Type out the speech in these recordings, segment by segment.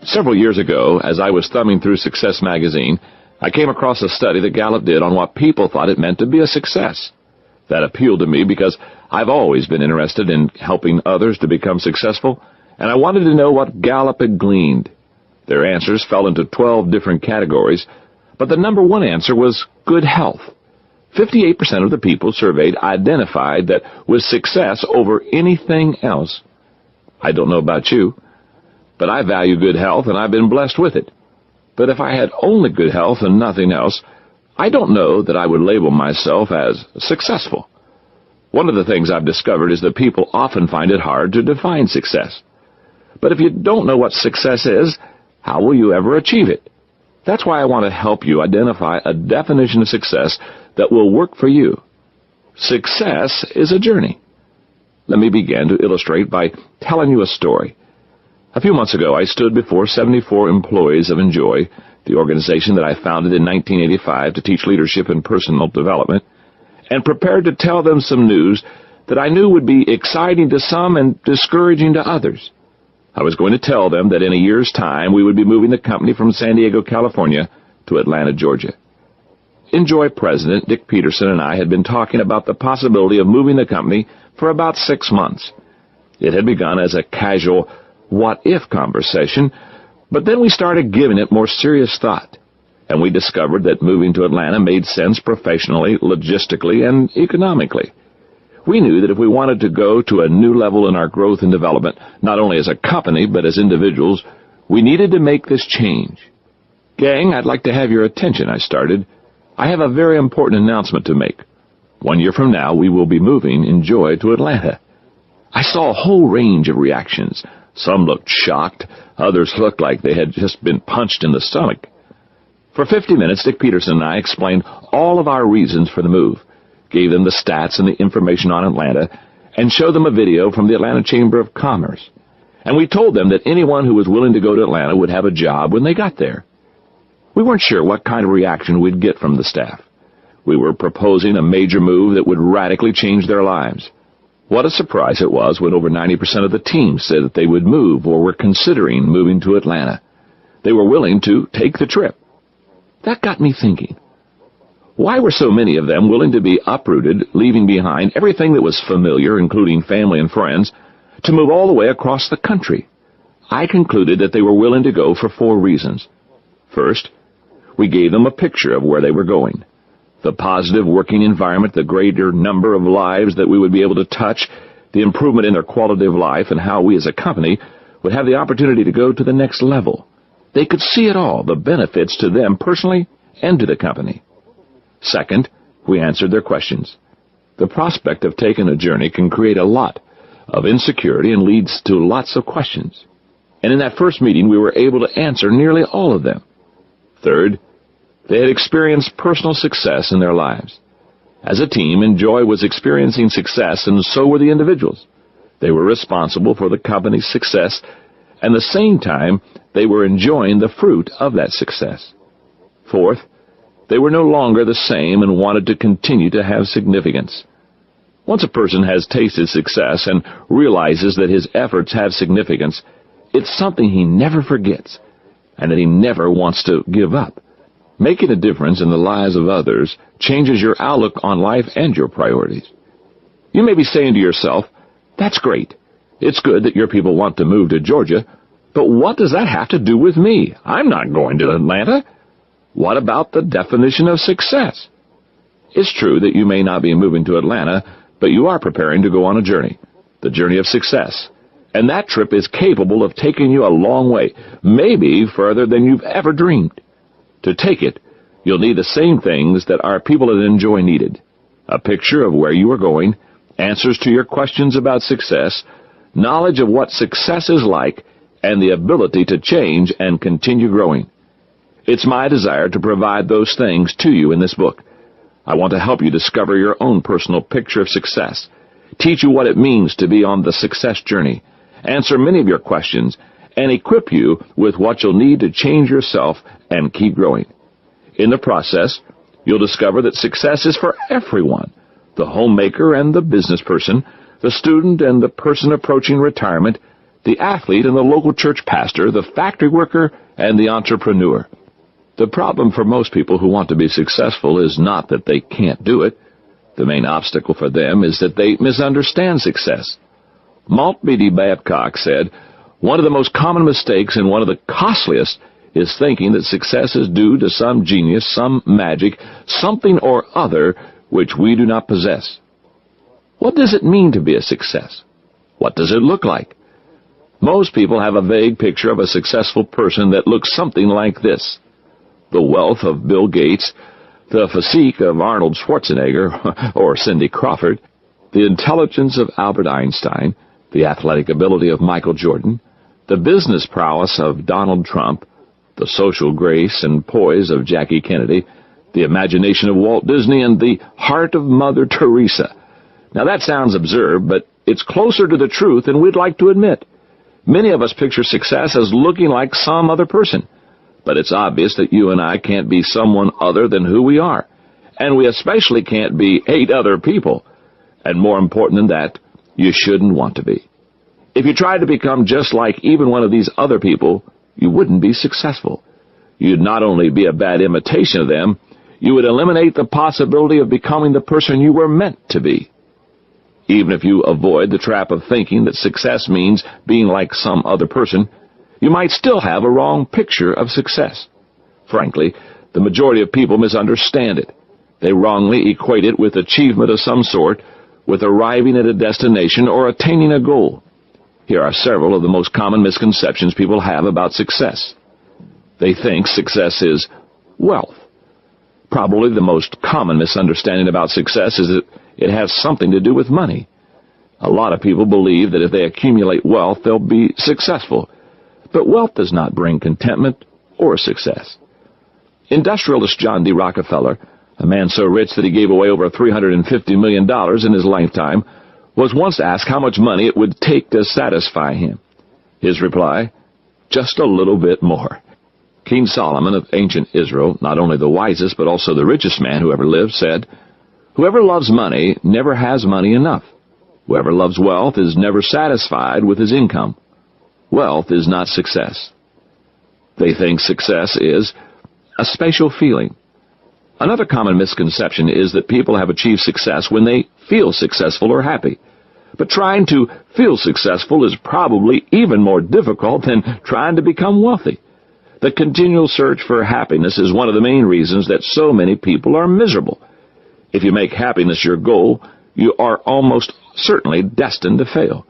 Several years ago, as I was thumbing through Success magazine, I came across a study that Gallup did on what people thought it meant to be a success. That appealed to me because I've always been interested in helping others to become successful, and I wanted to know what Gallup had gleaned. Their answers fell into 12 different categories, but the number one answer was good health. 58% of the people surveyed identified that with success over anything else. I don't know about you, but I value good health, and I've been blessed with it. But if I had only good health and nothing else, I don't know that I would label myself as successful. One of the things I've discovered is that people often find it hard to define success. But if you don't know what success is, how will you ever achieve it? That's why I want to help you identify a definition of success that will work for you. Success is a journey. Let me begin to illustrate by telling you a story. A few months ago, I stood before 74 employees of Enjoy, the organization that I founded in 1985 to teach leadership and personal development, and prepared to tell them some news that I knew would be exciting to some and discouraging to others. I was going to tell them that in a year's time we would be moving the company from San Diego, California to Atlanta, Georgia. Enjoy President Dick Peterson and I had been talking about the possibility of moving the company for about 6 months. It had begun as a casual what-if conversation, but then we started giving it more serious thought, and we discovered that moving to Atlanta made sense professionally, logistically, and economically. We knew that if we wanted to go to a new level in our growth and development, not only as a company but as individuals, we needed to make this change. Gang, I'd like to have your attention, I started. I have a very important announcement to make. 1 year from now, we will be moving Enjoy to Atlanta. I saw a whole range of reactions. Some looked shocked. Others looked like they had just been punched in the stomach. For 50 minutes, Dick Peterson and I explained all of our reasons for the move, gave them the stats and the information on Atlanta, and showed them a video from the Atlanta Chamber of Commerce. And we told them that anyone who was willing to go to Atlanta would have a job when they got there. We weren't sure what kind of reaction we'd get from the staff. We were proposing a major move that would radically change their lives. What a surprise it was when over 90% of the team said that they would move or were considering moving to Atlanta. They were willing to take the trip. That got me thinking. Why were so many of them willing to be uprooted, leaving behind everything that was familiar, including family and friends, to move all the way across the country? I concluded that they were willing to go for 4 reasons. First, we gave them a picture of where they were going. The positive working environment, the greater number of lives that we would be able to touch, the improvement in their quality of life, and how we as a company would have the opportunity to go to the next level. They could see it all, the benefits to them personally and to the company. Second, we answered their questions. The prospect of taking a journey can create a lot of insecurity and leads to lots of questions. And in that first meeting, we were able to answer nearly all of them. Third, they had experienced personal success in their lives. As a team, Enjoy was experiencing success, and so were the individuals. They were responsible for the company's success, and at the same time, they were enjoying the fruit of that success. Fourth, they were no longer the same and wanted to continue to have significance. Once a person has tasted success and realizes that his efforts have significance, it's something he never forgets, and that he never wants to give up. Making a difference in the lives of others changes your outlook on life and your priorities. You may be saying to yourself, that's great. It's good that your people want to move to Georgia, but what does that have to do with me? I'm not going to Atlanta. What about the definition of success? It's true that you may not be moving to Atlanta, but you are preparing to go on a journey, the journey of success. And that trip is capable of taking you a long way, maybe further than you've ever dreamed. To take it, you'll need the same things that our people at Enjoy needed: a picture of where you are going, answers to your questions about success, knowledge of what success is like, and the ability to change and continue growing. It's my desire to provide those things to you in this book. I want to help you discover your own personal picture of success, teach you what it means to be on the success journey, answer many of your questions, and equip you with what you'll need to change yourself and keep growing. In the process, you'll discover that success is for everyone: the homemaker and the business person, the student and the person approaching retirement, the athlete and the local church pastor, the factory worker, and the entrepreneur. The problem for most people who want to be successful is not that they can't do it. The main obstacle for them is that they misunderstand success. Maltby Babcock said, "One of the most common mistakes and one of the costliest is thinking that success is due to some genius, some magic, something or other which we do not possess." What does it mean to be a success? What does it look like? Most people have a vague picture of a successful person that looks something like this: the wealth of Bill Gates, the physique of Arnold Schwarzenegger or Cindy Crawford, the intelligence of Albert Einstein, the athletic ability of Michael Jordan, the business prowess of Donald Trump, the social grace and poise of Jackie Kennedy, the imagination of Walt Disney, and the heart of Mother Teresa. Now that sounds absurd, but it's closer to the truth than we'd like to admit. Many of us picture success as looking like some other person, but it's obvious that you and I can't be someone other than who we are, and we especially can't be 8 other people. And more important than that, you shouldn't want to be. If you tried to become just like even one of these other people, you wouldn't be successful. You'd not only be a bad imitation of them, you would eliminate the possibility of becoming the person you were meant to be. Even if you avoid the trap of thinking that success means being like some other person, you might still have a wrong picture of success. Frankly, the majority of people misunderstand it. They wrongly equate it with achievement of some sort, with arriving at a destination or attaining a goal. Here are several of the most common misconceptions people have about success. They think success is wealth. Probably the most common misunderstanding about success is that it has something to do with money. A lot of people believe that if they accumulate wealth, they'll be successful. But wealth does not bring contentment or success. Industrialist John D. Rockefeller, a man so rich that he gave away over $350 million in his lifetime, was once asked how much money it would take to satisfy him. His reply, "Just a little bit more." King Solomon of ancient Israel, not only the wisest but also the richest man who ever lived, said, "Whoever loves money never has money enough. Whoever loves wealth is never satisfied with his income. Wealth is not success." They think success is a special feeling. Another common misconception is that people have achieved success when they feel successful or happy. But trying to feel successful is probably even more difficult than trying to become wealthy. The continual search for happiness is one of the main reasons that so many people are miserable. If you make happiness your goal, you are almost certainly destined to fail.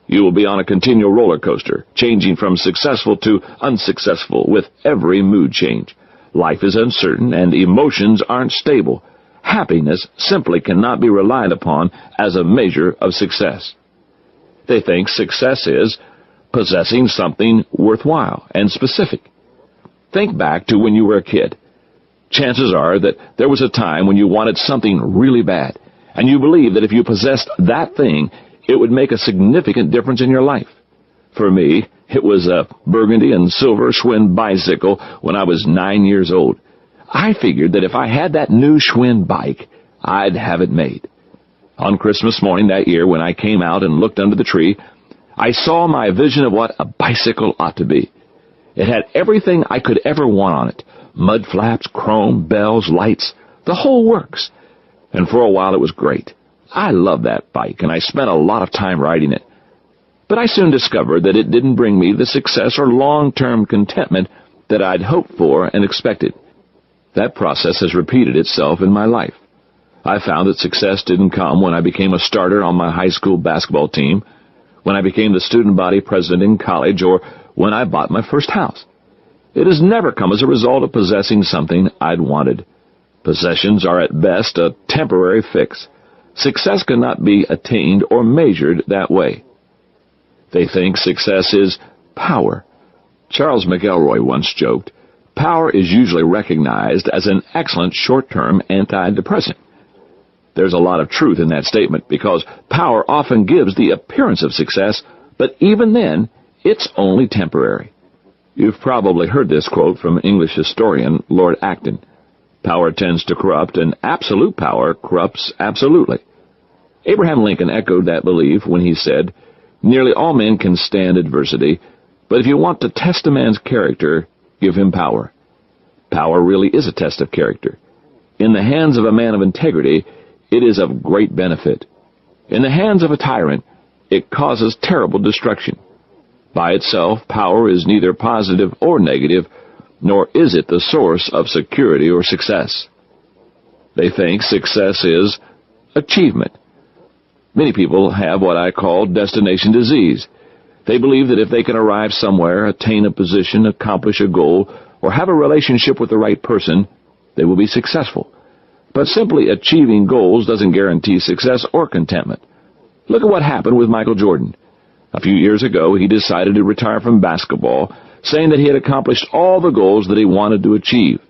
You will be on a continual roller coaster, changing from successful to unsuccessful with every mood change. Life is uncertain and emotions aren't stable. Happiness simply cannot be relied upon as a measure of success. They think success is possessing something worthwhile and specific. Think back to when you were a kid. Chances are that there was a time when you wanted something really bad, and you believed that if you possessed that thing, it would make a significant difference in your life. For me, it was a burgundy and silver Schwinn bicycle when I was 9 years old. I figured that if I had that new Schwinn bike, I'd have it made. On Christmas morning that year, when I came out and looked under the tree, I saw my vision of what a bicycle ought to be. It had everything I could ever want on it: mud flaps, chrome, bells, lights, the whole works. And for a while it was great. I loved that bike, and I spent a lot of time riding it. But I soon discovered that it didn't bring me the success or long-term contentment that I'd hoped for and expected. That process has repeated itself in my life. I found that success didn't come when I became a starter on my high school basketball team, when I became the student body president in college, or when I bought my first house. It has never come as a result of possessing something I'd wanted. Possessions are at best a temporary fix. Success cannot be attained or measured that way. They think success is power. Charles McElroy once joked, "Power is usually recognized as an excellent short-term antidepressant." There's a lot of truth in that statement, because power often gives the appearance of success, but even then, it's only temporary. You've probably heard this quote from English historian Lord Acton: "Power tends to corrupt, and absolute power corrupts absolutely." Abraham Lincoln echoed that belief when he said, Nearly all men can stand adversity, but if you want to test a man's character, give him power. Power really is a test of character. In the hands of a man of integrity, it is of great benefit. In the hands of a tyrant, it causes terrible destruction. By itself, power is neither positive or negative, nor is it the source of security or success. They think success is achievement. Many people have what I call destination disease. They believe that if they can arrive somewhere, attain a position, accomplish a goal, or have a relationship with the right person, they will be successful. But simply achieving goals doesn't guarantee success or contentment. Look at what happened with Michael Jordan. A few years ago, he decided to retire from basketball, saying that he had accomplished all the goals that he wanted to achieve.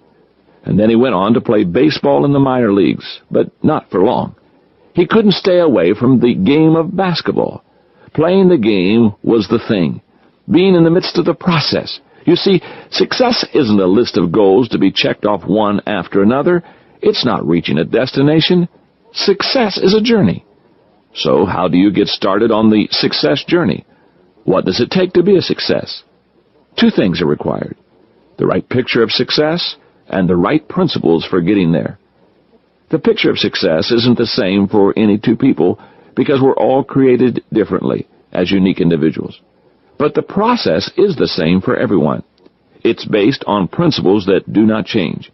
And then he went on to play baseball in the minor leagues, but not for long. He couldn't stay away from the game of basketball. Playing the game was the thing, being in the midst of the process. You see, success isn't a list of goals to be checked off one after another. It's not reaching a destination. Success is a journey. So how do you get started on the success journey? What does it take to be a success? Two things are required: the right picture of success and the right principles for getting there. The picture of success isn't the same for any two people because we're all created differently as unique individuals. But the process is the same for everyone. It's based on principles that do not change.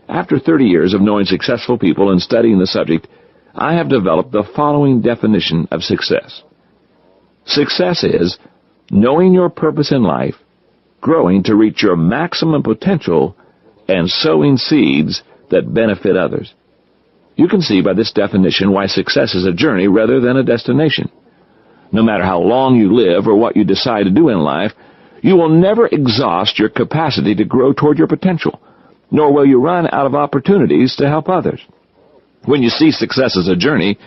After 30 years of knowing successful people and studying the subject, I have developed the following definition of success. Success is knowing your purpose in life, growing to reach your maximum potential, and sowing seeds that benefit others. You can see by this definition why success is a journey rather than a destination. No matter how long you live or what you decide to do in life, you will never exhaust your capacity to grow toward your potential, nor will you run out of opportunities to help others. When you see success as a journey,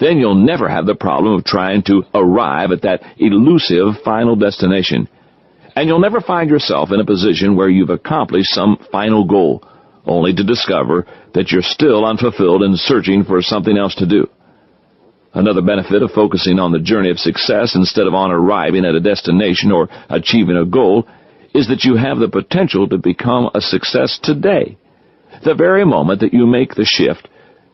then you'll never have the problem of trying to arrive at that elusive final destination. And you'll never find yourself in a position where you've accomplished some final goal, only to discover that you're still unfulfilled and searching for something else to do. Another benefit of focusing on the journey of success instead of on arriving at a destination or achieving a goal is that you have the potential to become a success today. The very moment that you make the shift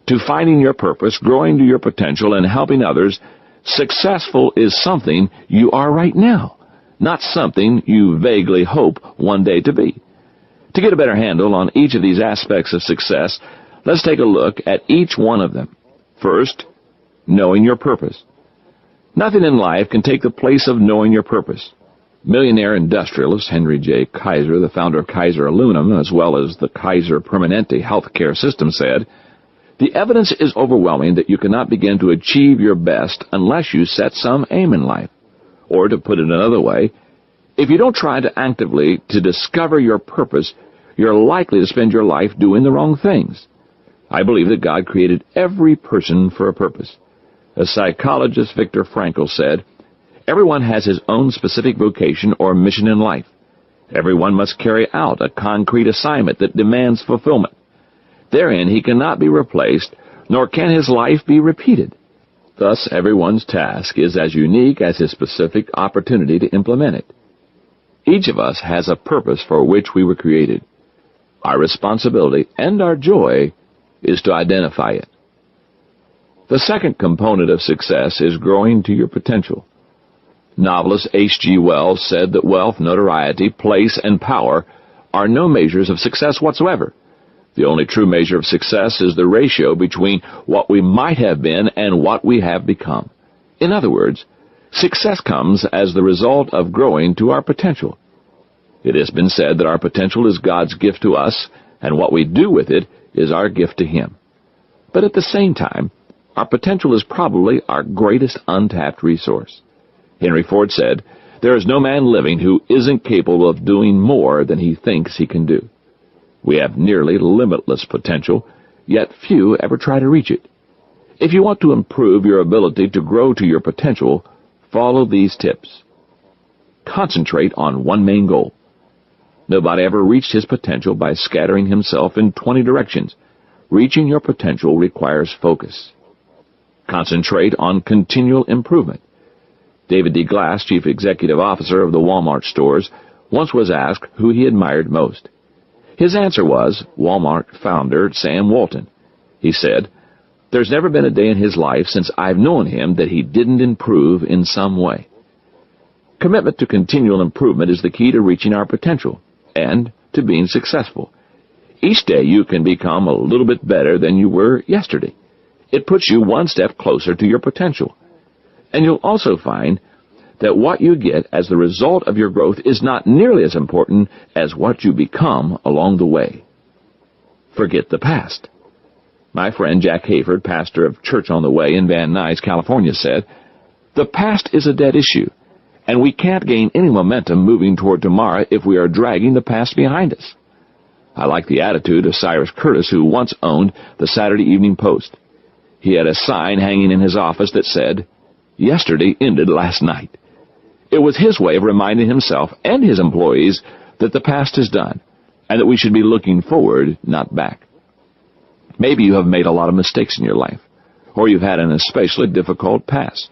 to finding your purpose, growing to your potential, and helping others, successful is something you are right now, not something you vaguely hope one day to be. To get a better handle on each of these aspects of success, let's take a look at each one of them. First, knowing your purpose. Nothing in life can take the place of knowing your purpose. Millionaire industrialist Henry J. Kaiser, the founder of Kaiser Aluminum, as well as the Kaiser Permanente healthcare system, said, "The evidence is overwhelming that you cannot begin to achieve your best unless you set some aim in life." Or, to put it another way, if you don't try to actively to discover your purpose, you're likely to spend your life doing the wrong things. I believe that God created every person for a purpose. As psychologist Viktor Frankl said, "Everyone has his own specific vocation or mission in life. Everyone must carry out a concrete assignment that demands fulfillment. Therein he cannot be replaced, nor can his life be repeated. Thus, everyone's task is as unique as his specific opportunity to implement it. Each of us has a purpose for which we were created. Our responsibility and our joy is to identify it." The second component of success is growing to your potential. Novelist H.G. Wells said that wealth, notoriety, place, and power are no measures of success whatsoever. The only true measure of success is the ratio between what we might have been and what we have become. In other words, success comes as the result of growing to our potential. It has been said that our potential is God's gift to us, and what we do with it is our gift to Him. But at the same time, our potential is probably our greatest untapped resource. Henry Ford said, "There is no man living who isn't capable of doing more than he thinks he can do." We have nearly limitless potential, yet few ever try to reach it. If you want to improve your ability to grow to your potential, follow these tips. Concentrate on one main goal. Nobody ever reached his potential by scattering himself in 20 directions. Reaching your potential requires focus. Concentrate on continual improvement. David D. Glass, chief executive officer of the Walmart stores, once was asked who he admired most. His answer was Walmart founder Sam Walton. He said, "There's never been a day in his life since I've known him that he didn't improve in some way." Commitment to continual improvement is the key to reaching our potential and to being successful. Each day you can become a little bit better than you were yesterday. It puts you one step closer to your potential. And you'll also find that what you get as the result of your growth is not nearly as important as what you become along the way. Forget the past. My friend Jack Hayford, pastor of Church on the Way in Van Nuys, California, said, "The past is a dead issue, and we can't gain any momentum moving toward tomorrow if we are dragging the past behind us." I like the attitude of Cyrus Curtis, who once owned the Saturday Evening Post. He had a sign hanging in his office that said, "Yesterday ended last night." It was his way of reminding himself and his employees that the past is done, and that we should be looking forward, not back. Maybe you have made a lot of mistakes in your life, or you've had an especially difficult past.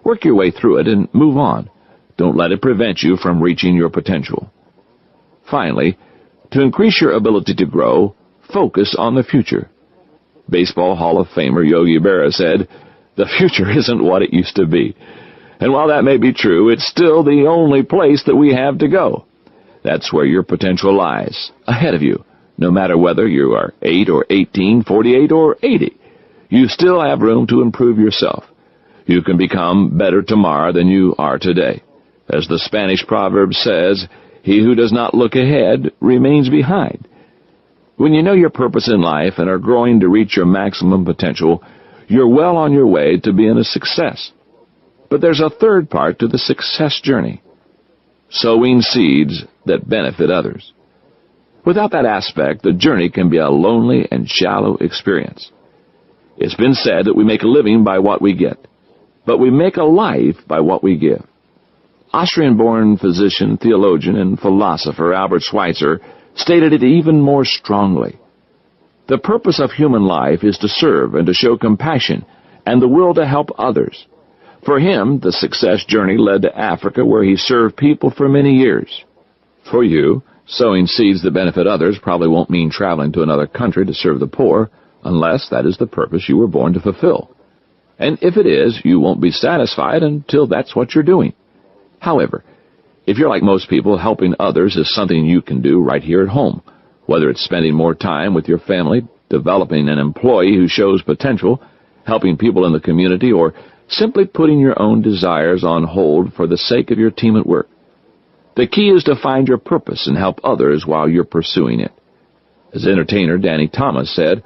Work your way through it and move on. Don't let it prevent you from reaching your potential. Finally, to increase your ability to grow, focus on the future. Baseball Hall of Famer Yogi Berra said, "The future isn't what it used to be." And while that may be true, it's still the only place that we have to go. That's where your potential lies, ahead of you, no matter whether you are 8 or 18, 48 or 80. You still have room to improve yourself. You can become better tomorrow than you are today. As the Spanish proverb says, "He who does not look ahead remains behind." When you know your purpose in life and are growing to reach your maximum potential, you're well on your way to being a success. But there's a third part to the success journey: sowing seeds that benefit others. Without that aspect, the journey can be a lonely and shallow experience. It's been said that we make a living by what we get, but we make a life by what we give. Austrian-born physician, theologian, and philosopher Albert Schweitzer stated it even more strongly. The purpose of human life is to serve and to show compassion and the will to help others. For him, the success journey led to Africa, where he served people for many years. For you, sowing seeds that benefit others probably won't mean traveling to another country to serve the poor, unless that is the purpose you were born to fulfill. And if it is, you won't be satisfied until that's what you're doing. However, if you're like most people, helping others is something you can do right here at home, whether it's spending more time with your family, developing an employee who shows potential, helping people in the community, or simply putting your own desires on hold for the sake of your team at work. The key is to find your purpose and help others while you're pursuing it. As entertainer Danny Thomas said,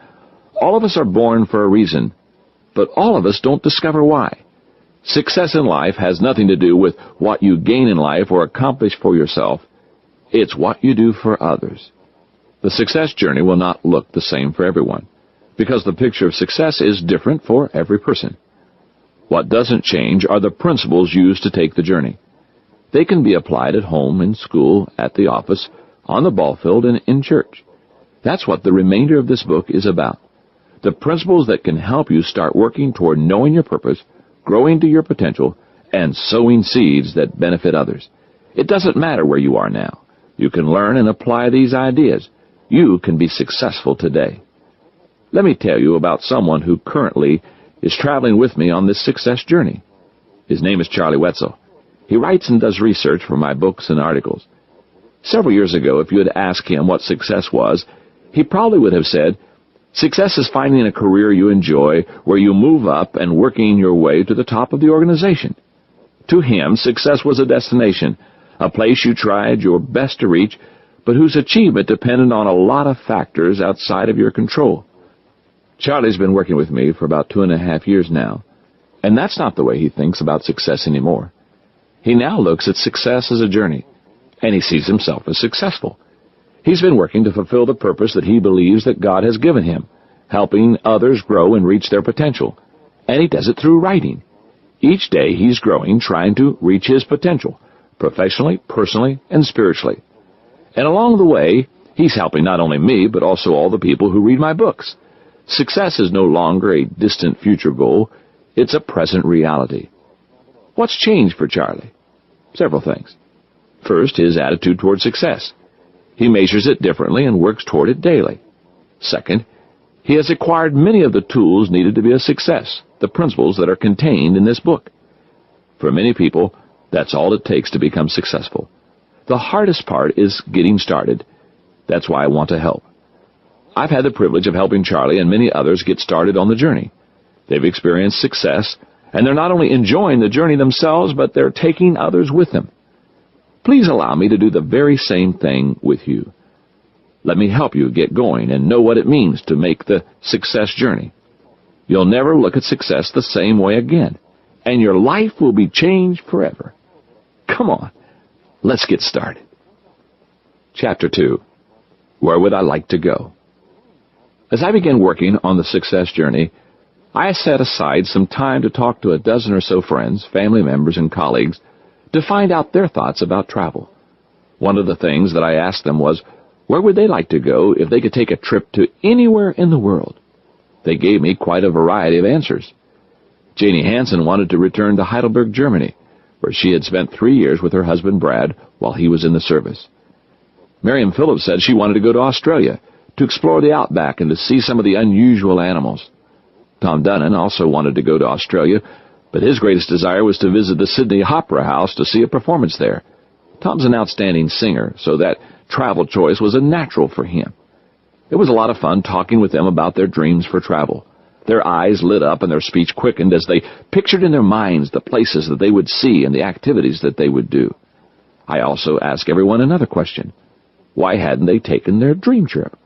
"All of us are born for a reason, but all of us don't discover why." Success in life has nothing to do with what you gain in life or accomplish for yourself. It's what you do for others. The success journey will not look the same for everyone, because the picture of success is different for every person. What doesn't change are the principles used to take the journey. They can be applied at home, in school, at the office, on the ball field, and in church. That's what the remainder of this book is about. The principles that can help you start working toward knowing your purpose, growing to your potential, and sowing seeds that benefit others. It doesn't matter where you are now. You can learn and apply these ideas. You can be successful today. Let me tell you about someone who currently is traveling with me on this success journey. His name is Charlie Wetzel. He writes and does research for my books and articles. Several years ago, if you had asked him what success was, he probably would have said, "Success is finding a career you enjoy where you move up and working your way to the top of the organization." To him, success was a destination, a place you tried your best to reach, but whose achievement depended on a lot of factors outside of your control. Charlie's been working with me for about 2.5 years now, and that's not the way he thinks about success anymore. He now looks at success as a journey, and he sees himself as successful. He's been working to fulfill the purpose that he believes that God has given him, helping others grow and reach their potential, and he does it through writing. Each day he's growing, trying to reach his potential, professionally, personally, and spiritually. And along the way, he's helping not only me, but also all the people who read my books. Success is no longer a distant future goal. It's a present reality. What's changed for Charlie? Several things. First, his attitude toward success. He measures it differently and works toward it daily. Second, he has acquired many of the tools needed to be a success, the principles that are contained in this book. For many people, that's all it takes to become successful. The hardest part is getting started. That's why I want to help. I've had the privilege of helping Charlie and many others get started on the journey. They've experienced success, and they're not only enjoying the journey themselves, but they're taking others with them. Please allow me to do the very same thing with you. Let me help you get going and know what it means to make the success journey. You'll never look at success the same way again, and your life will be changed forever. Come on, let's get started. Chapter 2. Where would I like to go? As I began working on the success journey, I set aside some time to talk to a dozen or so friends, family members, and colleagues to find out their thoughts about travel. One of the things that I asked them was, where would they like to go if they could take a trip to anywhere in the world? They gave me quite a variety of answers. Janie Hansen wanted to return to Heidelberg, Germany, where she had spent 3 years with her husband Brad while he was in the service. Miriam Phillips said she wanted to go to Australia to explore the outback and to see some of the unusual animals. Tom Dunnan also wanted to go to Australia, but his greatest desire was to visit the Sydney Opera House to see a performance there. Tom's an outstanding singer, so that travel choice was a natural for him. It was a lot of fun talking with them about their dreams for travel. Their eyes lit up and their speech quickened as they pictured in their minds the places that they would see and the activities that they would do. I also asked everyone another question. Why hadn't they taken their dream trip?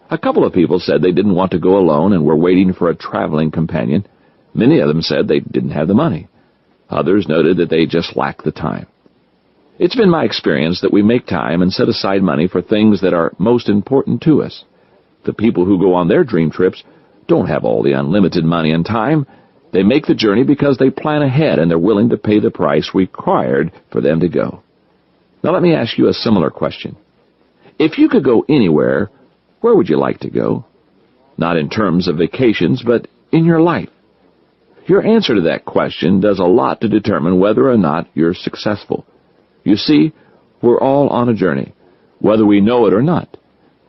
A couple of people said they didn't want to go alone and were waiting for a traveling companion. Many of them said they didn't have the money. Others noted that they just lacked the time. It's been my experience that we make time and set aside money for things that are most important to us. The people who go on their dream trips don't have all the unlimited money and time. They make the journey because they plan ahead and they're willing to pay the price required for them to go. Now let me ask you a similar question. If you could go anywhere, where would you like to go? Not in terms of vacations, but in your life. Your answer to that question does a lot to determine whether or not you're successful. You see, we're all on a journey, whether we know it or not.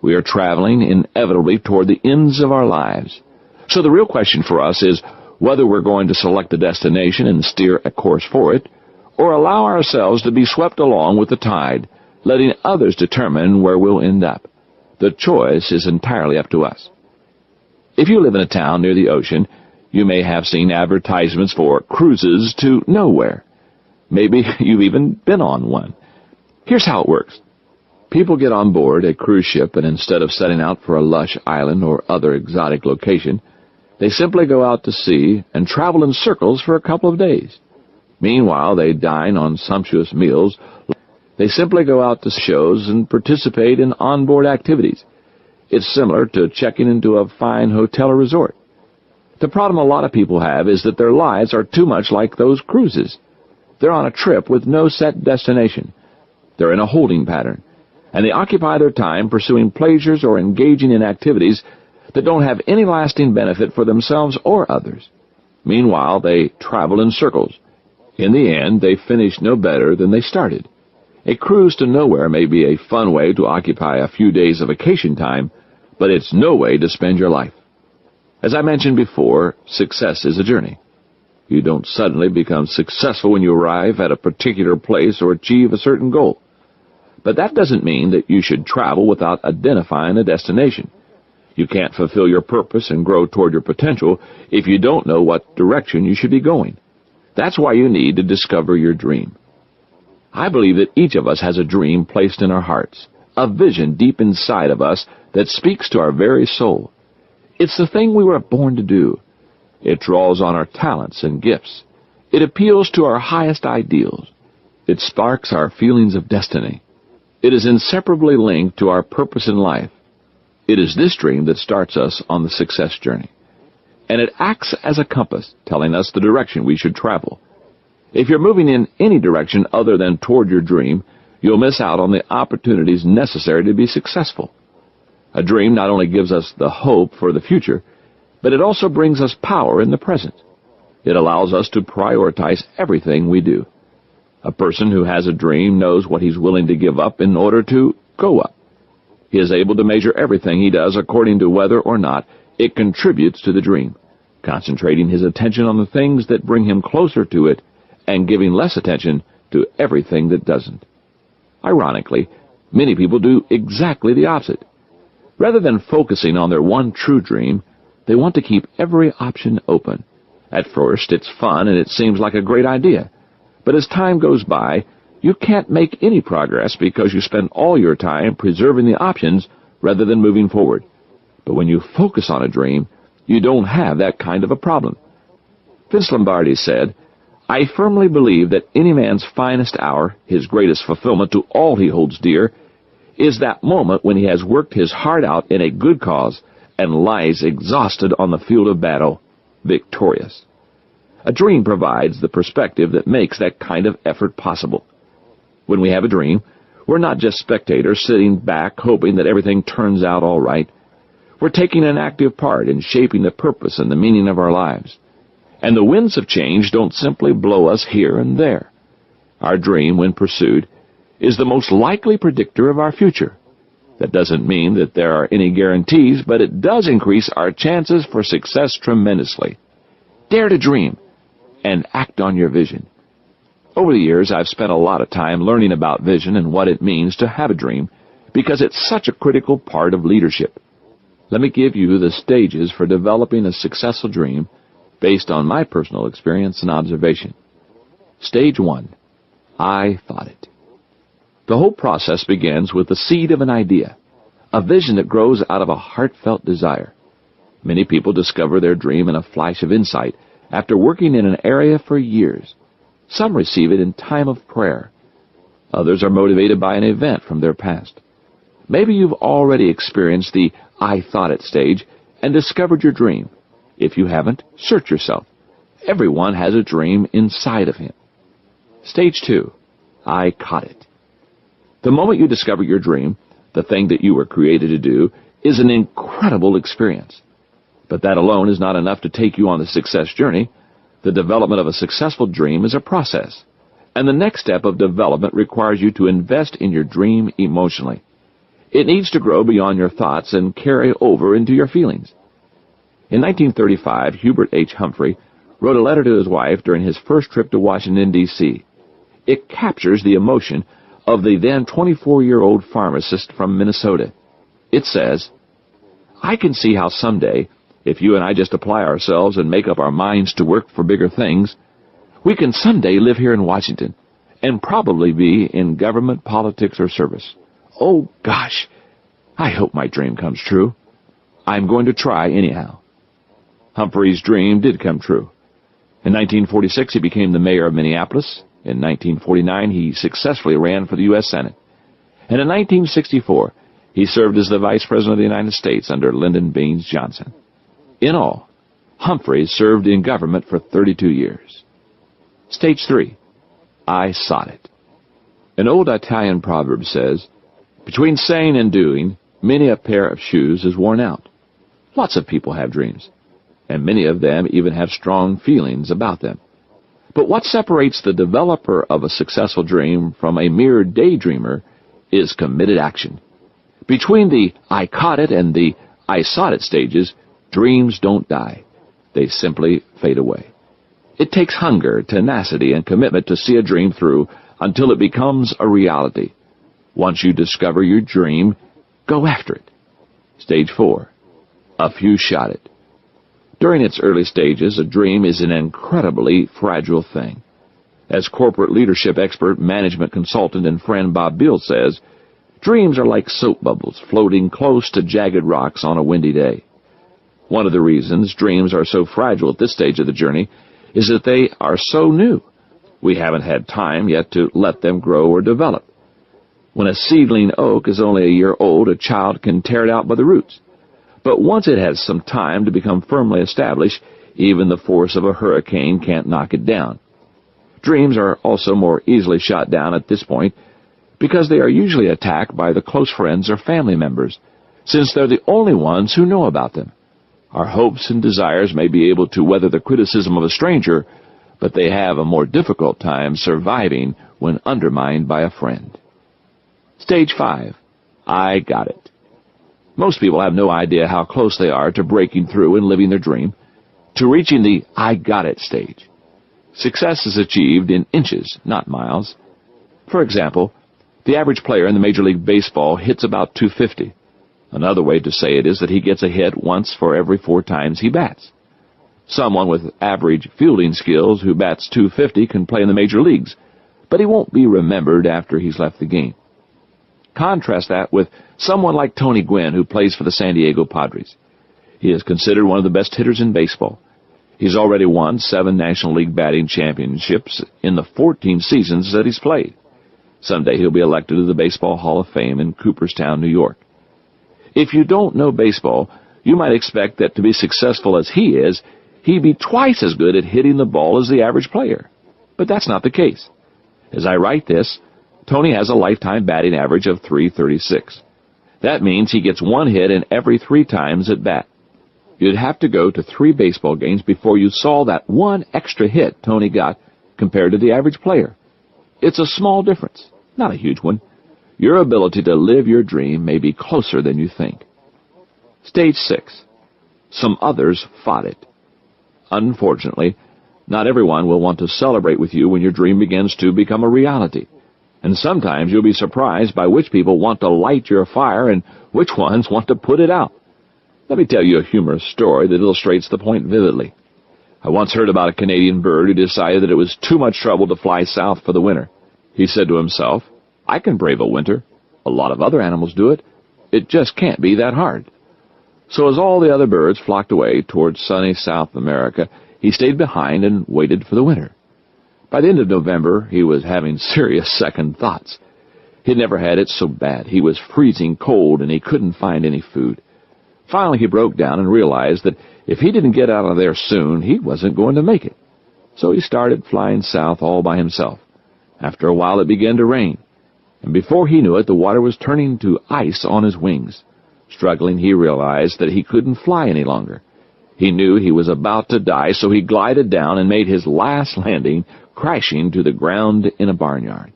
We are traveling inevitably toward the ends of our lives. So the real question for us is whether we're going to select a destination and steer a course for it, or allow ourselves to be swept along with the tide, letting others determine where we'll end up. The choice is entirely up to us. If you live in a town near the ocean, you may have seen advertisements for cruises to nowhere. Maybe you've even been on one. Here's how it works. People get on board a cruise ship, and instead of setting out for a lush island or other exotic location, they simply go out to sea and travel in circles for a couple of days. Meanwhile, they dine on sumptuous meals. They simply go out to shows and participate in onboard activities. It's similar to checking into a fine hotel or resort. The problem a lot of people have is that their lives are too much like those cruises. They're on a trip with no set destination. They're in a holding pattern, and they occupy their time pursuing pleasures or engaging in activities that don't have any lasting benefit for themselves or others. Meanwhile, they travel in circles. In the end, they finish no better than they started. A cruise to nowhere may be a fun way to occupy a few days of vacation time, but it's no way to spend your life. As I mentioned before, success is a journey. You don't suddenly become successful when you arrive at a particular place or achieve a certain goal. But that doesn't mean that you should travel without identifying a destination. You can't fulfill your purpose and grow toward your potential if you don't know what direction you should be going. That's why you need to discover your dream. I believe that each of us has a dream placed in our hearts, a vision deep inside of us that speaks to our very soul. It's the thing we were born to do. It draws on our talents and gifts. It appeals to our highest ideals. It sparks our feelings of destiny. It is inseparably linked to our purpose in life. It is this dream that starts us on the success journey. And it acts as a compass, telling us the direction we should travel. If you're moving in any direction other than toward your dream, you'll miss out on the opportunities necessary to be successful. A dream not only gives us the hope for the future, but it also brings us power in the present. It allows us to prioritize everything we do. A person who has a dream knows what he's willing to give up in order to go up. He is able to measure everything he does according to whether or not it contributes to the dream, concentrating his attention on the things that bring him closer to it and giving less attention to everything that doesn't. Ironically, many people do exactly the opposite. Rather than focusing on their one true dream, they want to keep every option open. At first, it's fun and it seems like a great idea. But as time goes by, you can't make any progress because you spend all your time preserving the options rather than moving forward. But when you focus on a dream, you don't have that kind of a problem. Vince Lombardi said, "I firmly believe that any man's finest hour, his greatest fulfillment to all he holds dear, is that moment when he has worked his heart out in a good cause and lies exhausted on the field of battle, victorious." A dream provides the perspective that makes that kind of effort possible. When we have a dream, we're not just spectators sitting back hoping that everything turns out all right. We're taking an active part in shaping the purpose and the meaning of our lives. And the winds of change don't simply blow us here and there. Our dream, when pursued, is the most likely predictor of our future. That doesn't mean that there are any guarantees, but it does increase our chances for success tremendously. Dare to dream and act on your vision. Over the years, I've spent a lot of time learning about vision and what it means to have a dream, because it's such a critical part of leadership. Let me give you the stages for developing a successful dream based on my personal experience and observation. Stage 1. I thought it. The whole process begins with the seed of an idea, a vision that grows out of a heartfelt desire. Many people discover their dream in a flash of insight after working in an area for years. Some receive it in time of prayer. Others are motivated by an event from their past. Maybe you've already experienced the I thought it stage and discovered your dream. If you haven't, search yourself. Everyone has a dream inside of him. Stage 2. I caught it. The moment you discover your dream, the thing that you were created to do, is an incredible experience. But that alone is not enough to take you on the success journey. The development of a successful dream is a process, and the next step of development requires you to invest in your dream emotionally. It needs to grow beyond your thoughts and carry over into your feelings. In 1935, Hubert H. Humphrey wrote a letter to his wife during his first trip to Washington, D.C. It captures the emotion of the then 24-year-old pharmacist from Minnesota. It says, "I can see how someday, if you and I just apply ourselves and make up our minds to work for bigger things, we can someday live here in Washington and probably be in government, politics, or service. Oh, gosh, I hope my dream comes true. I'm going to try anyhow." Humphrey's dream did come true. In 1946, he became the mayor of Minneapolis. In 1949, he successfully ran for the U.S. Senate. And in 1964, he served as the Vice President of the United States under Lyndon Baines Johnson. In all, Humphrey served in government for 32 years. Stage 3. I sought it. An old Italian proverb says, "Between saying and doing, many a pair of shoes is worn out." Lots of people have dreams, and many of them even have strong feelings about them. But what separates the developer of a successful dream from a mere daydreamer is committed action. Between the I caught it and the I sought it stages, dreams don't die. They simply fade away. It takes hunger, tenacity, and commitment to see a dream through until it becomes a reality. Once you discover your dream, go after it. Stage 4. A few shot it. During its early stages, a dream is an incredibly fragile thing. As corporate leadership expert, management consultant, and friend Bob Beal says, dreams are like soap bubbles floating close to jagged rocks on a windy day. One of the reasons dreams are so fragile at this stage of the journey is that they are so new. We haven't had time yet to let them grow or develop. When a seedling oak is only a year old, a child can tear it out by the roots. But once it has some time to become firmly established, even the force of a hurricane can't knock it down. Dreams are also more easily shot down at this point because they are usually attacked by the close friends or family members, since they're the only ones who know about them. Our hopes and desires may be able to weather the criticism of a stranger, but they have a more difficult time surviving when undermined by a friend. Stage 5. I got it. Most people have no idea how close they are to breaking through and living their dream, to reaching the I got it stage. Success is achieved in inches, not miles. For example, the average player in the Major League Baseball hits about .250. Another way to say it is that he gets a hit once for every 4 times he bats. Someone with average fielding skills who bats .250 can play in the major leagues, but he won't be remembered after he's left the game. Contrast that with someone like Tony Gwynn, who plays for the San Diego Padres. He is considered one of the best hitters in baseball. He's already won 7 National League batting championships in the 14 seasons that he's played. Someday he'll be elected to the Baseball Hall of Fame in Cooperstown, New York. If you don't know baseball, you might expect that to be successful as he is, he'd be twice as good at hitting the ball as the average player. But that's not the case. As I write this, Tony has a lifetime batting average of .336. That means he gets 1 hit in every 3 times at bat. You'd have to go to 3 baseball games before you saw that 1 extra hit Tony got compared to the average player. It's a small difference, not a huge one. Your ability to live your dream may be closer than you think. Stage 6. Some others fought it. Unfortunately, not everyone will want to celebrate with you when your dream begins to become a reality. And sometimes you'll be surprised by which people want to light your fire and which ones want to put it out. Let me tell you a humorous story that illustrates the point vividly. I once heard about a Canadian bird who decided that it was too much trouble to fly south for the winter. He said to himself, I can brave a winter. A lot of other animals do it. It just can't be that hard. So as all the other birds flocked away towards sunny South America, he stayed behind and waited for the winter. By the end of November, he was having serious second thoughts. He'd never had it so bad. He was freezing cold and he couldn't find any food. Finally, he broke down and realized that if he didn't get out of there soon, he wasn't going to make it. So he started flying south all by himself. After a while, it began to rain, and before he knew it, the water was turning to ice on his wings. Struggling, he realized that he couldn't fly any longer. He knew he was about to die, so he glided down and made his last landing, crashing to the ground in a barnyard.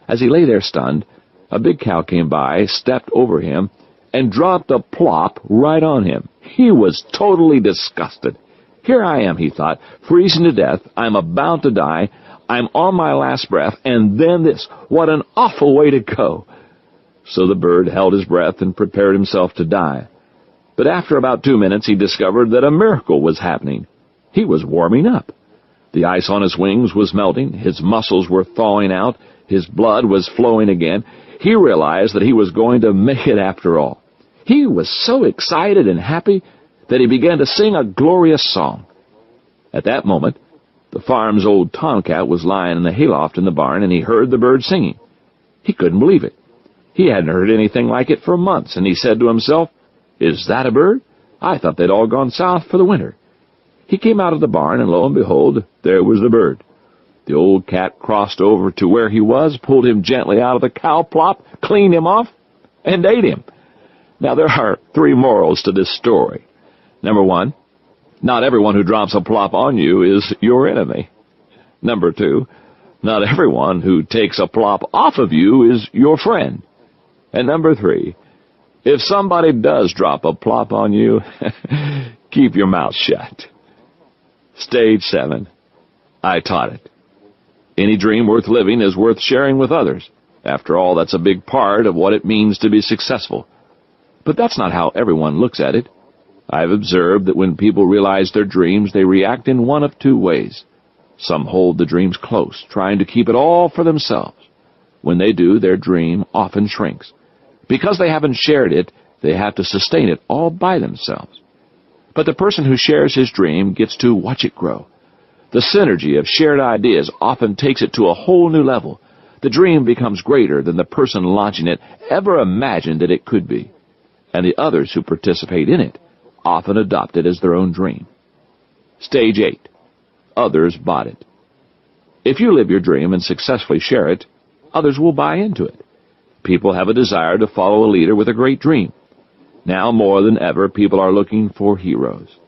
As he lay there stunned, a big cow came by, stepped over him, and dropped a plop right on him. He was totally disgusted. Here I am, he thought, freezing to death. I'm about to die. I'm on my last breath, and then this. What an awful way to go. So the bird held his breath and prepared himself to die. But after about 2 minutes, he discovered that a miracle was happening. He was warming up. The ice on his wings was melting. His muscles were thawing out. His blood was flowing again. He realized that he was going to make it after all. He was so excited and happy that he began to sing a glorious song. At that moment, the farm's old tomcat was lying in the hayloft in the barn, and he heard the bird singing. He couldn't believe it. He hadn't heard anything like it for months, and he said to himself, Is that a bird? I thought they'd all gone south for the winter. He came out of the barn, and lo and behold, there was the bird. The old cat crossed over to where he was, pulled him gently out of the cow plop, cleaned him off, and ate him. Now, there are 3 morals to this story. Number 1, not everyone who drops a plop on you is your enemy. Number 2, not everyone who takes a plop off of you is your friend. And number 3, if somebody does drop a plop on you, keep your mouth shut. Stage 7, I taught it. Any dream worth living is worth sharing with others. After all, that's a big part of what it means to be successful. But that's not how everyone looks at it. I've observed that when people realize their dreams, they react in one of 2 ways. Some hold the dreams close, trying to keep it all for themselves. When they do, their dream often shrinks. Because they haven't shared it, they have to sustain it all by themselves. But the person who shares his dream gets to watch it grow. The synergy of shared ideas often takes it to a whole new level. The dream becomes greater than the person launching it ever imagined that it could be. And the others who participate in it often adopt it as their own dream. Stage 8. Others bought it. If you live your dream and successfully share it, others will buy into it. People have a desire to follow a leader with a great dream. Now more than ever, people are looking for heroes.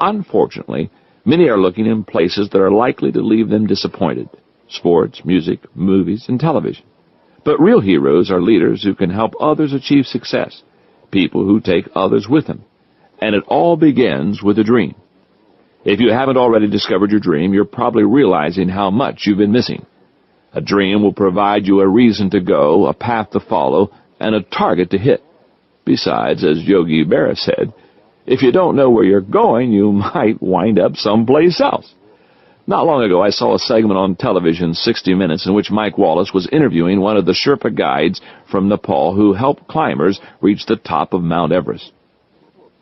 Unfortunately, many are looking in places that are likely to leave them disappointed: sports, music, movies, and television. But real heroes are leaders who can help others achieve success, people who take others with them. And it all begins with a dream. If you haven't already discovered your dream, you're probably realizing how much you've been missing. A dream will provide you a reason to go, a path to follow, and a target to hit. Besides, as Yogi Berra said, if you don't know where you're going, you might wind up someplace else. Not long ago, I saw a segment on television, 60 Minutes, in which Mike Wallace was interviewing one of the Sherpa guides from Nepal who helped climbers reach the top of Mount Everest.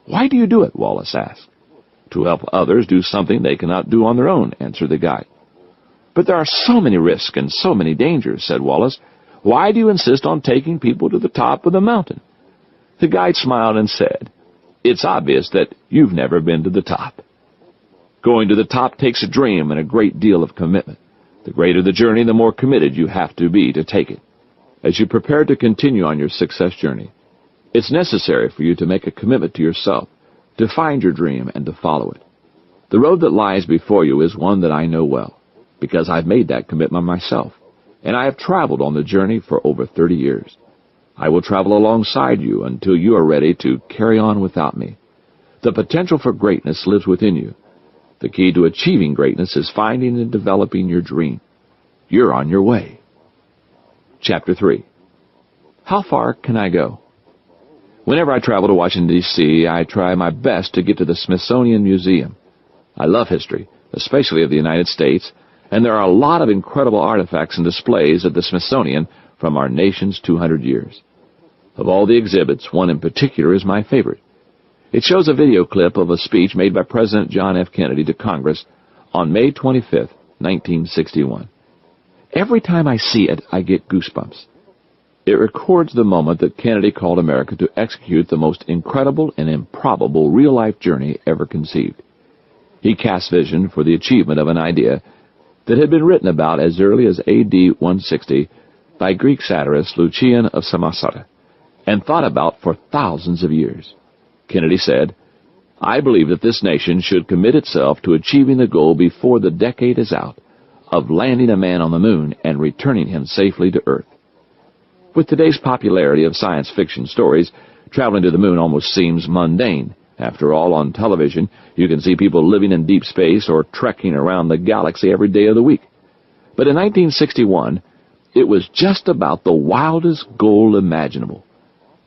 "Why do you do it?" Wallace asked. "To help others do something they cannot do on their own," answered the guide. "But there are so many risks and so many dangers," said Wallace. "Why do you insist on taking people to the top of the mountain?" The guide smiled and said, "It's obvious that you've never been to the top. Going to the top takes a dream and a great deal of commitment. The greater the journey, the more committed you have to be to take it. As you prepare to continue on your success journey, it's necessary for you to make a commitment to yourself, to find your dream and to follow it. The road that lies before you is one that I know well, because I've made that commitment myself, and I have traveled on the journey for over 30 years. I will travel alongside you until you are ready to carry on without me. The potential for greatness lives within you. The key to achieving greatness is finding and developing your dream. You're on your way." Chapter 3. How far can I go? Whenever I travel to Washington, D.C., I try my best to get to the Smithsonian Museum. I love history, especially of the United States, and there are a lot of incredible artifacts and displays at the Smithsonian from our nation's 200 years. Of all the exhibits, one in particular is my favorite. It shows a video clip of a speech made by President John F. Kennedy to Congress on May 25, 1961. Every time I see it, I get goosebumps. It records the moment that Kennedy called America to execute the most incredible and improbable real-life journey ever conceived. He cast vision for the achievement of an idea that had been written about as early as A.D. 160 by Greek satirist Lucian of Samosata, and thought about for thousands of years. Kennedy said, "I believe that this nation should commit itself to achieving the goal before the decade is out of landing a man on the moon and returning him safely to Earth." With today's popularity of science fiction stories, traveling to the moon almost seems mundane. After all, on television, you can see people living in deep space or trekking around the galaxy every day of the week. But in 1961, it was just about the wildest goal imaginable.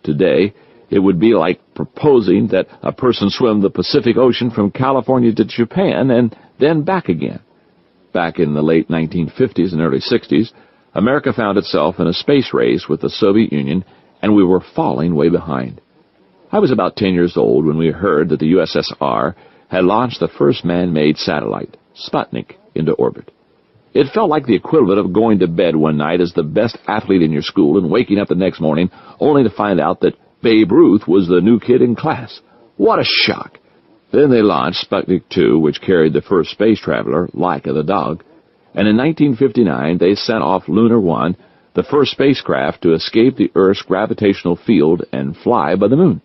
Today, it would be like proposing that a person swim the Pacific Ocean from California to Japan and then back again. Back in the late 1950s and early 60s, America found itself in a space race with the Soviet Union, and we were falling way behind. I was about 10 years old when we heard that the USSR had launched the first man-made satellite, Sputnik, into orbit. It felt like the equivalent of going to bed one night as the best athlete in your school and waking up the next morning only to find out that Babe Ruth was the new kid in class. What a shock! Then they launched Sputnik 2, which carried the first space traveler, Laika the dog, and in 1959 they sent off Lunar 1, the first spacecraft to escape the Earth's gravitational field and fly by the moon.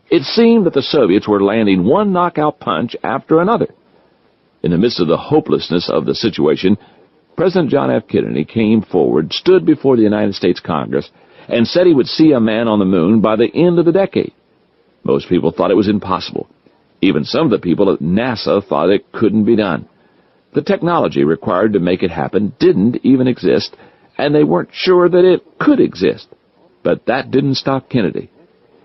It seemed that the Soviets were landing one knockout punch after another. In the midst of the hopelessness of the situation, President John F. Kennedy came forward, stood before the United States Congress, and said he would see a man on the moon by the end of the decade. Most people thought it was impossible. Even some of the people at NASA thought it couldn't be done. The technology required to make it happen didn't even exist, and they weren't sure that it could exist. But that didn't stop Kennedy.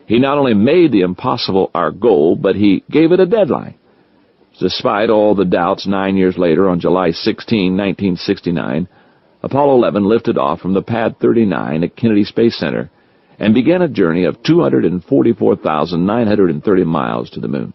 He not only made the impossible our goal, but he gave it a deadline. Despite all the doubts, 9 years later, on July 16, 1969, Apollo 11 lifted off from the Pad 39 at Kennedy Space Center and began a journey of 244,930 miles to the moon.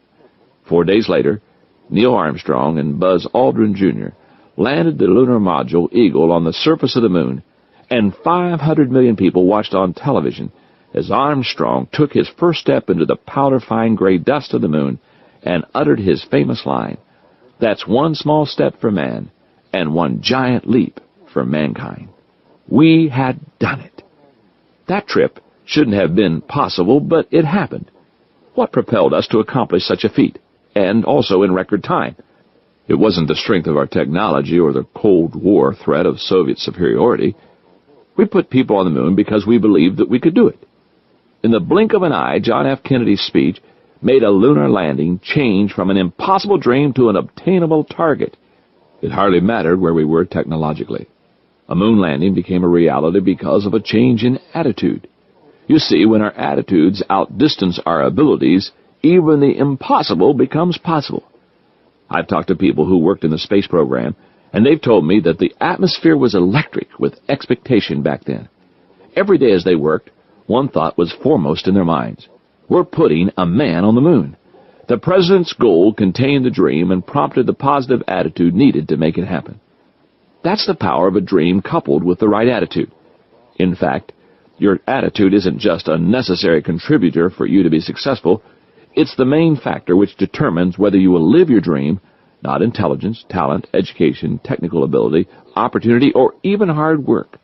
4 days later, Neil Armstrong and Buzz Aldrin, Jr. landed the lunar module Eagle on the surface of the moon, and 500 million people watched on television as Armstrong took his first step into the powder-fine gray dust of the moon and uttered his famous line, "That's one small step for man and one giant leap for mankind." We had done it. That trip shouldn't have been possible, but it happened. What propelled us to accomplish such a feat, and also in record time? It wasn't the strength of our technology or the Cold War threat of Soviet superiority. We put people on the moon because we believed that we could do it. In the blink of an eye, John F. Kennedy's speech made a lunar landing change from an impossible dream to an obtainable target. It hardly mattered where we were technologically. A moon landing became a reality because of a change in attitude. You see, when our attitudes outdistance our abilities, even the impossible becomes possible. I've talked to people who worked in the space program, and they've told me that the atmosphere was electric with expectation back then. Every day as they worked, one thought was foremost in their minds. We're putting a man on the moon. The president's goal contained the dream and prompted the positive attitude needed to make it happen. That's the power of a dream coupled with the right attitude. In fact, your attitude isn't just a necessary contributor for you to be successful. It's the main factor which determines whether you will live your dream, not intelligence, talent, education, technical ability, opportunity, or even hard work.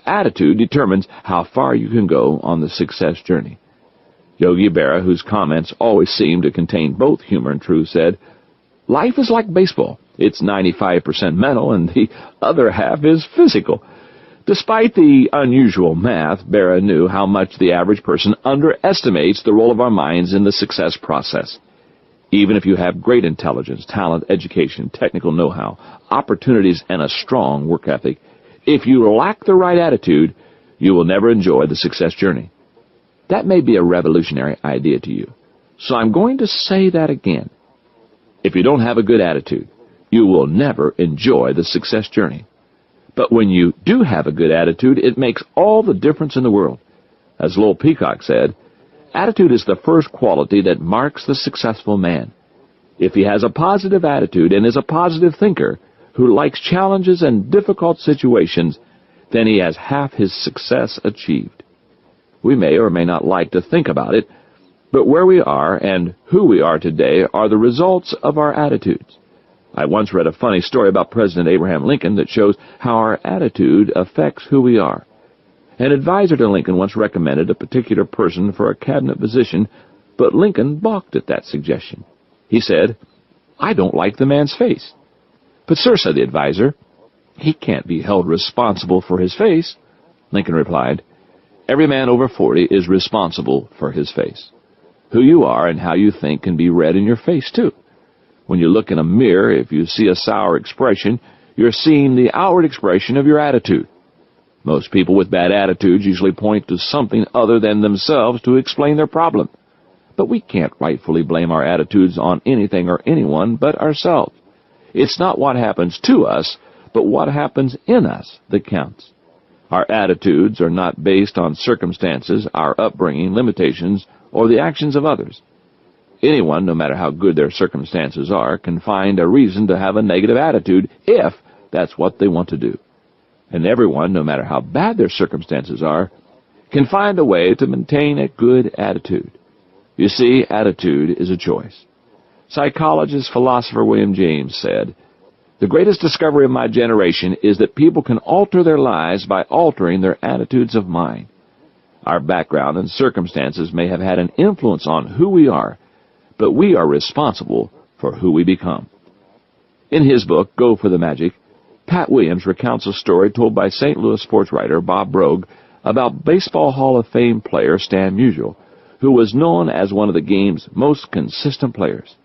Attitude determines how far you can go on the success journey. Yogi Berra, whose comments always seem to contain both humor and truth, said, "Life is like baseball. It's 95% mental and the other half is physical." Despite the unusual math, Berra knew how much the average person underestimates the role of our minds in the success process. Even if you have great intelligence, talent, education, technical know-how, opportunities, and a strong work ethic, if you lack the right attitude, you will never enjoy the success journey. That may be a revolutionary idea to you, so I'm going to say that again. If you don't have a good attitude, you will never enjoy the success journey. But when you do have a good attitude, it makes all the difference in the world. As Lowell Peacock said, attitude is the first quality that marks the successful man. If he has a positive attitude and is a positive thinker who likes challenges and difficult situations, then he has half his success achieved. We may or may not like to think about it, but where we are and who we are today are the results of our attitudes. I once read a funny story about President Abraham Lincoln that shows how our attitude affects who we are. An advisor to Lincoln once recommended a particular person for a cabinet position, but Lincoln balked at that suggestion. He said, "I don't like the man's face." "But sir," said the advisor, "he can't be held responsible for his face." Lincoln replied, "Every man over 40 is responsible for his face. Who you are and how you think can be read in your face, too. When you look in a mirror, if you see a sour expression, you're seeing the outward expression of your attitude. Most people with bad attitudes usually point to something other than themselves to explain their problem. But we can't rightfully blame our attitudes on anything or anyone but ourselves. It's not what happens to us, but what happens in us that counts. Our attitudes are not based on circumstances, our upbringing, limitations, or the actions of others. Anyone, no matter how good their circumstances are, can find a reason to have a negative attitude if that's what they want to do. And everyone, no matter how bad their circumstances are, can find a way to maintain a good attitude. You see, attitude is a choice. Psychologist, philosopher William James said, "The greatest discovery of my generation is that people can alter their lives by altering their attitudes of mind." Our background and circumstances may have had an influence on who we are, but we are responsible for who we become. In his book, Go for the Magic, Pat Williams recounts a story told by St. Louis sports writer Bob Brogue about Baseball Hall of Fame player Stan Musial, who was known as one of the game's most consistent players.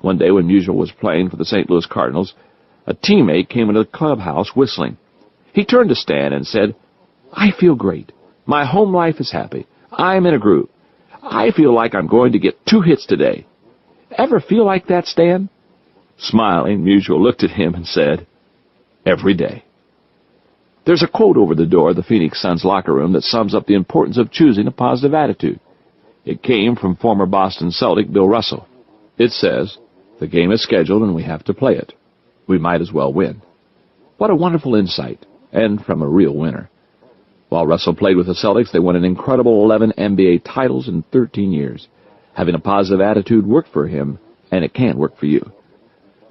One day when Musial was playing for the St. Louis Cardinals, a teammate came into the clubhouse whistling. He turned to Stan and said, "I feel great. My home life is happy. I'm in a groove. I feel like I'm going to get 2 hits today. Ever feel like that, Stan?" Smiling, Musial looked at him and said, "Every day." There's a quote over the door of the Phoenix Suns locker room that sums up the importance of choosing a positive attitude. It came from former Boston Celtic Bill Russell. It says, "The game is scheduled and we have to play it. We might as well win." What a wonderful insight, and from a real winner. While Russell played with the Celtics, they won an incredible 11 NBA titles in 13 years. Having a positive attitude worked for him, and it can work for you.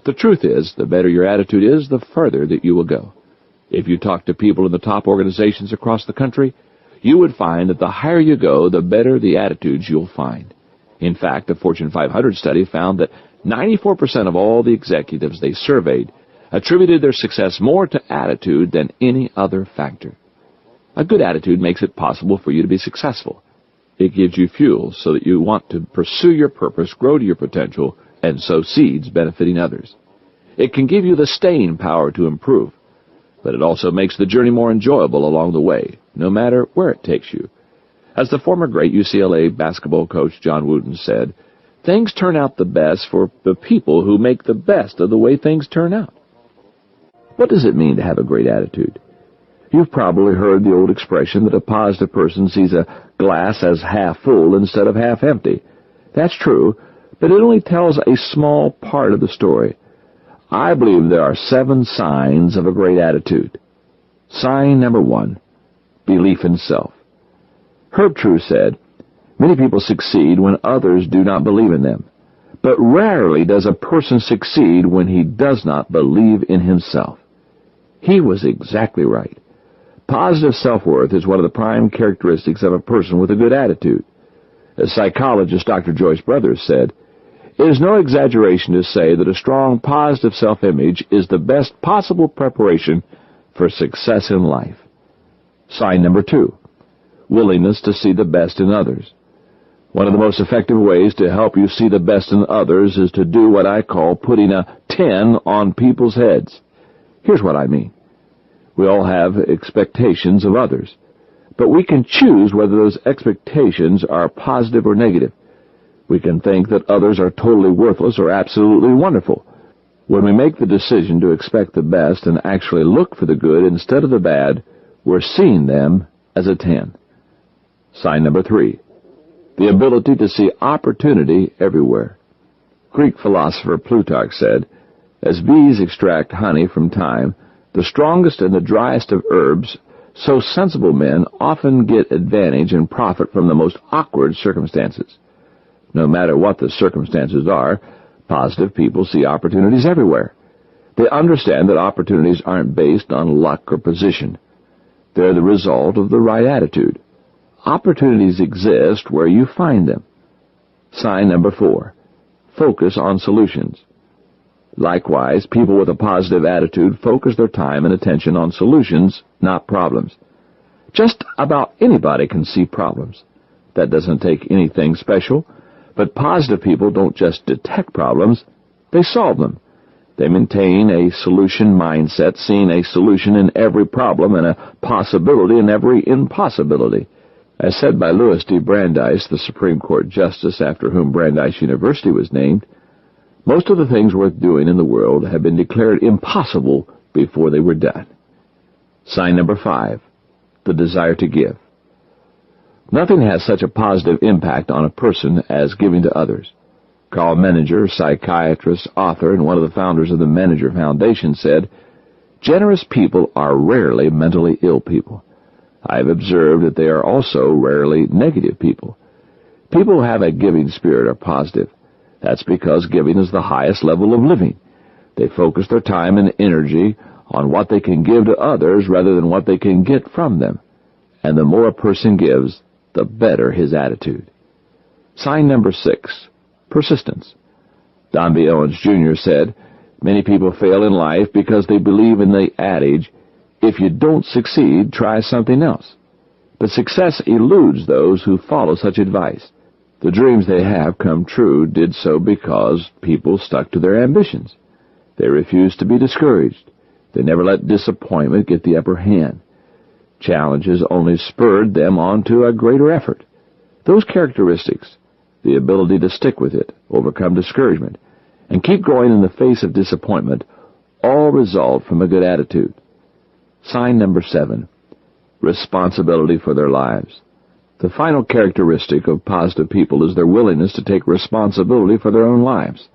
The truth is, the better your attitude is, the further that you will go. If you talk to people in the top organizations across the country, you would find that the higher you go, the better the attitudes you'll find. In fact, a Fortune 500 study found that 94% of all the executives they surveyed attributed their success more to attitude than any other factor. A good attitude makes it possible for you to be successful. It gives you fuel so that you want to pursue your purpose, grow to your potential, and sow seeds benefiting others. It can give you the staying power to improve, but it also makes the journey more enjoyable along the way, no matter where it takes you. As the former great UCLA basketball coach John Wooden said, things turn out the best for the people who make the best of the way things turn out. What does it mean to have a great attitude? You've probably heard the old expression that a positive person sees a glass as half full instead of half empty. That's true, but it only tells a small part of the story. I believe there are 7 signs of a great attitude. Sign number 1, belief in self. Herb True said, many people succeed when others do not believe in them, but rarely does a person succeed when he does not believe in himself. He was exactly right. Positive self-worth is one of the prime characteristics of a person with a good attitude. As psychologist Dr. Joyce Brothers said, it is no exaggeration to say that a strong positive self-image is the best possible preparation for success in life. Sign number 2, willingness to see the best in others. One of the most effective ways to help you see the best in others is to do what I call putting a 10 on people's heads. Here's what I mean. We all have expectations of others, but we can choose whether those expectations are positive or negative. We can think that others are totally worthless or absolutely wonderful. When we make the decision to expect the best and actually look for the good instead of the bad, we're seeing them as a 10. Sign number 3, the ability to see opportunity everywhere. Greek philosopher Plutarch said, as bees extract honey from thyme, the strongest and the driest of herbs, so sensible men often get advantage and profit from the most awkward circumstances. No matter what the circumstances are, positive people see opportunities everywhere. They understand that opportunities aren't based on luck or position. They're the result of the right attitude. Opportunities exist where you find them. Sign number 4, focus on solutions. Likewise, people with a positive attitude focus their time and attention on solutions, not problems. Just about anybody can see problems. That doesn't take anything special, but positive people don't just detect problems, they solve them. They maintain a solution mindset, seeing a solution in every problem and a possibility in every impossibility. As said by Louis D. Brandeis, the Supreme Court Justice after whom Brandeis University was named, most of the things worth doing in the world have been declared impossible before they were done. Sign number 5, the desire to give. Nothing has such a positive impact on a person as giving to others. Carl Menninger, psychiatrist, author, and one of the founders of the Menninger Foundation said, generous people are rarely mentally ill people. I have observed that they are also rarely negative people. People who have a giving spirit are positive. That's because giving is the highest level of living. They focus their time and energy on what they can give to others rather than what they can get from them. And the more a person gives, the better his attitude. Sign number 6, persistence. Don B. Owens Jr. said, many people fail in life because they believe in the adage, if you don't succeed, try something else. But success eludes those who follow such advice. The dreams they have come true did so because people stuck to their ambitions. They refused to be discouraged. They never let disappointment get the upper hand. Challenges only spurred them on to a greater effort. Those characteristics, the ability to stick with it, overcome discouragement, and keep going in the face of disappointment, all result from a good attitude. Sign number 7, responsibility for their lives. The final characteristic of positive people is their willingness to take responsibility for their own lives.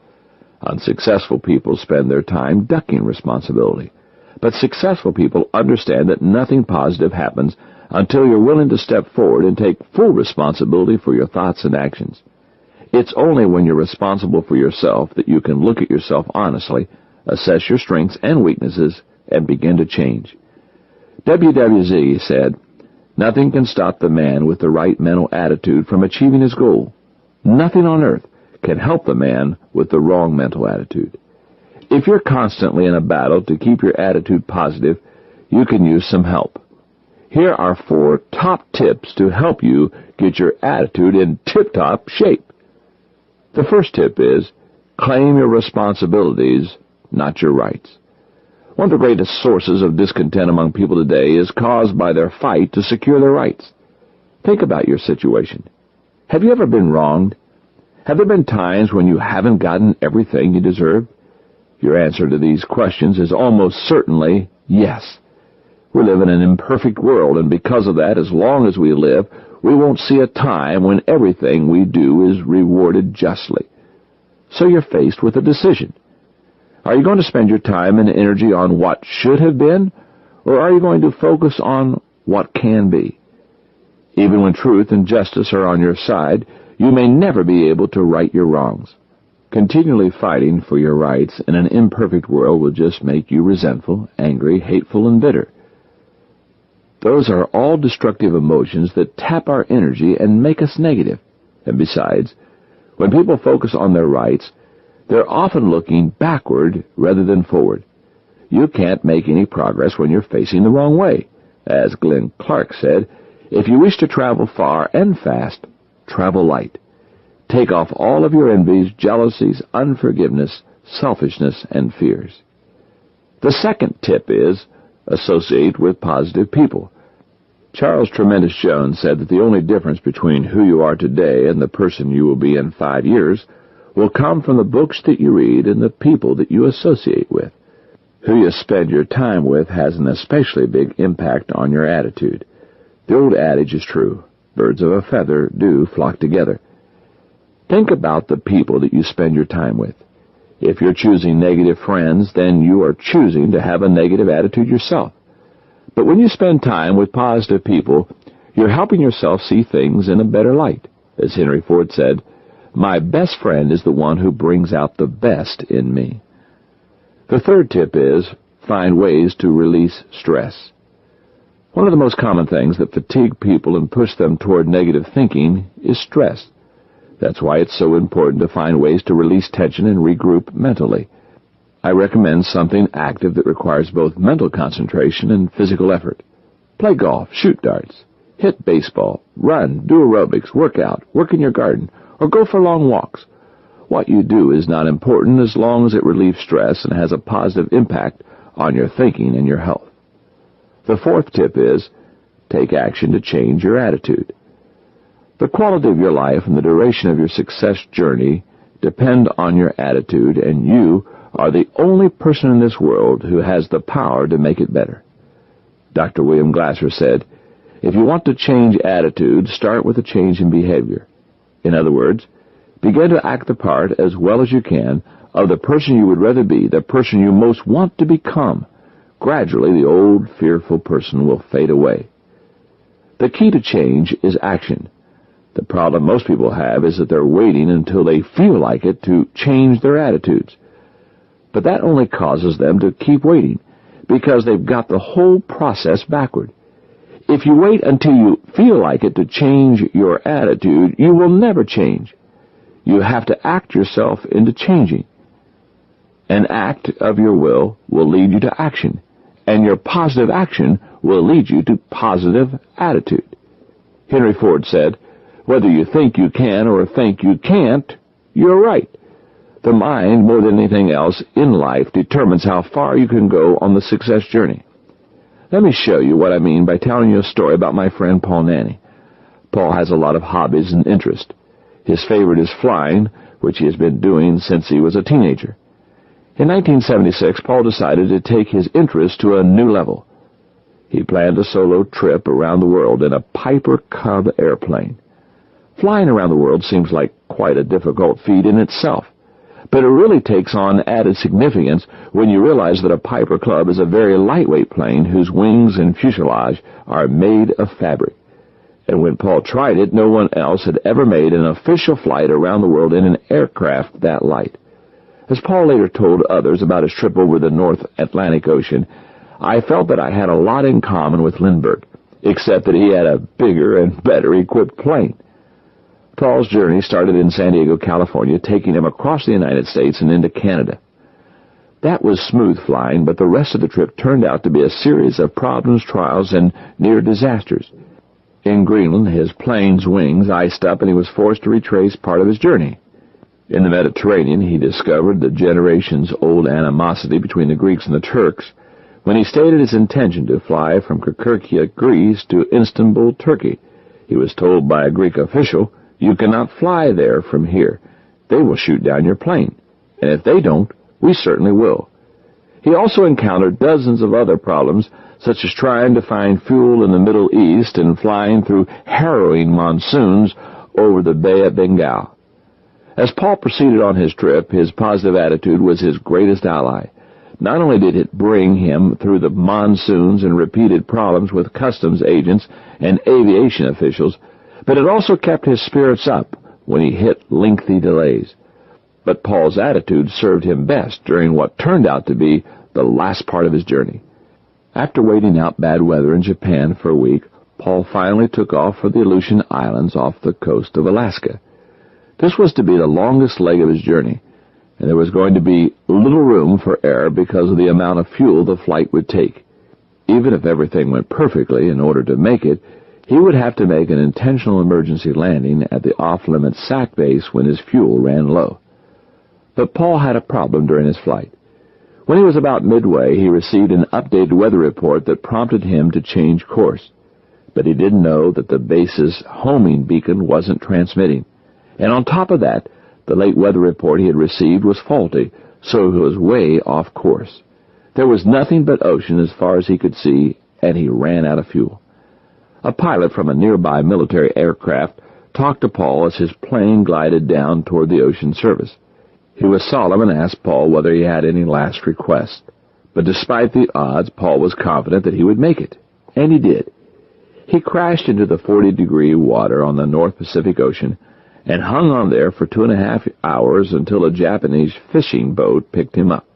Unsuccessful people spend their time ducking responsibility. But successful people understand that nothing positive happens until you're willing to step forward and take full responsibility for your thoughts and actions. It's only when you're responsible for yourself that you can look at yourself honestly, assess your strengths and weaknesses, and begin to change. WWZ said, nothing can stop the man with the right mental attitude from achieving his goal. Nothing on earth can help the man with the wrong mental attitude. If you're constantly in a battle to keep your attitude positive, you can use some help. Here are 4 top tips to help you get your attitude in tip-top shape. The first tip is, claim your responsibilities, not your rights. One of the greatest sources of discontent among people today is caused by their fight to secure their rights. Think about your situation. Have you ever been wronged? Have there been times when you haven't gotten everything you deserve? Your answer to these questions is almost certainly yes. We live in an imperfect world, and because of that, as long as we live, we won't see a time when everything we do is rewarded justly. So you're faced with a decision. Are you going to spend your time and energy on what should have been, or are you going to focus on what can be? Even when truth and justice are on your side, you may never be able to right your wrongs. Continually fighting for your rights in an imperfect world will just make you resentful, angry, hateful, and bitter. Those are all destructive emotions that tap our energy and make us negative. And besides, when people focus on their rights, they're often looking backward rather than forward. You can't make any progress when you're facing the wrong way. As Glenn Clark said, if you wish to travel far and fast, travel light. Take off all of your envies, jealousies, unforgiveness, selfishness, and fears. The second tip is, associate with positive people. Charles Tremendous Jones said that the only difference between who you are today and the person you will be in 5 years will come from the books that you read and the people that you associate with. Who you spend your time with has an especially big impact on your attitude. The old adage is true. Birds of a feather do flock together. Think about the people that you spend your time with. If you're choosing negative friends, then you are choosing to have a negative attitude yourself. But when you spend time with positive people, you're helping yourself see things in a better light. As Henry Ford said, "My best friend is the one who brings out the best in me." The third tip is, find ways to release stress. One of the most common things that fatigue people and push them toward negative thinking is stress. That's why it's so important to find ways to release tension and regroup mentally. I recommend something active that requires both mental concentration and physical effort. Play golf, shoot darts, hit baseball, run, do aerobics, work out, work in your garden, or go for long walks. What you do is not important as long as it relieves stress and has a positive impact on your thinking and your health. The fourth tip is, take action to change your attitude. The quality of your life and the duration of your success journey depend on your attitude, and you are the only person in this world who has the power to make it better. Dr. William Glasser said, "If you want to change attitude, start with a change in behavior." In other words, begin to act the part as well as you can of the person you would rather be, the person you most want to become. Gradually, the old, fearful person will fade away. The key to change is action. The problem most people have is that they're waiting until they feel like it to change their attitudes. But that only causes them to keep waiting, because they've got the whole process backward. If you wait until you feel like it to change your attitude, you will never change. You have to act yourself into changing. An act of your will lead you to action, and your positive action will lead you to positive attitude. Henry Ford said, "Whether you think you can or think you can't, you're right." The mind, more than anything else in life, determines how far you can go on the success journey. Let me show you what I mean by telling you a story about my friend Paul Nanny. Paul has a lot of hobbies and interests. His favorite is flying, which he has been doing since he was a teenager. In 1976, Paul decided to take his interest to a new level. He planned a solo trip around the world in a Piper Cub airplane. Flying around the world seems like quite a difficult feat in itself, but it really takes on added significance when you realize that a Piper Cub is a very lightweight plane whose wings and fuselage are made of fabric. And when Paul tried it, no one else had ever made an official flight around the world in an aircraft that light. As Paul later told others about his trip over the North Atlantic Ocean, "I felt that I had a lot in common with Lindbergh, except that he had a bigger and better equipped plane." Paul's journey started in San Diego, California, taking him across the United States and into Canada. That was smooth flying, but the rest of the trip turned out to be a series of problems, trials, and near disasters. In Greenland, his plane's wings iced up, and he was forced to retrace part of his journey. In the Mediterranean, he discovered the generations-old animosity between the Greeks and the Turks when he stated his intention to fly from Kirkuk, Greece, to Istanbul, Turkey. He was told by a Greek official, "You cannot fly there from here. They will shoot down your plane. And if they don't, we certainly will." He also encountered dozens of other problems, such as trying to find fuel in the Middle East and flying through harrowing monsoons over the Bay of Bengal. As Paul proceeded on his trip, his positive attitude was his greatest ally. Not only did it bring him through the monsoons and repeated problems with customs agents and aviation officials, but it also kept his spirits up when he hit lengthy delays. But Paul's attitude served him best during what turned out to be the last part of his journey. After waiting out bad weather in Japan for a week, Paul finally took off for the Aleutian Islands off the coast of Alaska. This was to be the longest leg of his journey, and there was going to be little room for error because of the amount of fuel the flight would take. Even if everything went perfectly, in order to make it, he would have to make an intentional emergency landing at the off-limits SAC base when his fuel ran low. But Paul had a problem during his flight. When he was about midway, he received an updated weather report that prompted him to change course. But he didn't know that the base's homing beacon wasn't transmitting. And on top of that, the late weather report he had received was faulty, so he was way off course. There was nothing but ocean as far as he could see, and he ran out of fuel. A pilot from a nearby military aircraft talked to Paul as his plane glided down toward the ocean surface. He was solemn and asked Paul whether he had any last request. But despite the odds, Paul was confident that he would make it. And he did. He crashed into the 40-degree water on the North Pacific Ocean and hung on there for 2.5 hours until a Japanese fishing boat picked him up.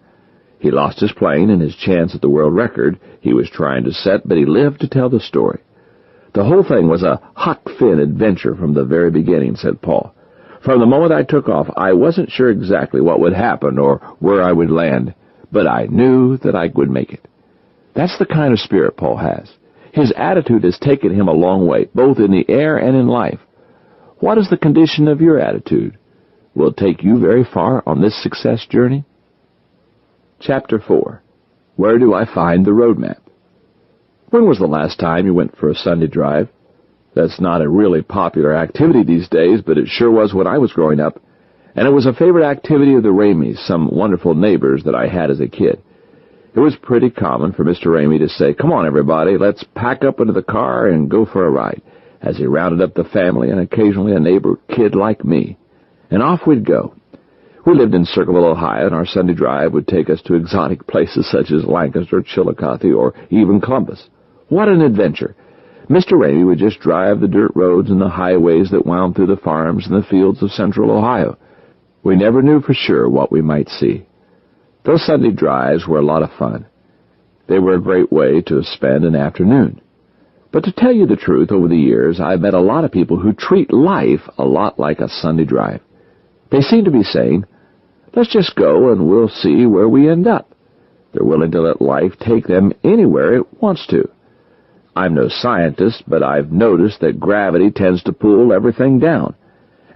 He lost his plane and his chance at the world record he was trying to set, but he lived to tell the story. The whole thing was a Huck Finn adventure from the very beginning, said Paul. From the moment I took off, I wasn't sure exactly what would happen or where I would land, but I knew that I would make it. That's the kind of spirit Paul has. His attitude has taken him a long way, both in the air and in life. What is the condition of your attitude? Will it take you very far on this success journey? Chapter 4. Where do I find the roadmap? When was the last time you went for a Sunday drive? That's not a really popular activity these days, but it sure was when I was growing up. And it was a favorite activity of the Ramies, some wonderful neighbors that I had as a kid. It was pretty common for Mr. Ramey to say, "Come on, everybody, let's pack up into the car and go for a ride," as he rounded up the family and occasionally a neighbor kid like me. And off we'd go. We lived in Circleville, Ohio, and our Sunday drive would take us to exotic places such as Lancaster, Chillicothe, or even Columbus. What an adventure! Mr. Ramey would just drive the dirt roads and the highways that wound through the farms and the fields of central Ohio. We never knew for sure what we might see. Those Sunday drives were a lot of fun. They were a great way to spend an afternoon. But to tell you the truth, over the years, I've met a lot of people who treat life a lot like a Sunday drive. They seem to be saying, "Let's just go and we'll see where we end up." They're willing to let life take them anywhere it wants to. I'm no scientist, but I've noticed that gravity tends to pull everything down.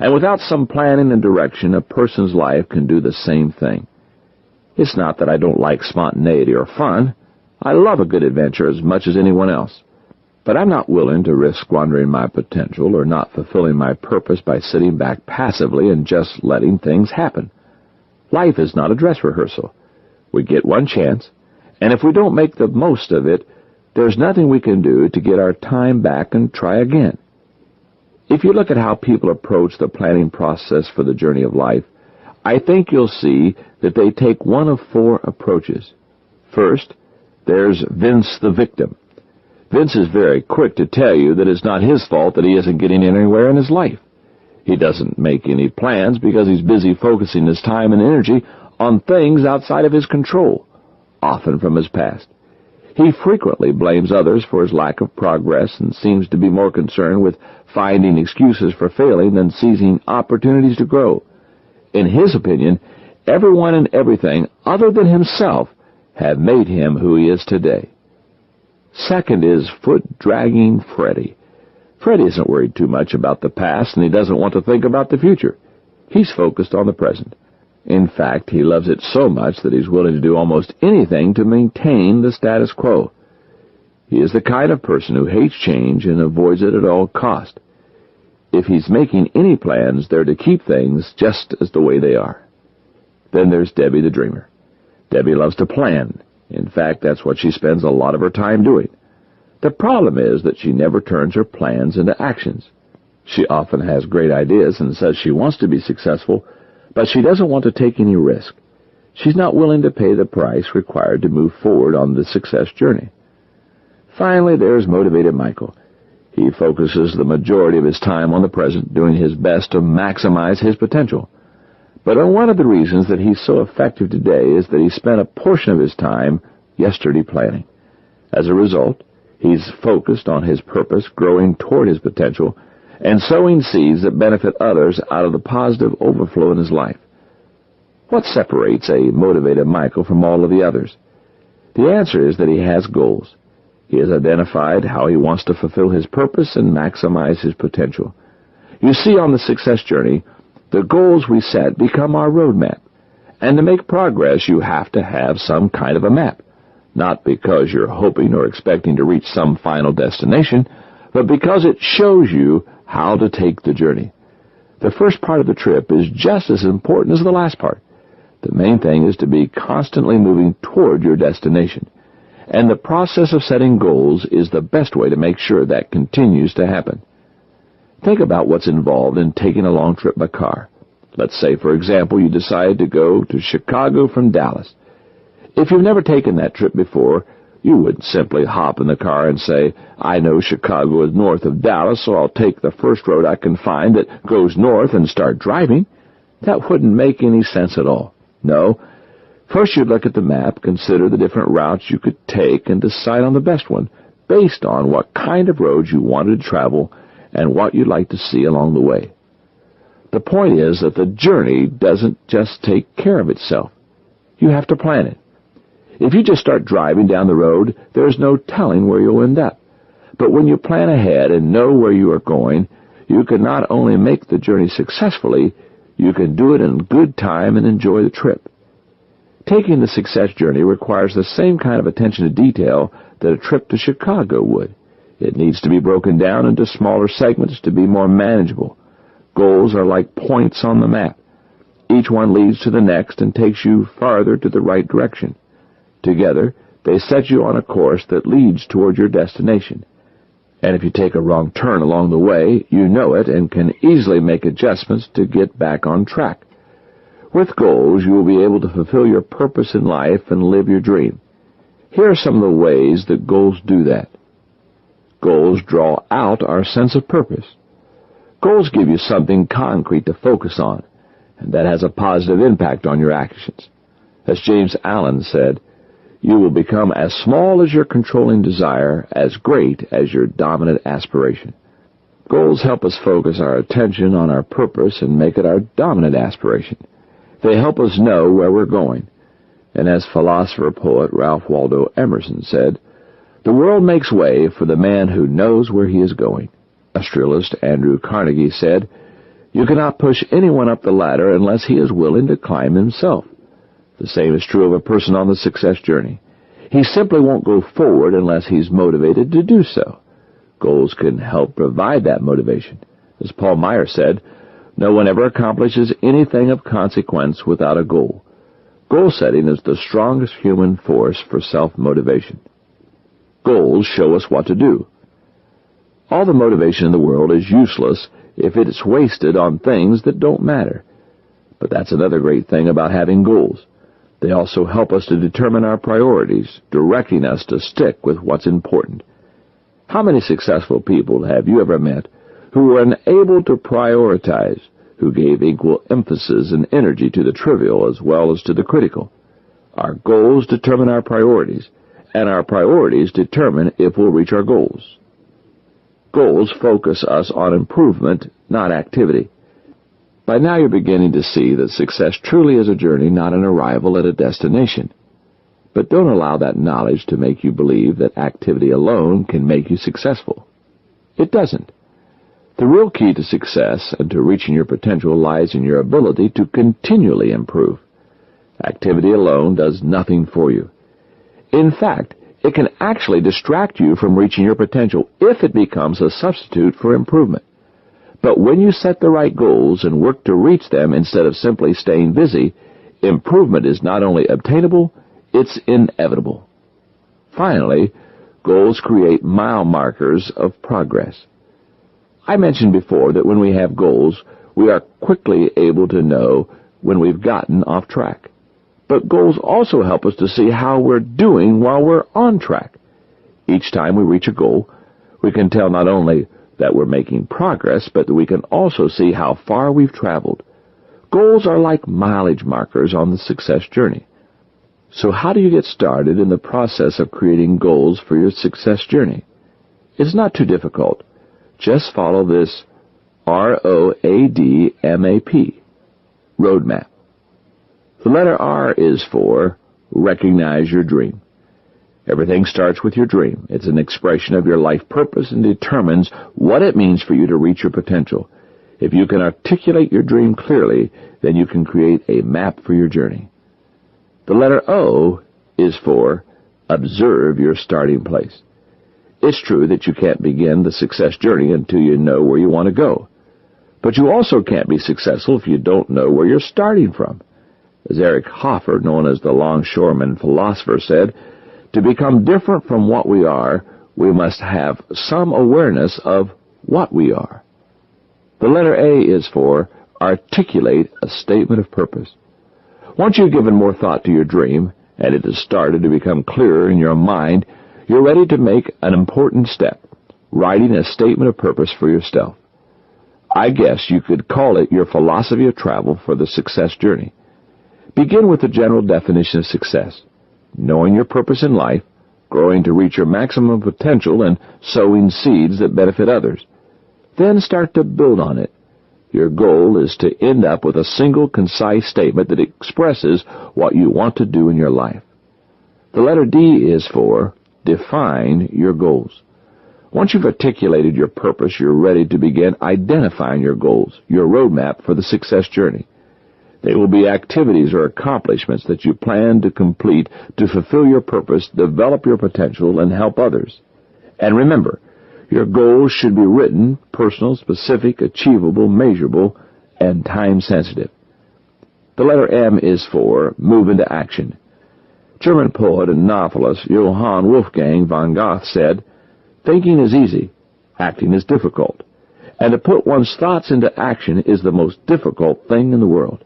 And without some planning and direction, a person's life can do the same thing. It's not that I don't like spontaneity or fun. I love a good adventure as much as anyone else. But I'm not willing to risk squandering my potential or not fulfilling my purpose by sitting back passively and just letting things happen. Life is not a dress rehearsal. We get one chance, and if we don't make the most of it, there's nothing we can do to get our time back and try again. If you look at how people approach the planning process for the journey of life, I think you'll see that they take one of 4 approaches. First, there's Vince the victim. Vince is very quick to tell you that it's not his fault that he isn't getting anywhere in his life. He doesn't make any plans because he's busy focusing his time and energy on things outside of his control, often from his past. He frequently blames others for his lack of progress and seems to be more concerned with finding excuses for failing than seizing opportunities to grow. In his opinion, everyone and everything other than himself have made him who he is today. Second is foot-dragging Freddie. Freddie isn't worried too much about the past, and he doesn't want to think about the future. He's focused on the present. In fact, he loves it so much that he's willing to do almost anything to maintain the status quo. He is the kind of person who hates change and avoids it at all cost. If he's making any plans, they're to keep things just as the way they are. Then there's Debbie the dreamer. Debbie loves to plan. In fact, that's what she spends a lot of her time doing. The problem is that she never turns her plans into actions. She often has great ideas and says she wants to be successful, but she doesn't want to take any risk. She's not willing to pay the price required to move forward on the success journey. Finally, there's motivated Michael. He focuses the majority of his time on the present, doing his best to maximize his potential. But one of the reasons that he's so effective today is that he spent a portion of his time yesterday planning. As a result, he's focused on his purpose, growing toward his potential, and sowing seeds that benefit others out of the positive overflow in his life. What separates a motivated Michael from all of the others? The answer is that he has goals. He has identified how he wants to fulfill his purpose and maximize his potential. You see, on the success journey, the goals we set become our roadmap. And to make progress, you have to have some kind of a map. Not because you're hoping or expecting to reach some final destination, but because it shows you how to take the journey. The first part of the trip is just as important as the last part. The main thing is to be constantly moving toward your destination. And the process of setting goals is the best way to make sure that continues to happen. Think about what's involved in taking a long trip by car. Let's say, for example, you decide to go to Chicago from Dallas. If you've never taken that trip before, you wouldn't simply hop in the car and say, I know Chicago is north of Dallas, so I'll take the first road I can find that goes north and start driving. That wouldn't make any sense at all. No. First you'd look at the map, consider the different routes you could take, and decide on the best one, based on what kind of roads you wanted to travel and what you'd like to see along the way. The point is that the journey doesn't just take care of itself. You have to plan it. If you just start driving down the road, there's no telling where you'll end up. But when you plan ahead and know where you are going, you can not only make the journey successfully, you can do it in good time and enjoy the trip. Taking the success journey requires the same kind of attention to detail that a trip to Chicago would. It needs to be broken down into smaller segments to be more manageable. Goals are like points on the map. Each one leads to the next and takes you farther to the right direction. Together, they set you on a course that leads toward your destination. And if you take a wrong turn along the way, you know it and can easily make adjustments to get back on track. With goals, you will be able to fulfill your purpose in life and live your dream. Here are some of the ways that goals do that. Goals draw out our sense of purpose. Goals give you something concrete to focus on, and that has a positive impact on your actions. As James Allen said, you will become as small as your controlling desire, as great as your dominant aspiration. Goals help us focus our attention on our purpose and make it our dominant aspiration. They help us know where we're going. And as philosopher-poet Ralph Waldo Emerson said, the world makes way for the man who knows where he is going. Industrialist Andrew Carnegie said, you cannot push anyone up the ladder unless he is willing to climb himself. The same is true of a person on the success journey. He simply won't go forward unless he's motivated to do so. Goals can help provide that motivation. As Paul Meyer said, no one ever accomplishes anything of consequence without a goal. Goal setting is the strongest human force for self-motivation. Goals show us what to do. All the motivation in the world is useless if it's wasted on things that don't matter. But that's another great thing about having goals. They also help us to determine our priorities, directing us to stick with what's important. How many successful people have you ever met who were unable to prioritize, who gave equal emphasis and energy to the trivial as well as to the critical? Our goals determine our priorities, and our priorities determine if we'll reach our goals. Goals focus us on improvement, not activity. By now you're beginning to see that success truly is a journey, not an arrival at a destination. But don't allow that knowledge to make you believe that activity alone can make you successful. It doesn't. The real key to success and to reaching your potential lies in your ability to continually improve. Activity alone does nothing for you. In fact, it can actually distract you from reaching your potential if it becomes a substitute for improvement. But when you set the right goals and work to reach them instead of simply staying busy, improvement is not only obtainable, it's inevitable. Finally, goals create mile markers of progress. I mentioned before that when we have goals, we are quickly able to know when we've gotten off track. But goals also help us to see how we're doing while we're on track. Each time we reach a goal, we can tell not only that we're making progress, but that we can also see how far we've traveled. Goals are like mileage markers on the success journey. So how do you get started in the process of creating goals for your success journey? It's not too difficult. Just follow this ROADMAP, roadmap. The letter R is for recognize your dream. Everything starts with your dream. It's an expression of your life purpose and determines what it means for you to reach your potential. If you can articulate your dream clearly, then you can create a map for your journey. The letter O is for observe your starting place. It's true that you can't begin the success journey until you know where you want to go. But you also can't be successful if you don't know where you're starting from. As Eric Hoffer, known as the longshoreman philosopher, said, to become different from what we are, we must have some awareness of what we are. The letter A is for articulate a statement of purpose. Once you've given more thought to your dream, and it has started to become clearer in your mind, you're ready to make an important step, writing a statement of purpose for yourself. I guess you could call it your philosophy of travel for the success journey. Begin with the general definition of success, knowing your purpose in life, growing to reach your maximum potential, and sowing seeds that benefit others. Then start to build on it. Your goal is to end up with a single, concise statement that expresses what you want to do in your life. The letter D is for define your goals. Once you've articulated your purpose, you're ready to begin identifying your goals, your roadmap for the success journey. They will be activities or accomplishments that you plan to complete to fulfill your purpose, develop your potential, and help others. And remember, your goals should be written, personal, specific, achievable, measurable, and time-sensitive. The letter M is for move into action. German poet and novelist Johann Wolfgang von Goethe said, thinking is easy, acting is difficult, and to put one's thoughts into action is the most difficult thing in the world.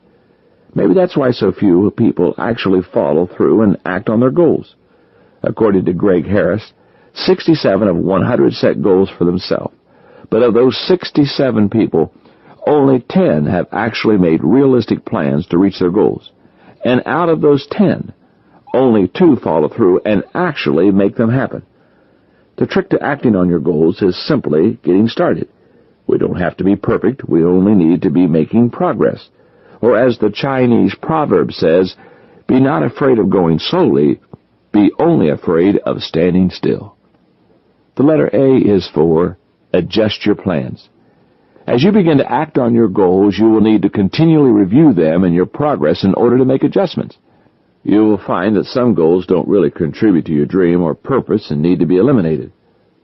Maybe that's why so few people actually follow through and act on their goals. According to Greg Harris, 67 of 100 set goals for themselves. But of those 67 people, only 10 have actually made realistic plans to reach their goals. And out of those 10, only 2 follow through and actually make them happen. The trick to acting on your goals is simply getting started. We don't have to be perfect. We only need to be making progress. Or as the Chinese proverb says, be not afraid of going slowly, be only afraid of standing still. The letter A is for adjust your plans. As you begin to act on your goals, you will need to continually review them and your progress in order to make adjustments. You will find that some goals don't really contribute to your dream or purpose and need to be eliminated.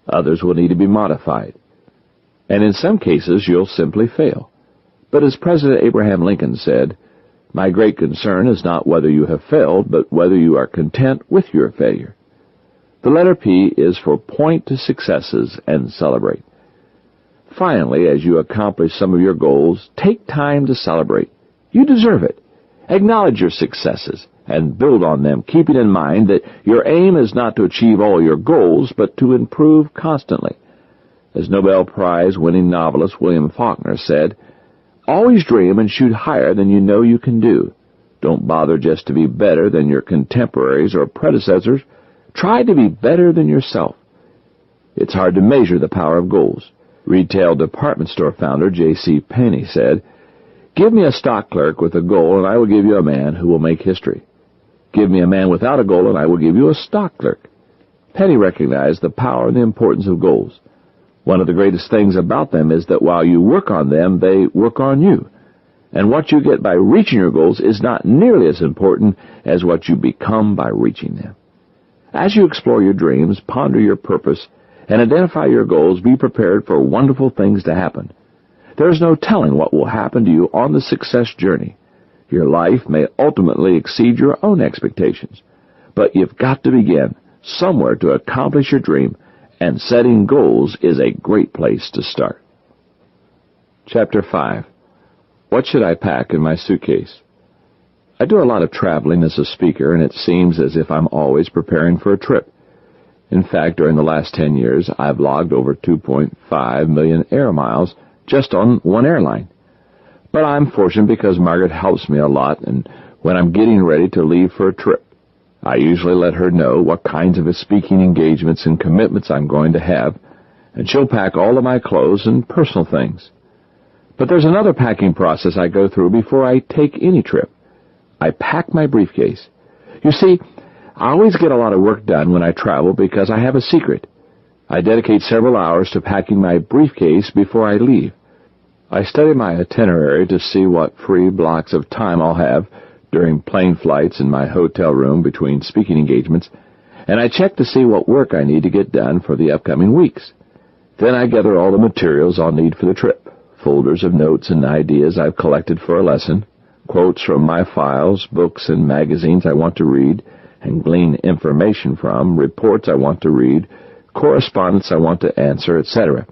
Others will need to be modified. And in some cases, you'll simply fail. But as President Abraham Lincoln said, my great concern is not whether you have failed, but whether you are content with your failure. The letter P is for point to successes and celebrate. Finally, as you accomplish some of your goals, take time to celebrate. You deserve it. Acknowledge your successes and build on them, keeping in mind that your aim is not to achieve all your goals, but to improve constantly. As Nobel Prize-winning novelist William Faulkner said, always dream and shoot higher than you know you can do. Don't bother just to be better than your contemporaries or predecessors. Try to be better than yourself. It's hard to measure the power of goals. Retail department store founder J.C. Penney said, "Give me a stock clerk with a goal, and I will give you a man who will make history. Give me a man without a goal, and I will give you a stock clerk." Penney recognized the power and the importance of goals. One of the greatest things about them is that while you work on them, they work on you. And what you get by reaching your goals is not nearly as important as what you become by reaching them. As you explore your dreams, ponder your purpose, and identify your goals, be prepared for wonderful things to happen. There is no telling what will happen to you on the success journey. Your life may ultimately exceed your own expectations, but you've got to begin somewhere to accomplish your dream, and setting goals is a great place to start. Chapter 5. What should I pack in my suitcase? I do a lot of traveling as a speaker, and it seems as if I'm always preparing for a trip. In fact, during the last 10 years, I've logged over 2.5 million air miles just on one airline. But I'm fortunate because Margaret helps me a lot, and when I'm getting ready to leave for a trip, I usually let her know what kinds of speaking engagements and commitments I'm going to have, and she'll pack all of my clothes and personal things. But there's another packing process I go through before I take any trip. I pack my briefcase. You see, I always get a lot of work done when I travel because I have a secret. I dedicate several hours to packing my briefcase before I leave. I study my itinerary to see what free blocks of time I'll have during plane flights in my hotel room between speaking engagements, and I check to see what work I need to get done for the upcoming weeks. Then I gather all the materials I'll need for the trip, folders of notes and ideas I've collected for a lesson, quotes from my files, books and magazines I want to read and glean information from, reports I want to read, correspondence I want to answer, etc.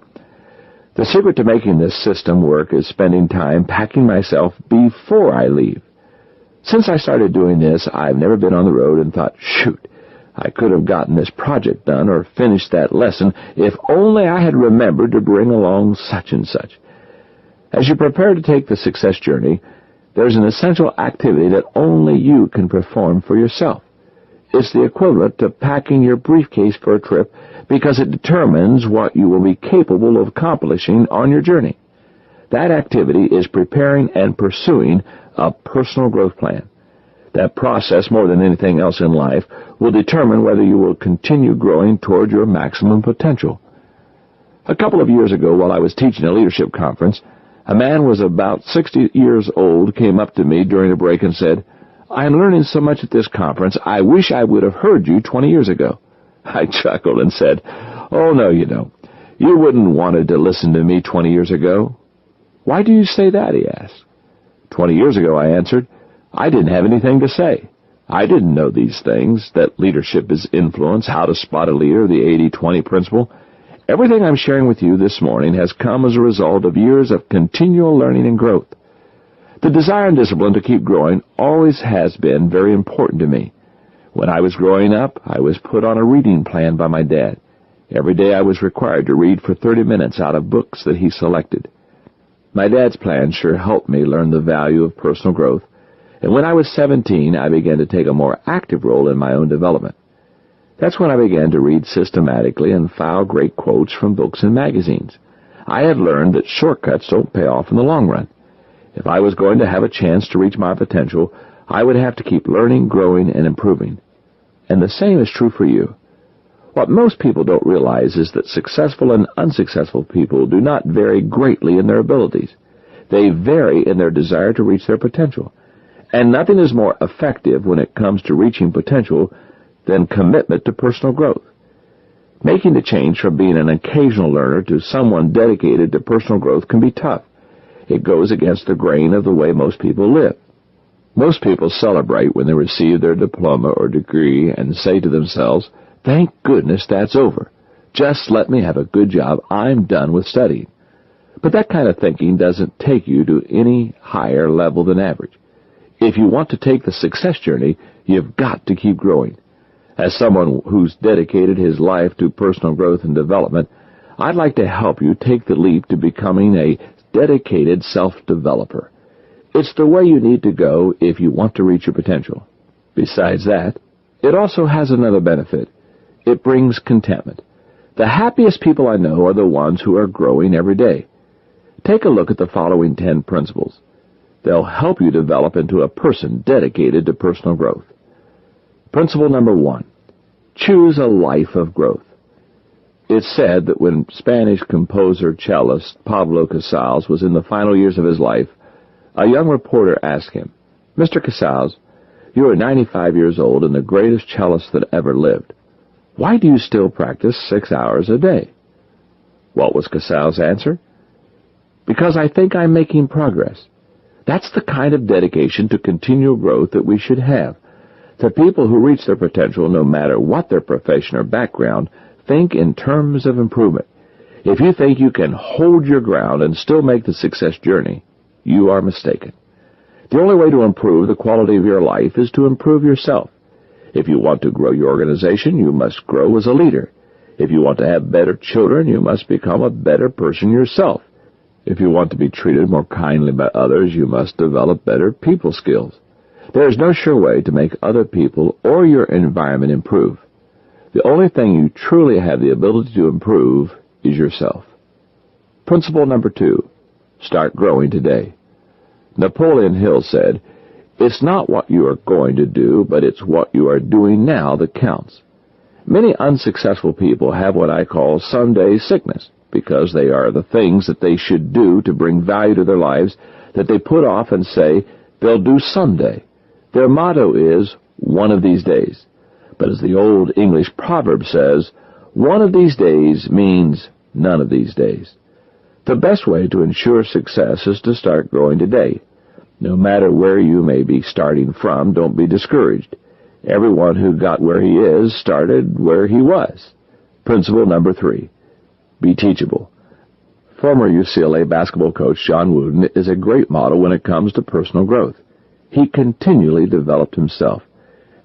The secret to making this system work is spending time packing myself before I leave. Since I started doing this, I've never been on the road and thought, shoot, I could have gotten this project done or finished that lesson if only I had remembered to bring along such and such. As you prepare to take the success journey, there's an essential activity that only you can perform for yourself. It's the equivalent to packing your briefcase for a trip because it determines what you will be capable of accomplishing on your journey. That activity is preparing and pursuing a personal growth plan. That process, more than anything else in life, will determine whether you will continue growing toward your maximum potential. A couple of years ago, while I was teaching a leadership conference, a man who was about 60 years old came up to me during a break and said, "I'm learning so much at this conference, I wish I would have heard you 20 years ago." I chuckled and said, "Oh, no, you don't. You wouldn't wanted to listen to me 20 years ago." "Why do you say that?" he asked. 20 years ago, I answered, I didn't have anything to say. I didn't know these things, that leadership is influence, how to spot a leader, the 80-20 principle. Everything I'm sharing with you this morning has come as a result of years of continual learning and growth. The desire and discipline to keep growing always has been very important to me. When I was growing up, I was put on a reading plan by my dad. Every day I was required to read for 30 minutes out of books that he selected. My dad's plan sure helped me learn the value of personal growth, and when I was 17, I began to take a more active role in my own development. That's when I began to read systematically and file great quotes from books and magazines. I had learned that shortcuts don't pay off in the long run. If I was going to have a chance to reach my potential, I would have to keep learning, growing, and improving. And the same is true for you. What most people don't realize is that successful and unsuccessful people do not vary greatly in their abilities. They vary in their desire to reach their potential. And nothing is more effective when it comes to reaching potential than commitment to personal growth. Making the change from being an occasional learner to someone dedicated to personal growth can be tough. It goes against the grain of the way most people live. Most people celebrate when they receive their diploma or degree and say to themselves, "Thank goodness that's over. Just let me have a good job. I'm done with studying." But that kind of thinking doesn't take you to any higher level than average. If you want to take the success journey, you've got to keep growing. As someone who's dedicated his life to personal growth and development, I'd like to help you take the leap to becoming a dedicated self-developer. It's the way you need to go if you want to reach your potential. Besides that, it also has another benefit. It brings contentment. The happiest people I know are the ones who are growing every day. Take a look at the following 10 principles. They'll help you develop into a person dedicated to personal growth. Principle number 1. Choose a life of growth. It's said that when Spanish composer cellist Pablo Casals was in the final years of his life, a young reporter asked him, "Mr. Casals, you are 95 years old and the greatest cellist that ever lived. Why do you still practice 6 hours a day?" What was Casals' answer? "Because I think I'm making progress." That's the kind of dedication to continual growth that we should have. The people who reach their potential, no matter what their profession or background, think in terms of improvement. If you think you can hold your ground and still make the success journey, you are mistaken. The only way to improve the quality of your life is to improve yourself. If you want to grow your organization, you must grow as a leader. If you want to have better children, you must become a better person yourself. If you want to be treated more kindly by others, you must develop better people skills. There is no sure way to make other people or your environment improve. The only thing you truly have the ability to improve is yourself. Principle number 2. Start growing today. Napoleon Hill said, "It's not what you are going to do, but it's what you are doing now that counts." Many unsuccessful people have what I call someday sickness, because they are the things that they should do to bring value to their lives that they put off and say they'll do someday. Their motto is, "one of these days." But as the old English proverb says, one of these days means none of these days. The best way to ensure success is to start growing today. No matter where you may be starting from, don't be discouraged. Everyone who got where he is started where he was. Principle number 3. Be teachable. Former UCLA basketball coach John Wooden is a great model when it comes to personal growth. He continually developed himself,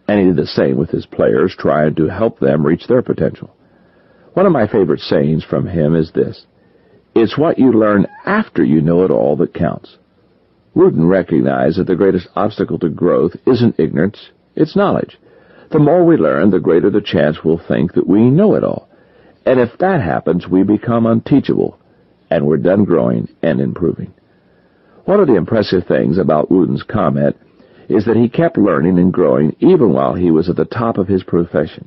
and he did the same with his players, trying to help them reach their potential. One of my favorite sayings from him is this: "It's what you learn after you know it all that counts." Wooden recognized that the greatest obstacle to growth isn't ignorance, it's knowledge. The more we learn, the greater the chance we'll think that we know it all. And if that happens, we become unteachable, and we're done growing and improving. One of the impressive things about Wooden's comment is that he kept learning and growing even while he was at the top of his profession.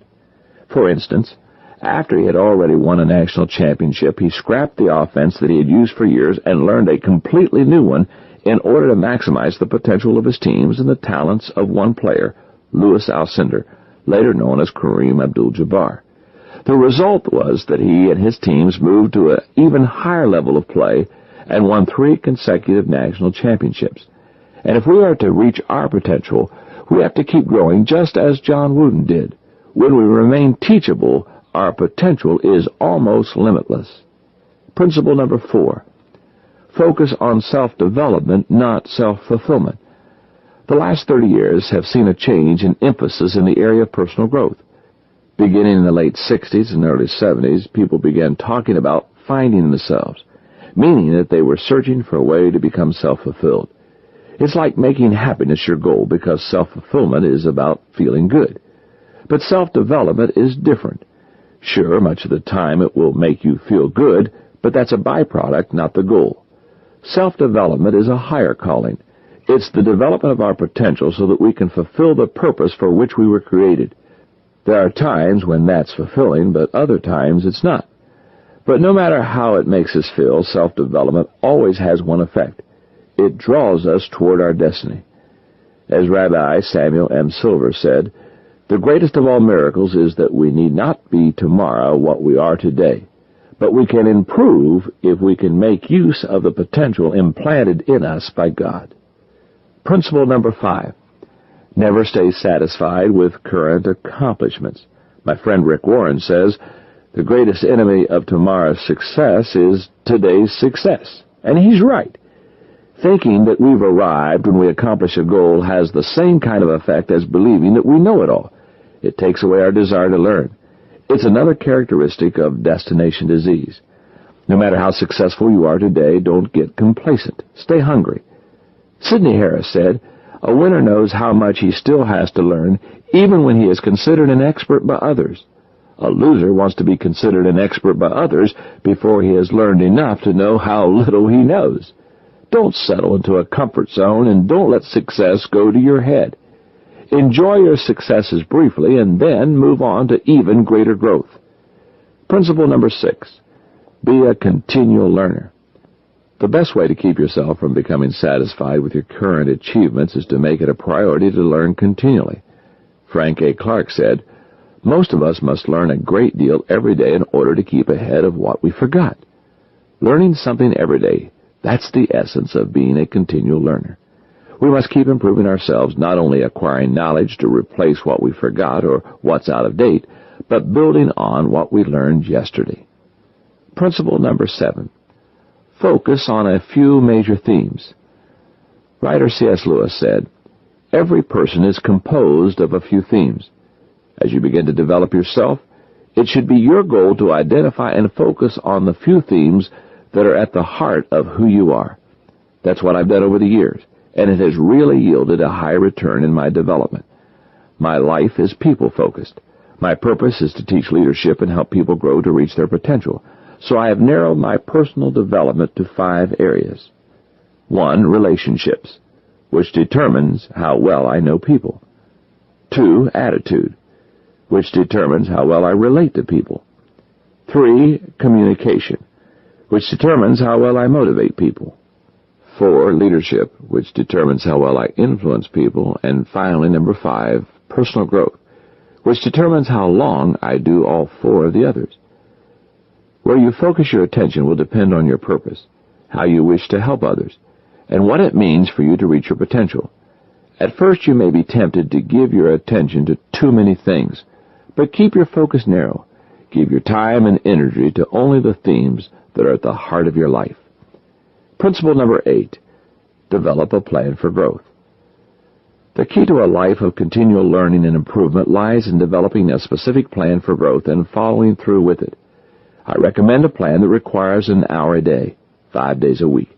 For instance, after he had already won a national championship, he scrapped the offense that he had used for years and learned a completely new one in order to maximize the potential of his teams and the talents of one player, Louis Alcindor, later known as Kareem Abdul-Jabbar. The result was that he and his teams moved to an even higher level of play and won 3 consecutive national championships. And if we are to reach our potential, we have to keep growing just as John Wooden did. When we remain teachable, our potential is almost limitless. Principle number 4. Focus on self-development, not self-fulfillment. The last 30 years have seen a change in emphasis in the area of personal growth. Beginning in the late 60s and early 70s, people began talking about finding themselves, meaning that they were searching for a way to become self-fulfilled. It's like making happiness your goal, because self-fulfillment is about feeling good. But self-development is different. Sure, much of the time it will make you feel good, but that's a byproduct, not the goal. Self-development is a higher calling. It's the development of our potential so that we can fulfill the purpose for which we were created. There are times when that's fulfilling, but other times it's not. But no matter how it makes us feel, self-development always has one effect. It draws us toward our destiny. As Rabbi Samuel M. Silver said, "The greatest of all miracles is that we need not be tomorrow what we are today, but we can improve if we can make use of the potential implanted in us by God." Principle number 5. Never stay satisfied with current accomplishments. My friend Rick Warren says, "The greatest enemy of tomorrow's success is today's success." And he's right. Thinking that we've arrived when we accomplish a goal has the same kind of effect as believing that we know it all. It takes away our desire to learn. It's another characteristic of destination disease. No matter how successful you are today, don't get complacent. Stay hungry. Sidney Harris said, "A winner knows how much he still has to learn, even when he is considered an expert by others. A loser wants to be considered an expert by others before he has learned enough to know how little he knows. Don't settle into a comfort zone, and don't let success go to your head. Enjoy your successes briefly and then move on to even greater growth. Principle number 6, be a continual learner. The best way to keep yourself from becoming satisfied with your current achievements is to make it a priority to learn continually. Frank A. Clark said, "Most of us must learn a great deal every day in order to keep ahead of what we forgot." Learning something every day, that's the essence of being a continual learner. We must keep improving ourselves, not only acquiring knowledge to replace what we forgot or what's out of date, but building on what we learned yesterday. Principle number 7, focus on a few major themes. Writer C.S. Lewis said, "Every person is composed of a few themes. As you begin to develop yourself, it should be your goal to identify and focus on the few themes that are at the heart of who you are." That's what I've done over the years, and it has really yielded a high return in my development. My life is people-focused. My purpose is to teach leadership and help people grow to reach their potential, so I have narrowed my personal development to 5 areas. 1, relationships, which determines how well I know people. 2, attitude, which determines how well I relate to people. 3, communication, which determines how well I motivate people. 4, leadership, which determines how well I influence people. And finally, number 5, personal growth, which determines how long I do all 4 of the others. Where you focus your attention will depend on your purpose, how you wish to help others, and what it means for you to reach your potential. At first you may be tempted to give your attention to too many things, but keep your focus narrow. Give your time and energy to only the themes that are at the heart of your life. Principle number 8, develop a plan for growth. The key to a life of continual learning and improvement lies in developing a specific plan for growth and following through with it. I recommend a plan that requires an hour a day, 5 days a week.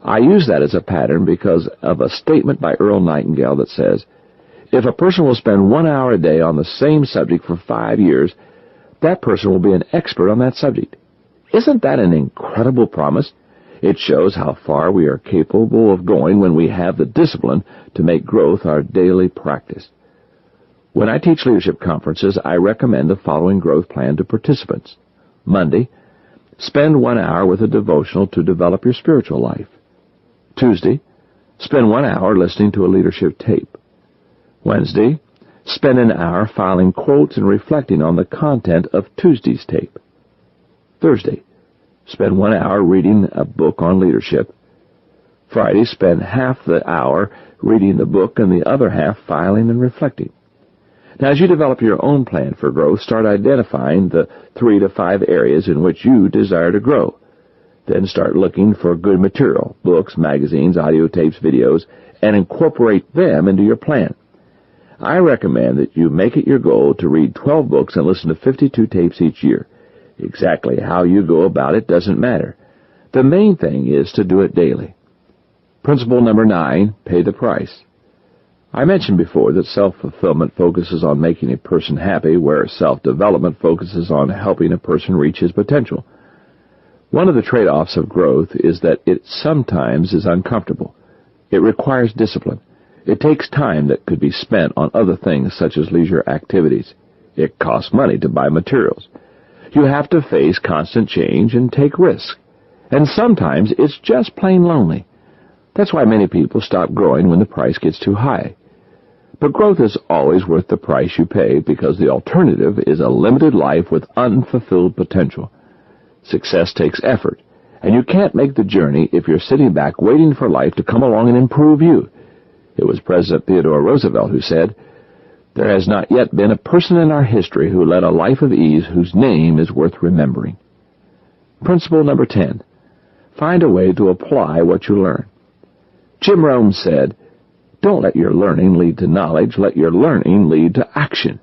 I use that as a pattern because of a statement by Earl Nightingale that says, "If a person will spend 1 hour a day on the same subject for 5 years, that person will be an expert on that subject." Isn't that an incredible promise? It shows how far we are capable of going when we have the discipline to make growth our daily practice. When I teach leadership conferences, I recommend the following growth plan to participants. Monday, spend 1 hour with a devotional to develop your spiritual life. Tuesday, spend 1 hour listening to a leadership tape. Wednesday, spend an hour filing quotes and reflecting on the content of Tuesday's tape. Thursday, spend 1 hour reading a book on leadership. Friday, spend half the hour reading the book and the other half filing and reflecting. Now, as you develop your own plan for growth, start identifying the 3 to 5 areas in which you desire to grow. Then start looking for good material, books, magazines, audio tapes, videos, and incorporate them into your plan. I recommend that you make it your goal to read 12 books and listen to 52 tapes each year. Exactly how you go about it doesn't matter. The main thing is to do it daily. Principle number 9, pay the price. I mentioned before that self-fulfillment focuses on making a person happy, whereas self-development focuses on helping a person reach his potential. One of the trade-offs of growth is that it sometimes is uncomfortable. It requires discipline. It takes time that could be spent on other things such as leisure activities. It costs money to buy materials. You have to face constant change and take risks. And sometimes it's just plain lonely. That's why many people stop growing when the price gets too high. But growth is always worth the price you pay because the alternative is a limited life with unfulfilled potential. Success takes effort, and you can't make the journey if you're sitting back waiting for life to come along and improve you. It was President Theodore Roosevelt who said, "There has not yet been a person in our history who led a life of ease whose name is worth remembering." Principle number 10, find a way to apply what you learn. Jim Rohn said, "Don't let your learning lead to knowledge, let your learning lead to action."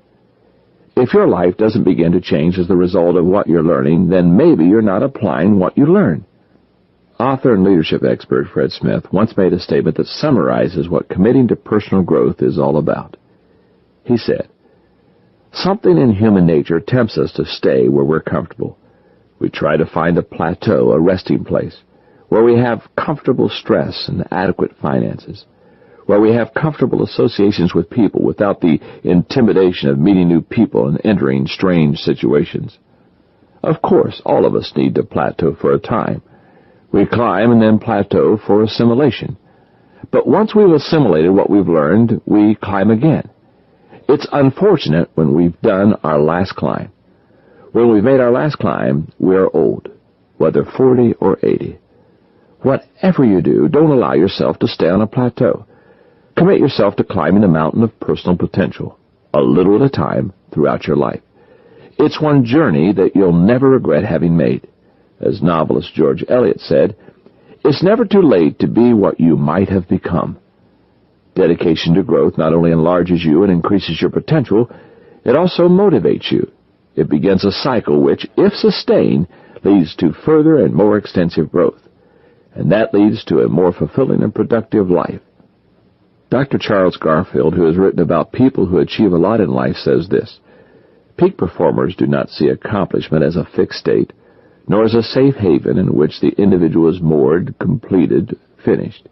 If your life doesn't begin to change as the result of what you're learning, then maybe you're not applying what you learn. Author and leadership expert Fred Smith once made a statement that summarizes what committing to personal growth is all about. He said, Something in human nature tempts us to stay where we're comfortable. We try to find a plateau, a resting place, where we have comfortable stress and adequate finances, where we have comfortable associations with people without the intimidation of meeting new people and entering strange situations. Of course, all of us need to plateau for a time. We climb and then plateau for assimilation. But once we've assimilated what we've learned, we climb again. It's unfortunate when we've done our last climb. When we've made our last climb, we're old, whether 40 or 80. Whatever you do, don't allow yourself to stay on a plateau. Commit yourself to climbing the mountain of personal potential, a little at a time, throughout your life. It's one journey that you'll never regret having made. As novelist George Eliot said, "It's never too late to be what you might have become." Dedication to growth not only enlarges you and increases your potential, it also motivates you. It begins a cycle which, if sustained, leads to further and more extensive growth. And that leads to a more fulfilling and productive life. Dr. Charles Garfield, who has written about people who achieve a lot in life, says this: "Peak performers do not see accomplishment as a fixed state, nor as a safe haven in which the individual is moored, completed, finished.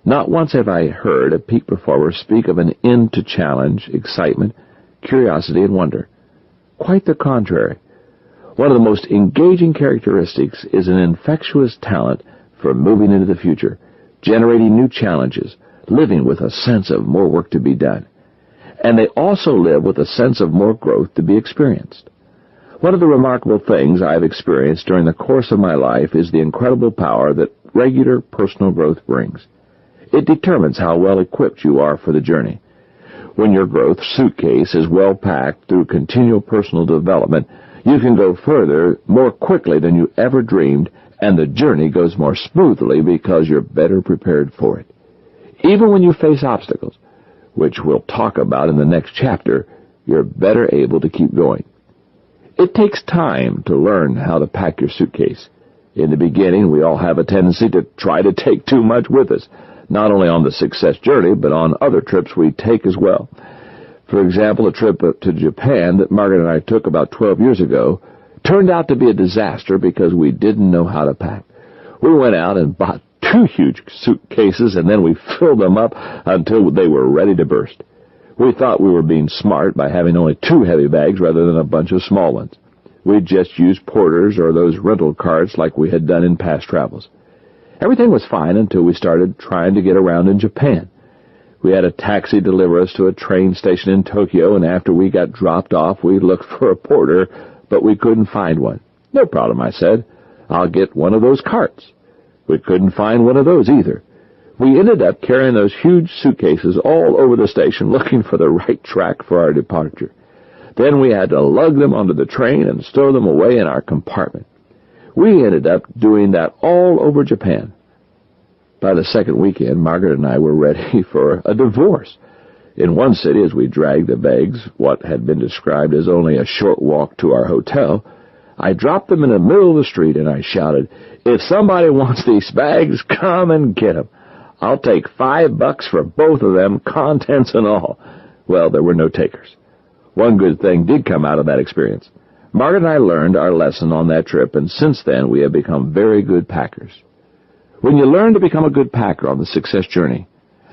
Not once have I heard a peak performer speak of an end to challenge, excitement, curiosity, and wonder. Quite the contrary. One of the most engaging characteristics is an infectious talent for moving into the future, generating new challenges, living with a sense of more work to be done. And they also live with a sense of more growth to be experienced. One of the remarkable things I have experienced during the course of my life is the incredible power that regular personal growth brings. It determines how well equipped you are for the journey. When your growth suitcase is well packed through continual personal development, you can go further more quickly than you ever dreamed, and the journey goes more smoothly because you're better prepared for it. Even when you face obstacles, which we'll talk about in the next chapter, you're better able to keep going. It takes time to learn how to pack your suitcase. In the beginning, we all have a tendency to try to take too much with us, not only on the success journey, but on other trips we take as well. For example, a trip to Japan that Margaret and I took about 12 years ago turned out to be a disaster because we didn't know how to pack. We went out and bought 2 huge suitcases, and then we filled them up until they were ready to burst. We thought we were being smart by having only 2 heavy bags rather than a bunch of small ones. We just used porters or those rental carts like we had done in past travels. Everything was fine until we started trying to get around in Japan. We had a taxi deliver us to a train station in Tokyo, and after we got dropped off, we looked for a porter, but we couldn't find one. "No problem," I said. "I'll get one of those carts." We couldn't find one of those either. We ended up carrying those huge suitcases all over the station looking for the right track for our departure. Then we had to lug them onto the train and stow them away in our compartment. We ended up doing that all over Japan. By the second weekend, Margaret and I were ready for a divorce. In one city, as we dragged the bags, what had been described as only a short walk to our hotel, I dropped them in the middle of the street and I shouted, "If somebody wants these bags, come and get them. I'll take $5 for both of them, contents and all." Well, there were no takers. One good thing did come out of that experience. Margaret and I learned our lesson on that trip, and since then we have become very good packers. When you learn to become a good packer on the success journey,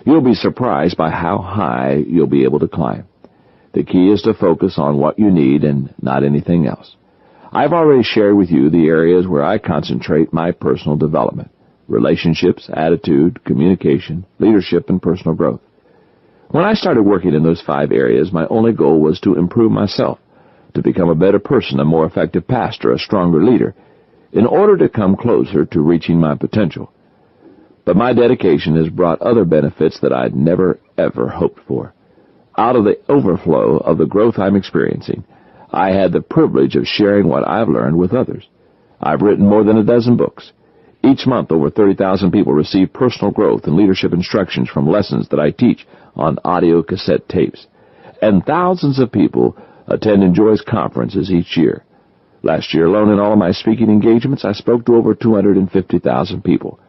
you'll be surprised by how high you'll be able to climb. The key is to focus on what you need and not anything else. I've already shared with you the areas where I concentrate my personal development: relationships, attitude, communication, leadership, and personal growth. When I started working in those 5 areas, my only goal was to improve myself, to become a better person, a more effective pastor, a stronger leader, in order to come closer to reaching my potential. But my dedication has brought other benefits that I'd never, ever hoped for. Out of the overflow of the growth I'm experiencing, I had the privilege of sharing what I've learned with others. I've written more than a dozen books. Each month, over 30,000 people receive personal growth and leadership instructions from lessons that I teach on audio cassette tapes. And thousands of people attend Enjoy's conferences each year. Last year alone, in all of my speaking engagements, I spoke to over 250,000 people.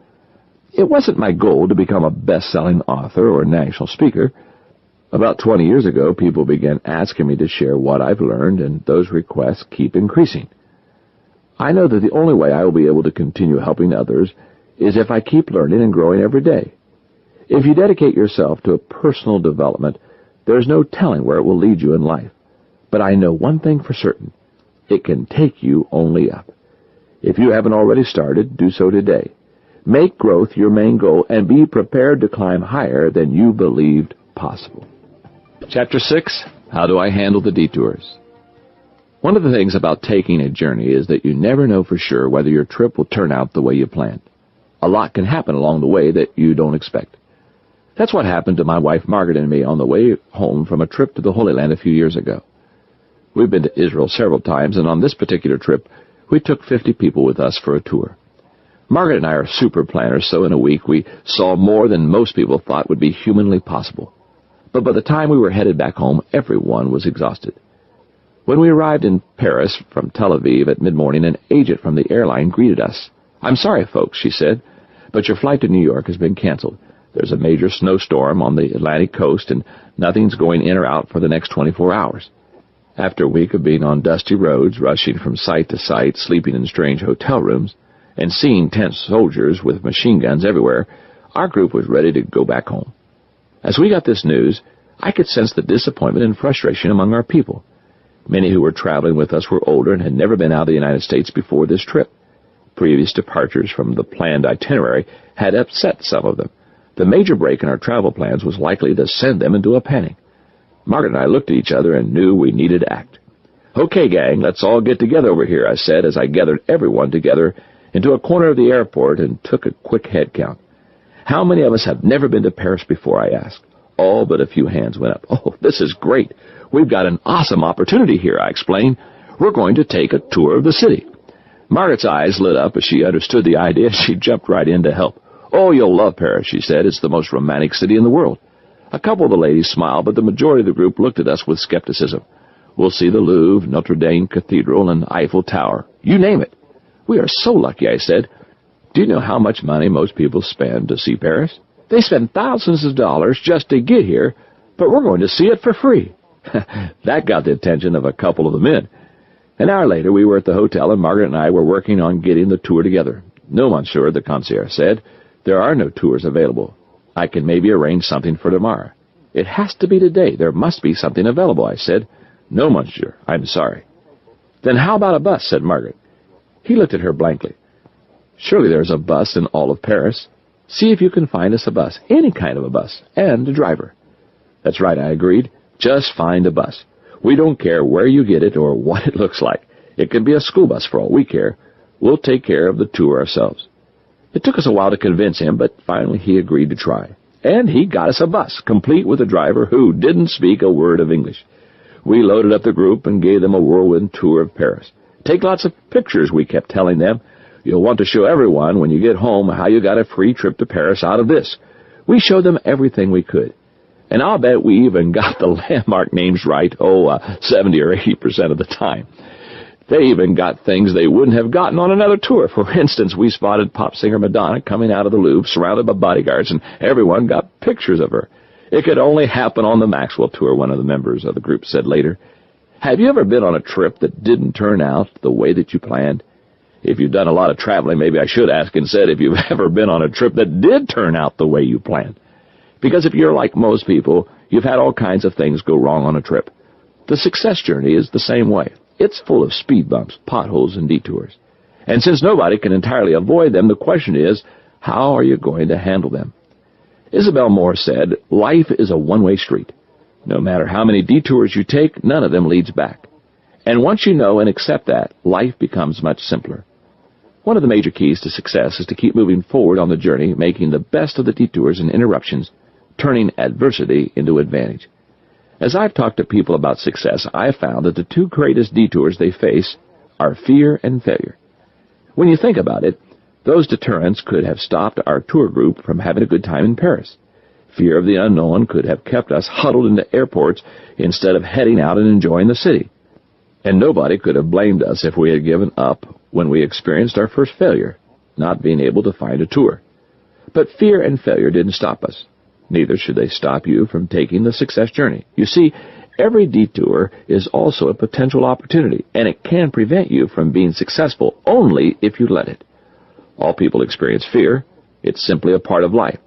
It wasn't my goal to become a best-selling author or a national speaker. About 20 years ago, people began asking me to share what I've learned, and those requests keep increasing. I know that the only way I will be able to continue helping others is if I keep learning and growing every day. If you dedicate yourself to a personal development, there's no telling where it will lead you in life. But I know one thing for certain. It can take you only up. If you haven't already started, do so today. Make growth your main goal and be prepared to climb higher than you believed possible. Chapter 6, How Do I Handle the Detours? One of the things about taking a journey is that you never know for sure whether your trip will turn out the way you planned. A lot can happen along the way that you don't expect. That's what happened to my wife Margaret and me on the way home from a trip to the Holy Land a few years ago. We've been to Israel several times, and on this particular trip, we took 50 people with us for a tour. Margaret and I are super planners, so in a week we saw more than most people thought would be humanly possible. But by the time we were headed back home, everyone was exhausted. When we arrived in Paris from Tel Aviv at mid-morning, an agent from the airline greeted us. "I'm sorry, folks," she said, "but your flight to New York has been canceled. There's a major snowstorm on the Atlantic coast, and nothing's going in or out for the next 24 hours. After a week of being on dusty roads, rushing from site to site, sleeping in strange hotel rooms, and seeing tense soldiers with machine guns everywhere, our group was ready to go back home. As we got this news, I could sense the disappointment and frustration among our people. Many who were traveling with us were older and had never been out of the United States before this trip. Previous departures from the planned itinerary had upset some of them. The major break in our travel plans was likely to send them into a panic. Margaret and I looked at each other and knew we needed to act. "Okay, gang, let's all get together over here," I said as I gathered everyone together into a corner of the airport and took a quick head count. "How many of us have never been to Paris before?" I asked. All but a few hands went up. "Oh, this is great. We've got an awesome opportunity here," I explained. "We're going to take a tour of the city." Margaret's eyes lit up as she understood the idea. She jumped right in to help. "Oh, you'll love Paris," she said. "It's the most romantic city in the world." A couple of the ladies smiled, but the majority of the group looked at us with skepticism. "We'll see the Louvre, Notre Dame Cathedral, and Eiffel Tower. You name it." "We are so lucky," I said. "Do you know how much money most people spend to see Paris? They spend thousands of dollars just to get here, but we're going to see it for free." That got the attention of a couple of the men. An hour later, we were at the hotel, and Margaret and I were working on getting the tour together. "No, monsieur," the concierge said. "There are no tours available. I can maybe arrange something for tomorrow." "It has to be today. There must be something available," I said. "No, monsieur, I'm sorry." "Then how about a bus?" said Margaret. He looked at her blankly. "Surely there's a bus in all of Paris. See if you can find us a bus, any kind of a bus, and a driver." "That's right," I agreed. "Just find a bus. We don't care where you get it or what it looks like. It can be a school bus for all we care. We'll take care of the tour ourselves." It took us a while to convince him, but finally he agreed to try. And he got us a bus, complete with a driver who didn't speak a word of English. We loaded up the group and gave them a whirlwind tour of Paris. "Take lots of pictures," we kept telling them. "You'll want to show everyone when you get home how you got a free trip to Paris out of this." We showed them everything we could. And I'll bet we even got the landmark names right, 70 or 80% of the time. They even got things they wouldn't have gotten on another tour. For instance, we spotted pop singer Madonna coming out of the Louvre, surrounded by bodyguards, and everyone got pictures of her. "It could only happen on the Maxwell tour," one of the members of the group said later. Have you ever been on a trip that didn't turn out the way that you planned? If you've done a lot of traveling, maybe I should ask instead if you've ever been on a trip that did turn out the way you planned. Because if you're like most people, you've had all kinds of things go wrong on a trip. The success journey is the same way. It's full of speed bumps, potholes, and detours. And since nobody can entirely avoid them, the question is, how are you going to handle them? Isabel Moore said, "Life is a one-way street. No matter how many detours you take, none of them leads back. And once you know and accept that, life becomes much simpler." One of the major keys to success is to keep moving forward on the journey, making the best of the detours and interruptions, turning adversity into advantage. As I've talked to people about success, I've found that the two greatest detours they face are fear and failure. When you think about it, those deterrents could have stopped our tour group from having a good time in Paris. Fear of the unknown could have kept us huddled into airports instead of heading out and enjoying the city. And nobody could have blamed us if we had given up when we experienced our first failure, not being able to find a tour. But fear and failure didn't stop us. Neither should they stop you from taking the success journey. You see, every detour is also a potential opportunity, and it can prevent you from being successful only if you let it. All people experience fear. It's simply a part of life.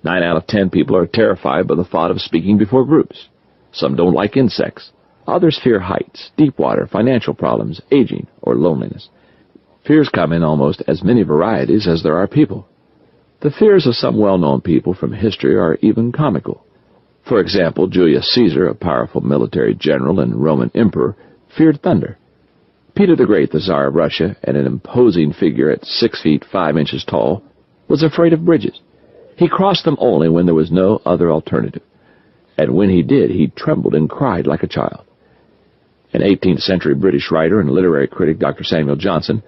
9 out of 10 people are terrified by the thought of speaking before groups. Some don't like insects. Others fear heights, deep water, financial problems, aging, or loneliness. Fears come in almost as many varieties as there are people. The fears of some well-known people from history are even comical. For example, Julius Caesar, a powerful military general and Roman emperor, feared thunder. Peter the Great, the Tsar of Russia, and an imposing figure at 6 feet 5 inches tall, was afraid of bridges. He crossed them only when there was no other alternative. And when he did, he trembled and cried like a child. An 18th century British writer and literary critic, Dr. Samuel Johnson,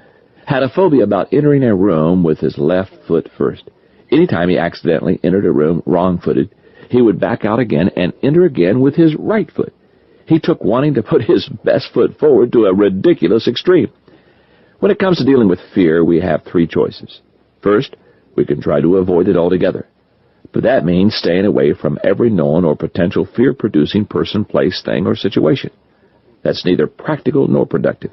had a phobia about entering a room with his left foot first. Anytime he accidentally entered a room wrong-footed, he would back out again and enter again with his right foot. He took wanting to put his best foot forward to a ridiculous extreme. When it comes to dealing with fear, we have 3 choices. First, we can try to avoid it altogether. But that means staying away from every known or potential fear-producing person, place, thing, or situation. That's neither practical nor productive.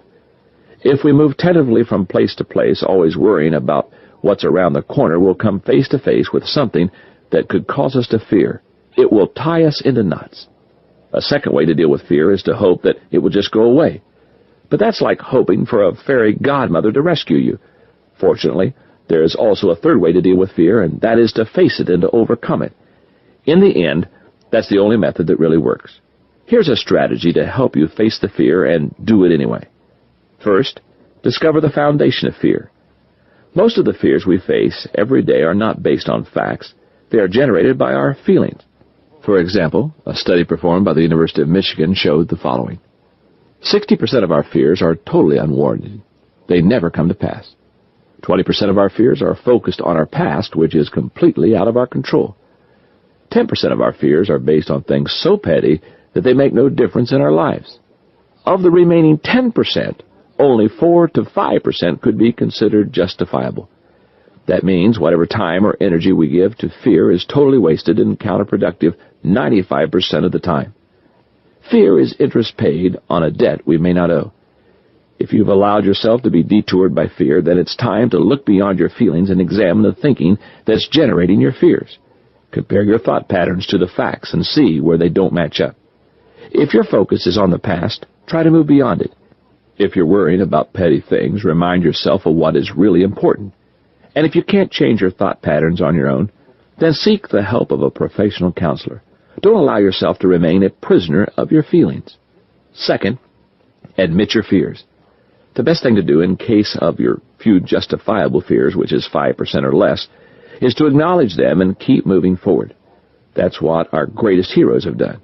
If we move tentatively from place to place, always worrying about what's around the corner, we'll come face to face with something that could cause us to fear. It will tie us into knots. A second way to deal with fear is to hope that it will just go away. But that's like hoping for a fairy godmother to rescue you. Fortunately, there is also a third way to deal with fear, and that is to face it and to overcome it. In the end, that's the only method that really works. Here's a strategy to help you face the fear and do it anyway. First, discover the foundation of fear. Most of the fears we face every day are not based on facts. They are generated by our feelings. For example, a study performed by the University of Michigan showed the following. 60% of our fears are totally unwarranted. They never come to pass. 20% of our fears are focused on our past, which is completely out of our control. 10% of our fears are based on things so petty that they make no difference in our lives. Of the remaining 10%, only 4 to 5% could be considered justifiable. That means whatever time or energy we give to fear is totally wasted and counterproductive 95% of the time. Fear is interest paid on a debt we may not owe. If you've allowed yourself to be detoured by fear, then it's time to look beyond your feelings and examine the thinking that's generating your fears. Compare your thought patterns to the facts and see where they don't match up. If your focus is on the past, try to move beyond it. If you're worrying about petty things, remind yourself of what is really important. And if you can't change your thought patterns on your own, then seek the help of a professional counselor. Don't allow yourself to remain a prisoner of your feelings. Second, admit your fears. The best thing to do in case of your few justifiable fears, which is 5% or less, is to acknowledge them and keep moving forward. That's what our greatest heroes have done.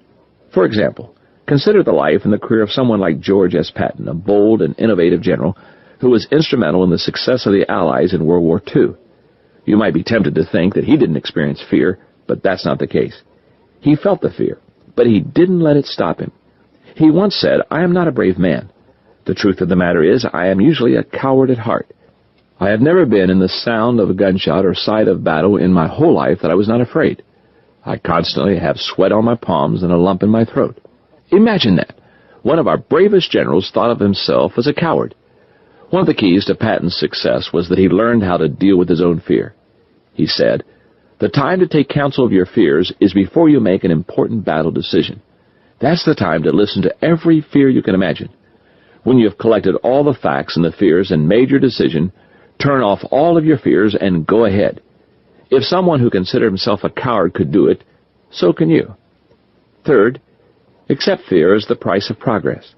For example, consider the life and the career of someone like George S. Patton, a bold and innovative general who was instrumental in the success of the Allies in World War II. You might be tempted to think that he didn't experience fear, but that's not the case. He felt the fear, but he didn't let it stop him. He once said, "I am not a brave man. The truth of the matter is, I am usually a coward at heart. I have never been in the sound of a gunshot or sight of battle in my whole life that I was not afraid. I constantly have sweat on my palms and a lump in my throat." Imagine that. One of our bravest generals thought of himself as a coward. One of the keys to Patton's success was that he learned how to deal with his own fear. He said, "The time to take counsel of your fears is before you make an important battle decision. That's the time to listen to every fear you can imagine. When you have collected all the facts and the fears and made your decision, turn off all of your fears and go ahead. If someone who considered himself a coward could do it, so can you." Third, accept fear as the price of progress.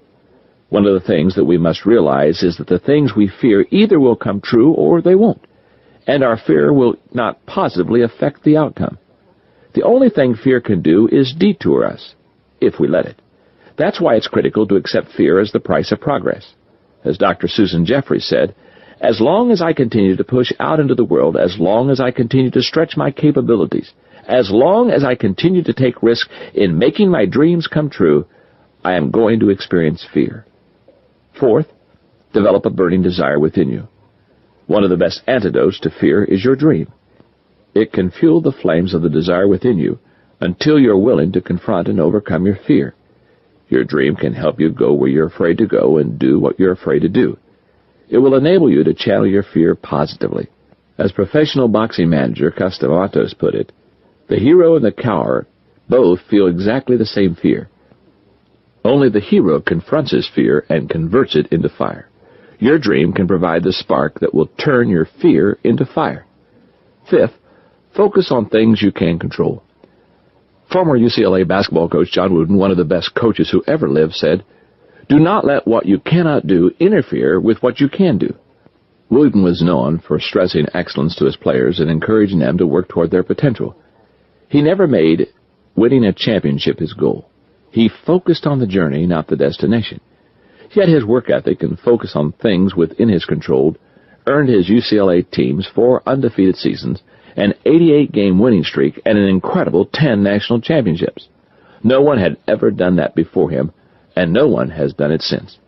One of the things that we must realize is that the things we fear either will come true or they won't, and our fear will not positively affect the outcome. The only thing fear can do is detour us, if we let it. That's why it's critical to accept fear as the price of progress. As Dr. Susan Jeffries said, "As long as I continue to push out into the world, as long as I continue to stretch my capabilities, as long as I continue to take risks in making my dreams come true, I am going to experience fear." Fourth, develop a burning desire within you. One of the best antidotes to fear is your dream. It can fuel the flames of the desire within you until you're willing to confront and overcome your fear. Your dream can help you go where you're afraid to go and do what you're afraid to do. It will enable you to channel your fear positively. As professional boxing manager Cus D'Amatos put it, the hero and the coward both feel exactly the same fear. Only the hero confronts his fear and converts it into fire. Your dream can provide the spark that will turn your fear into fire. Fifth, focus on things you can control. Former UCLA basketball coach John Wooden, one of the best coaches who ever lived, said, "Do not let what you cannot do interfere with what you can do." Wooden was known for stressing excellence to his players and encouraging them to work toward their potential. He never made winning a championship his goal. He focused on the journey, not the destination. Yet his work ethic and focus on things within his control earned his UCLA teams 4 undefeated seasons, an 88-game winning streak, and an incredible 10 national championships. No one had ever done that before him, and no one has done it since.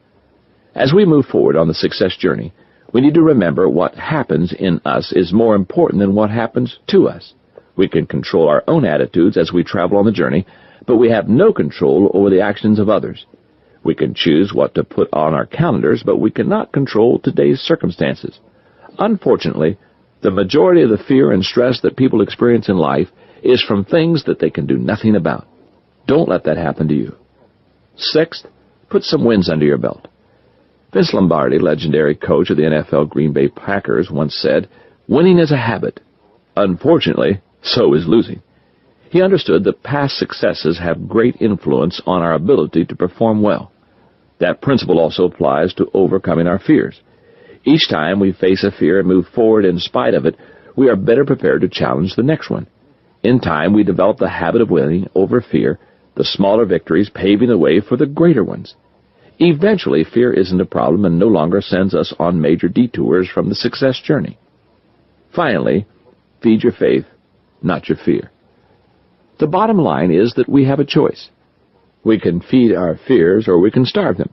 As we move forward on the success journey, we need to remember what happens in us is more important than what happens to us. We can control our own attitudes as we travel on the journey, but we have no control over the actions of others. We can choose what to put on our calendars, but we cannot control today's circumstances. Unfortunately, the majority of the fear and stress that people experience in life is from things that they can do nothing about. Don't let that happen to you. Sixth, put some wins under your belt. Vince Lombardi, legendary coach of the NFL Green Bay Packers, once said, "Winning is a habit. Unfortunately, so is losing." He understood that past successes have great influence on our ability to perform well. That principle also applies to overcoming our fears. Each time we face a fear and move forward in spite of it, we are better prepared to challenge the next one. In time, we develop the habit of winning over fear, the smaller victories paving the way for the greater ones. Eventually, fear isn't a problem and no longer sends us on major detours from the success journey. Finally, feed your faith, not your fear. The bottom line is that we have a choice. We can feed our fears or we can starve them.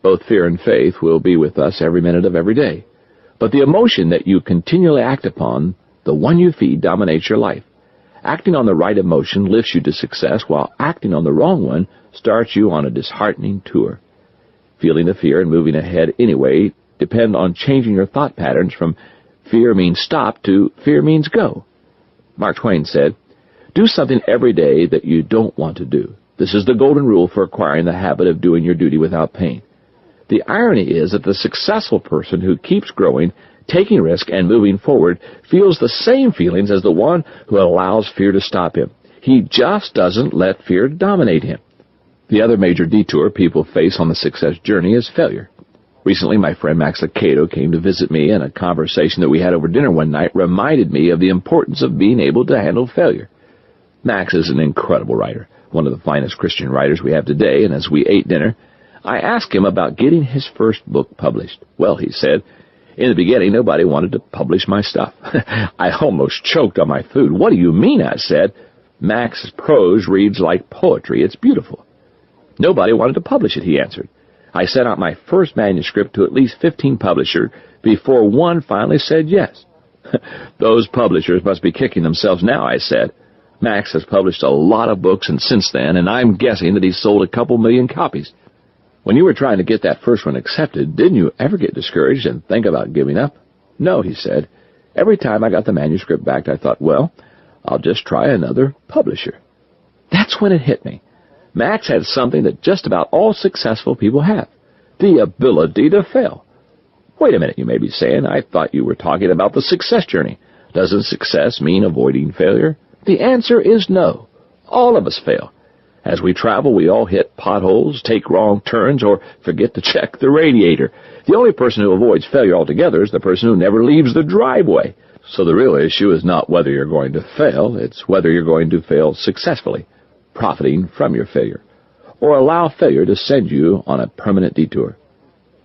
Both fear and faith will be with us every minute of every day. But the emotion that you continually act upon, the one you feed, dominates your life. Acting on the right emotion lifts you to success, while acting on the wrong one starts you on a disheartening tour. Feeling the fear and moving ahead anyway depend on changing your thought patterns from fear means stop to fear means go. Mark Twain said, "Do something every day that you don't want to do. This is the golden rule for acquiring the habit of doing your duty without pain." The irony is that the successful person who keeps growing, taking risk, and moving forward feels the same feelings as the one who allows fear to stop him. He just doesn't let fear dominate him. The other major detour people face on the success journey is failure. Recently, my friend Max Lucado came to visit me, and a conversation that we had over dinner one night reminded me of the importance of being able to handle failure. Max is an incredible writer, one of the finest Christian writers we have today, and as we ate dinner, I asked him about getting his first book published. Well, he said, "In the beginning, nobody wanted to publish my stuff." I almost choked on my food. "What do you mean?" I said. "Max's prose reads like poetry. It's beautiful." "Nobody wanted to publish it," he answered. "I sent out my first manuscript to at least 15 publishers before one finally said yes." "Those publishers must be kicking themselves now," I said. "Max has published a lot of books and since then, and I'm guessing that he's sold a couple million copies. When you were trying to get that first one accepted, didn't you ever get discouraged and think about giving up?" "No," he said. "Every time I got the manuscript back, I thought, well, I'll just try another publisher." That's when it hit me. Max had something that just about all successful people have, the ability to fail. Wait a minute, you may be saying. I thought you were talking about the success journey. Doesn't success mean avoiding failure? The answer is no. All of us fail. As we travel, we all hit potholes, take wrong turns, or forget to check the radiator. The only person who avoids failure altogether is the person who never leaves the driveway. So the real issue is not whether you're going to fail, it's whether you're going to fail successfully, profiting from your failure, or allow failure to send you on a permanent detour.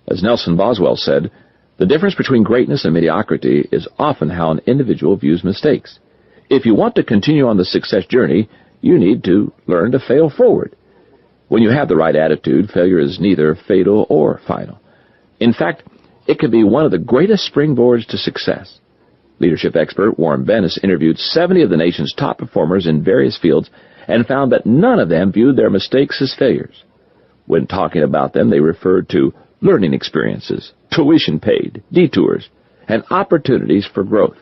As Nelson Boswell said, the difference between greatness and mediocrity is often how an individual views mistakes. If you want to continue on the success journey, you need to learn to fail forward. When you have the right attitude, failure is neither fatal or final. In fact, it can be one of the greatest springboards to success. Leadership expert Warren Bennis interviewed 70 of the nation's top performers in various fields and found that none of them viewed their mistakes as failures. When talking about them, they referred to learning experiences, tuition paid, detours, and opportunities for growth.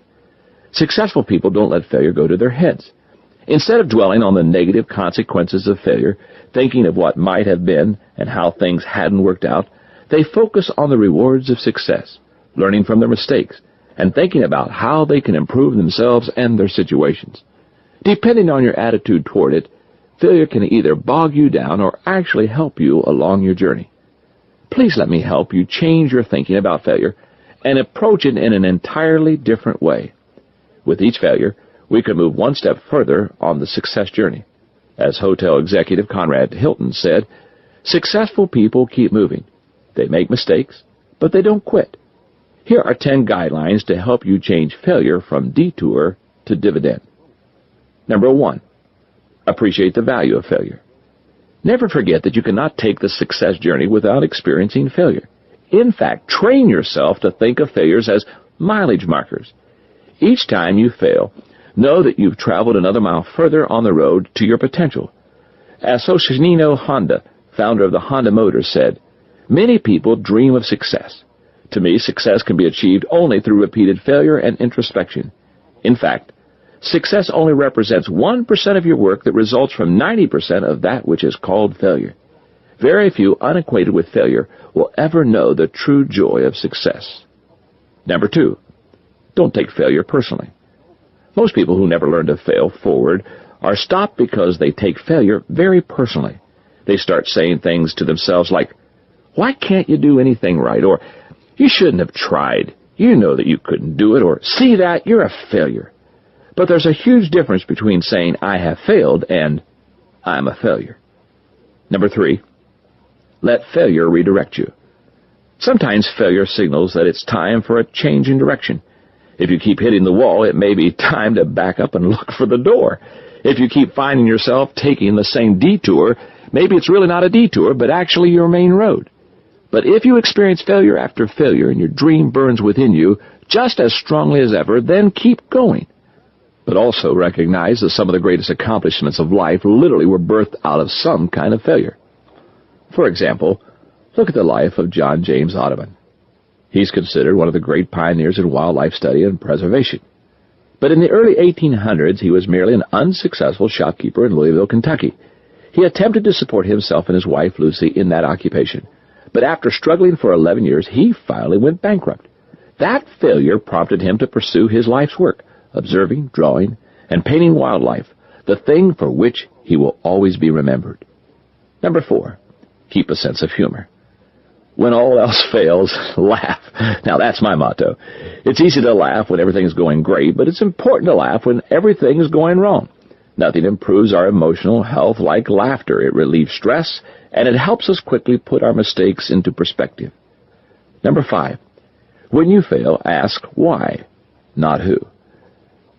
Successful people don't let failure go to their heads. Instead of dwelling on the negative consequences of failure, thinking of what might have been and how things hadn't worked out, they focus on the rewards of success, learning from their mistakes, and thinking about how they can improve themselves and their situations. Depending on your attitude toward it, failure can either bog you down or actually help you along your journey. Please let me help you change your thinking about failure and approach it in an entirely different way. With each failure, we can move one step further on the success journey. As hotel executive Conrad Hilton said, "Successful people keep moving. They make mistakes, but they don't quit." Here are 10 guidelines to help you change failure from detour to dividend. Number 1, appreciate the value of failure. Never forget that you cannot take the success journey without experiencing failure. In fact, train yourself to think of failures as mileage markers. Each time you fail, know that you've traveled another mile further on the road to your potential. As Yoshihiro Honda, founder of the Honda Motor, said, "Many people dream of success. To me, success can be achieved only through repeated failure and introspection. In fact, success only represents 1% of your work that results from 90% of that which is called failure. Very few unacquainted with failure will ever know the true joy of success." Number 2, don't take failure personally. Most people who never learn to fail forward are stopped because they take failure very personally. They start saying things to themselves like, "Why can't you do anything right?" Or, "You shouldn't have tried. You know that you couldn't do it." Or, "See that? You're a failure." But there's a huge difference between saying, "I have failed," and "I'm a failure." Number 3, let failure redirect you. Sometimes failure signals that it's time for a change in direction. If you keep hitting the wall, it may be time to back up and look for the door. If you keep finding yourself taking the same detour, maybe it's really not a detour, but actually your main road. But if you experience failure after failure and your dream burns within you just as strongly as ever, then keep going. But also recognize that some of the greatest accomplishments of life literally were birthed out of some kind of failure. For example, look at the life of John James Audubon. He's considered one of the great pioneers in wildlife study and preservation. But in the early 1800s, he was merely an unsuccessful shopkeeper in Louisville, Kentucky. He attempted to support himself and his wife, Lucy, in that occupation. But after struggling for 11 years, he finally went bankrupt. That failure prompted him to pursue his life's work, observing, drawing, and painting wildlife, the thing for which he will always be remembered. Number 4, keep a sense of humor. When all else fails, laugh. Now, that's my motto. It's easy to laugh when everything's going great, but it's important to laugh when everything is going wrong. Nothing improves our emotional health like laughter. It relieves stress, and it helps us quickly put our mistakes into perspective. Number 5, when you fail, ask why, not who.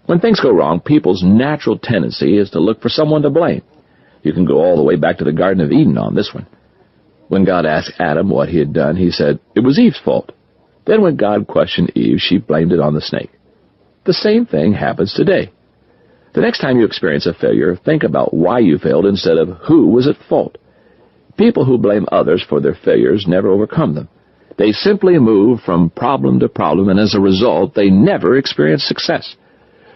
When things go wrong, people's natural tendency is to look for someone to blame. You can go all the way back to the Garden of Eden on this one. When God asked Adam what he had done, he said, "It was Eve's fault." Then when God questioned Eve, she blamed it on the snake. The same thing happens today. The next time you experience a failure, think about why you failed instead of who was at fault. People who blame others for their failures never overcome them. They simply move from problem to problem, and as a result, they never experience success.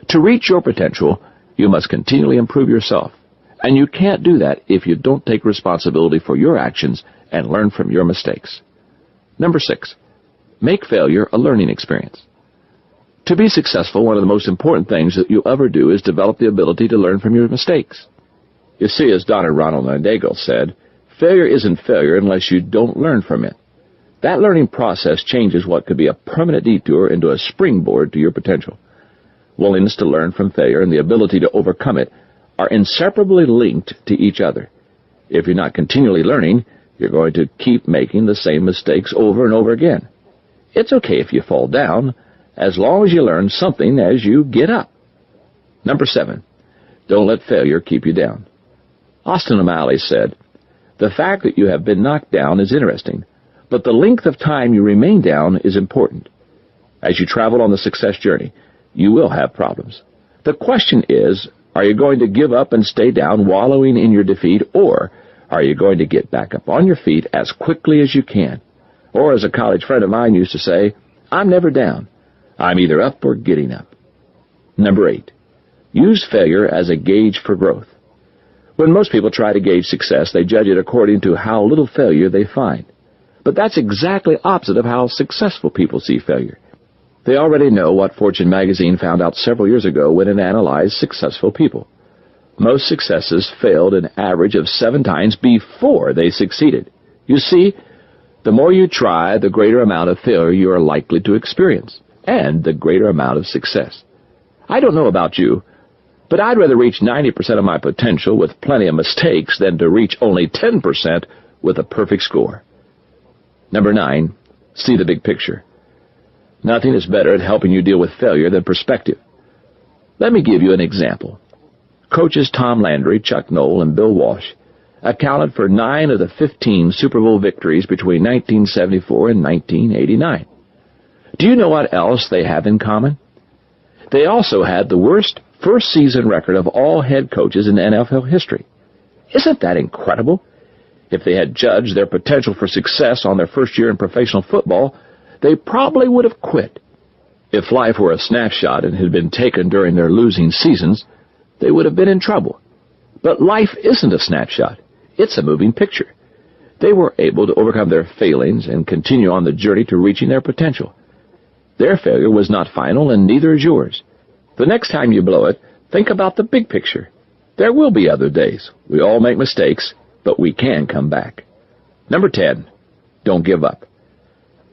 To reach your potential, you must continually improve yourself. And you can't do that if you don't take responsibility for your actions and learn from your mistakes. Number 6, make failure a learning experience. To be successful, one of the most important things that you'll ever do is develop the ability to learn from your mistakes. You see, as Donna Ronald Nagel said, failure isn't failure unless you don't learn from it. That learning process changes what could be a permanent detour into a springboard to your potential. Willingness to learn from failure and the ability to overcome it are inseparably linked to each other. If you're not continually learning, you're going to keep making the same mistakes over and over again. It's okay if you fall down, as long as you learn something as you get up. Number 7, don't let failure keep you down. Austin O'Malley said, "The fact that you have been knocked down is interesting, but the length of time you remain down is important. As you travel on the success journey, you will have problems. The question is, are you going to give up and stay down wallowing in your defeat, or are you going to get back up on your feet as quickly as you can? Or, as a college friend of mine used to say, I'm never down. I'm either up or getting up. Number 8, use failure as a gauge for growth. When most people try to gauge success, they judge it according to how little failure they find. But that's exactly opposite of how successful people see failure. They already know what Fortune magazine found out several years ago when it analyzed successful people. Most successes failed an average of 7 times before they succeeded. You see, the more you try, the greater amount of failure you are likely to experience, and the greater amount of success. I don't know about you, but I'd rather reach 90% of my potential with plenty of mistakes than to reach only 10% with a perfect score. Number 9, see the big picture. Nothing is better at helping you deal with failure than perspective. Let me give you an example. Coaches Tom Landry, Chuck Noll, and Bill Walsh accounted for 9 of the 15 Super Bowl victories between 1974 and 1989. Do you know what else they have in common? They also had the worst first-season record of all head coaches in NFL history. Isn't that incredible? If they had judged their potential for success on their first year in professional football, they probably would have quit. If life were a snapshot and had been taken during their losing seasons, they would have been in trouble. But life isn't a snapshot. It's a moving picture. They were able to overcome their failings and continue on the journey to reaching their potential. Their failure was not final, and neither is yours. The next time you blow it, think about the big picture. There will be other days. We all make mistakes, but we can come back. Number 10, don't give up.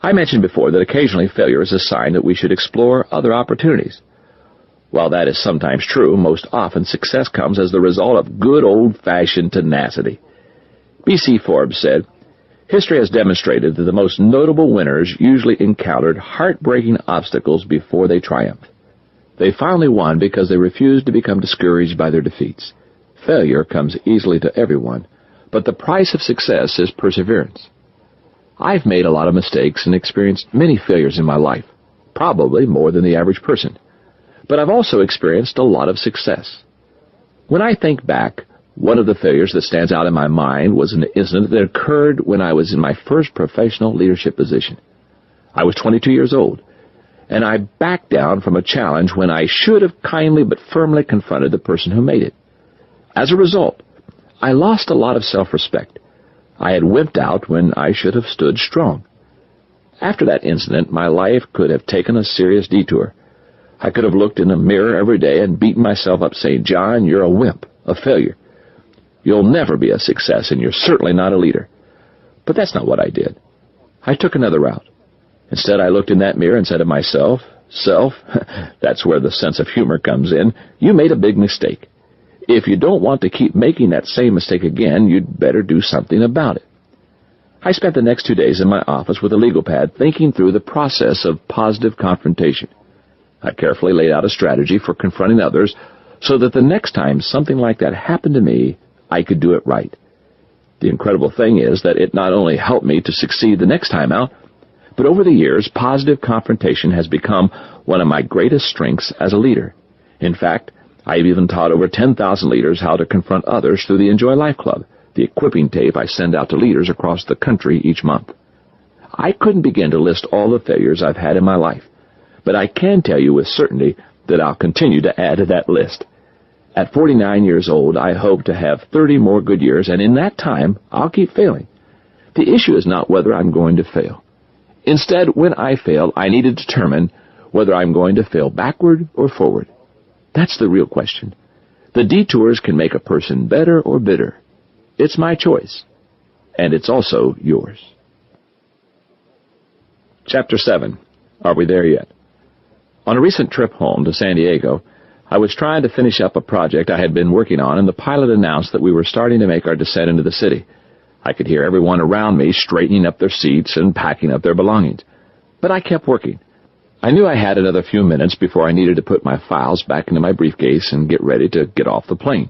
I mentioned before that occasionally failure is a sign that we should explore other opportunities. While that is sometimes true, most often success comes as the result of good old-fashioned tenacity. B.C. Forbes said, "History has demonstrated that the most notable winners usually encountered heartbreaking obstacles before they triumphed. They finally won because they refused to become discouraged by their defeats. Failure comes easily to everyone, but the price of success is perseverance." I've made a lot of mistakes and experienced many failures in my life, probably more than the average person. But I've also experienced a lot of success. When I think back, one of the failures that stands out in my mind was an incident that occurred when I was in my first professional leadership position. I was 22 years old, and I backed down from a challenge when I should have kindly but firmly confronted the person who made it. As a result, I lost a lot of self-respect. I had wimped out when I should have stood strong. After that incident, my life could have taken a serious detour. I could have looked in the mirror every day and beaten myself up saying, "John, you're a wimp, a failure. You'll never be a success, and you're certainly not a leader." But that's not what I did. I took another route. Instead, I looked in that mirror and said to myself, "Self," that's where the sense of humor comes in, "you made a big mistake. If you don't want to keep making that same mistake again, you'd better do something about it." I spent the next 2 days in my office with a legal pad thinking through the process of positive confrontation. I carefully laid out a strategy for confronting others so that the next time something like that happened to me, I could do it right. The incredible thing is that it not only helped me to succeed the next time out, but over the years, positive confrontation has become one of my greatest strengths as a leader. In fact, I've even taught over 10,000 leaders how to confront others through the Enjoy Life Club, the equipping tape I send out to leaders across the country each month. I couldn't begin to list all the failures I've had in my life, but I can tell you with certainty that I'll continue to add to that list. At 49 years old, I hope to have 30 more good years, and in that time, I'll keep failing. The issue is not whether I'm going to fail. Instead, when I fail, I need to determine whether I'm going to fail backward or forward. That's the real question. The detours can make a person better or bitter. It's my choice, and it's also yours. Chapter 7. Are we there yet? On a recent trip home to San Diego, I was trying to finish up a project I had been working on, and the pilot announced that we were starting to make our descent into the city. I could hear everyone around me straightening up their seats and packing up their belongings. But I kept working. I knew I had another few minutes before I needed to put my files back into my briefcase and get ready to get off the plane.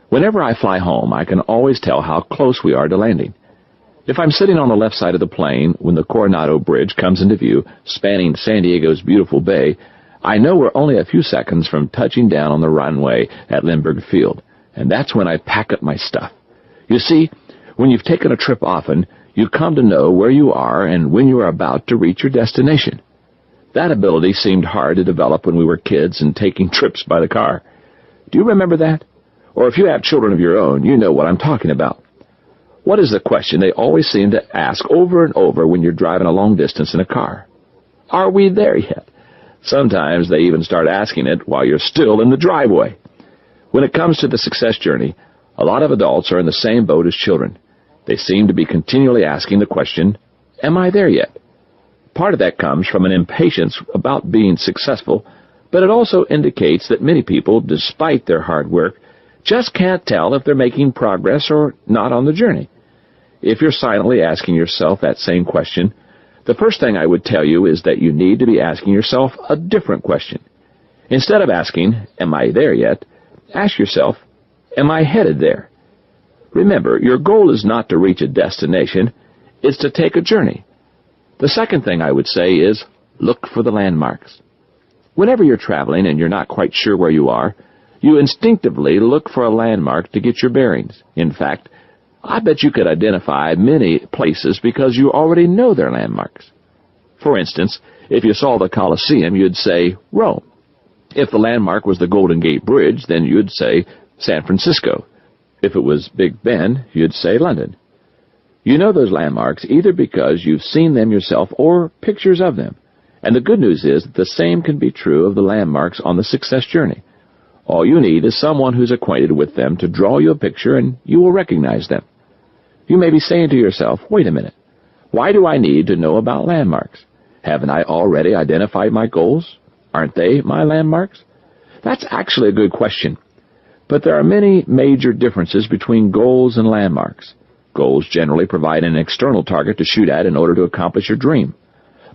Whenever I fly home, I can always tell how close we are to landing. If I'm sitting on the left side of the plane when the Coronado Bridge comes into view, spanning San Diego's beautiful bay, I know we're only a few seconds from touching down on the runway at Lindbergh Field, and that's when I pack up my stuff. You see, when you've taken a trip often, you come to know where you are and when you are about to reach your destination. That ability seemed hard to develop when we were kids and taking trips by the car. Do you remember that? Or if you have children of your own, you know what I'm talking about. What is the question they always seem to ask over and over when you're driving a long distance in a car? Are we there yet? Sometimes they even start asking it while you're still in the driveway. When it comes to the success journey, a lot of adults are in the same boat as children. They seem to be continually asking the question, am I there yet? Part of that comes from an impatience about being successful, but it also indicates that many people, despite their hard work, just can't tell if they're making progress or not on the journey. If you're silently asking yourself that same question, the first thing I would tell you is that you need to be asking yourself a different question. Instead of asking, am I there yet? Ask yourself, am I headed there? Remember, your goal is not to reach a destination, it's to take a journey. The second thing I would say is, look for the landmarks. Whenever you're traveling and you're not quite sure where you are, you instinctively look for a landmark to get your bearings. In fact, I bet you could identify many places because you already know their landmarks. For instance, if you saw the Colosseum, you'd say Rome. If the landmark was the Golden Gate Bridge, then you'd say San Francisco. If it was Big Ben, you'd say London. You know those landmarks either because you've seen them yourself or pictures of them. And the good news is that the same can be true of the landmarks on the success journey. All you need is someone who's acquainted with them to draw you a picture and you will recognize them. You may be saying to yourself, wait a minute, why do I need to know about landmarks? Haven't I already identified my goals? Aren't they my landmarks? That's actually a good question. But there are many major differences between goals and landmarks. Goals generally provide an external target to shoot at in order to accomplish your dream.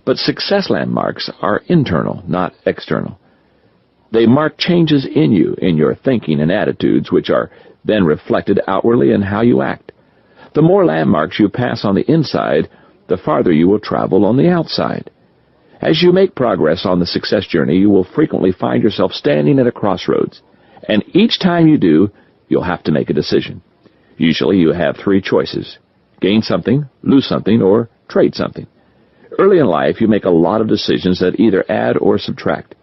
But success landmarks are internal, not external. They mark changes in you, in your thinking and attitudes, which are then reflected outwardly in how you act. The more landmarks you pass on the inside, the farther you will travel on the outside. As you make progress on the success journey, you will frequently find yourself standing at a crossroads, and each time you do, you'll have to make a decision. Usually you have three choices: gain something, lose something, or trade something. Early in life, you make a lot of decisions that either add or subtract.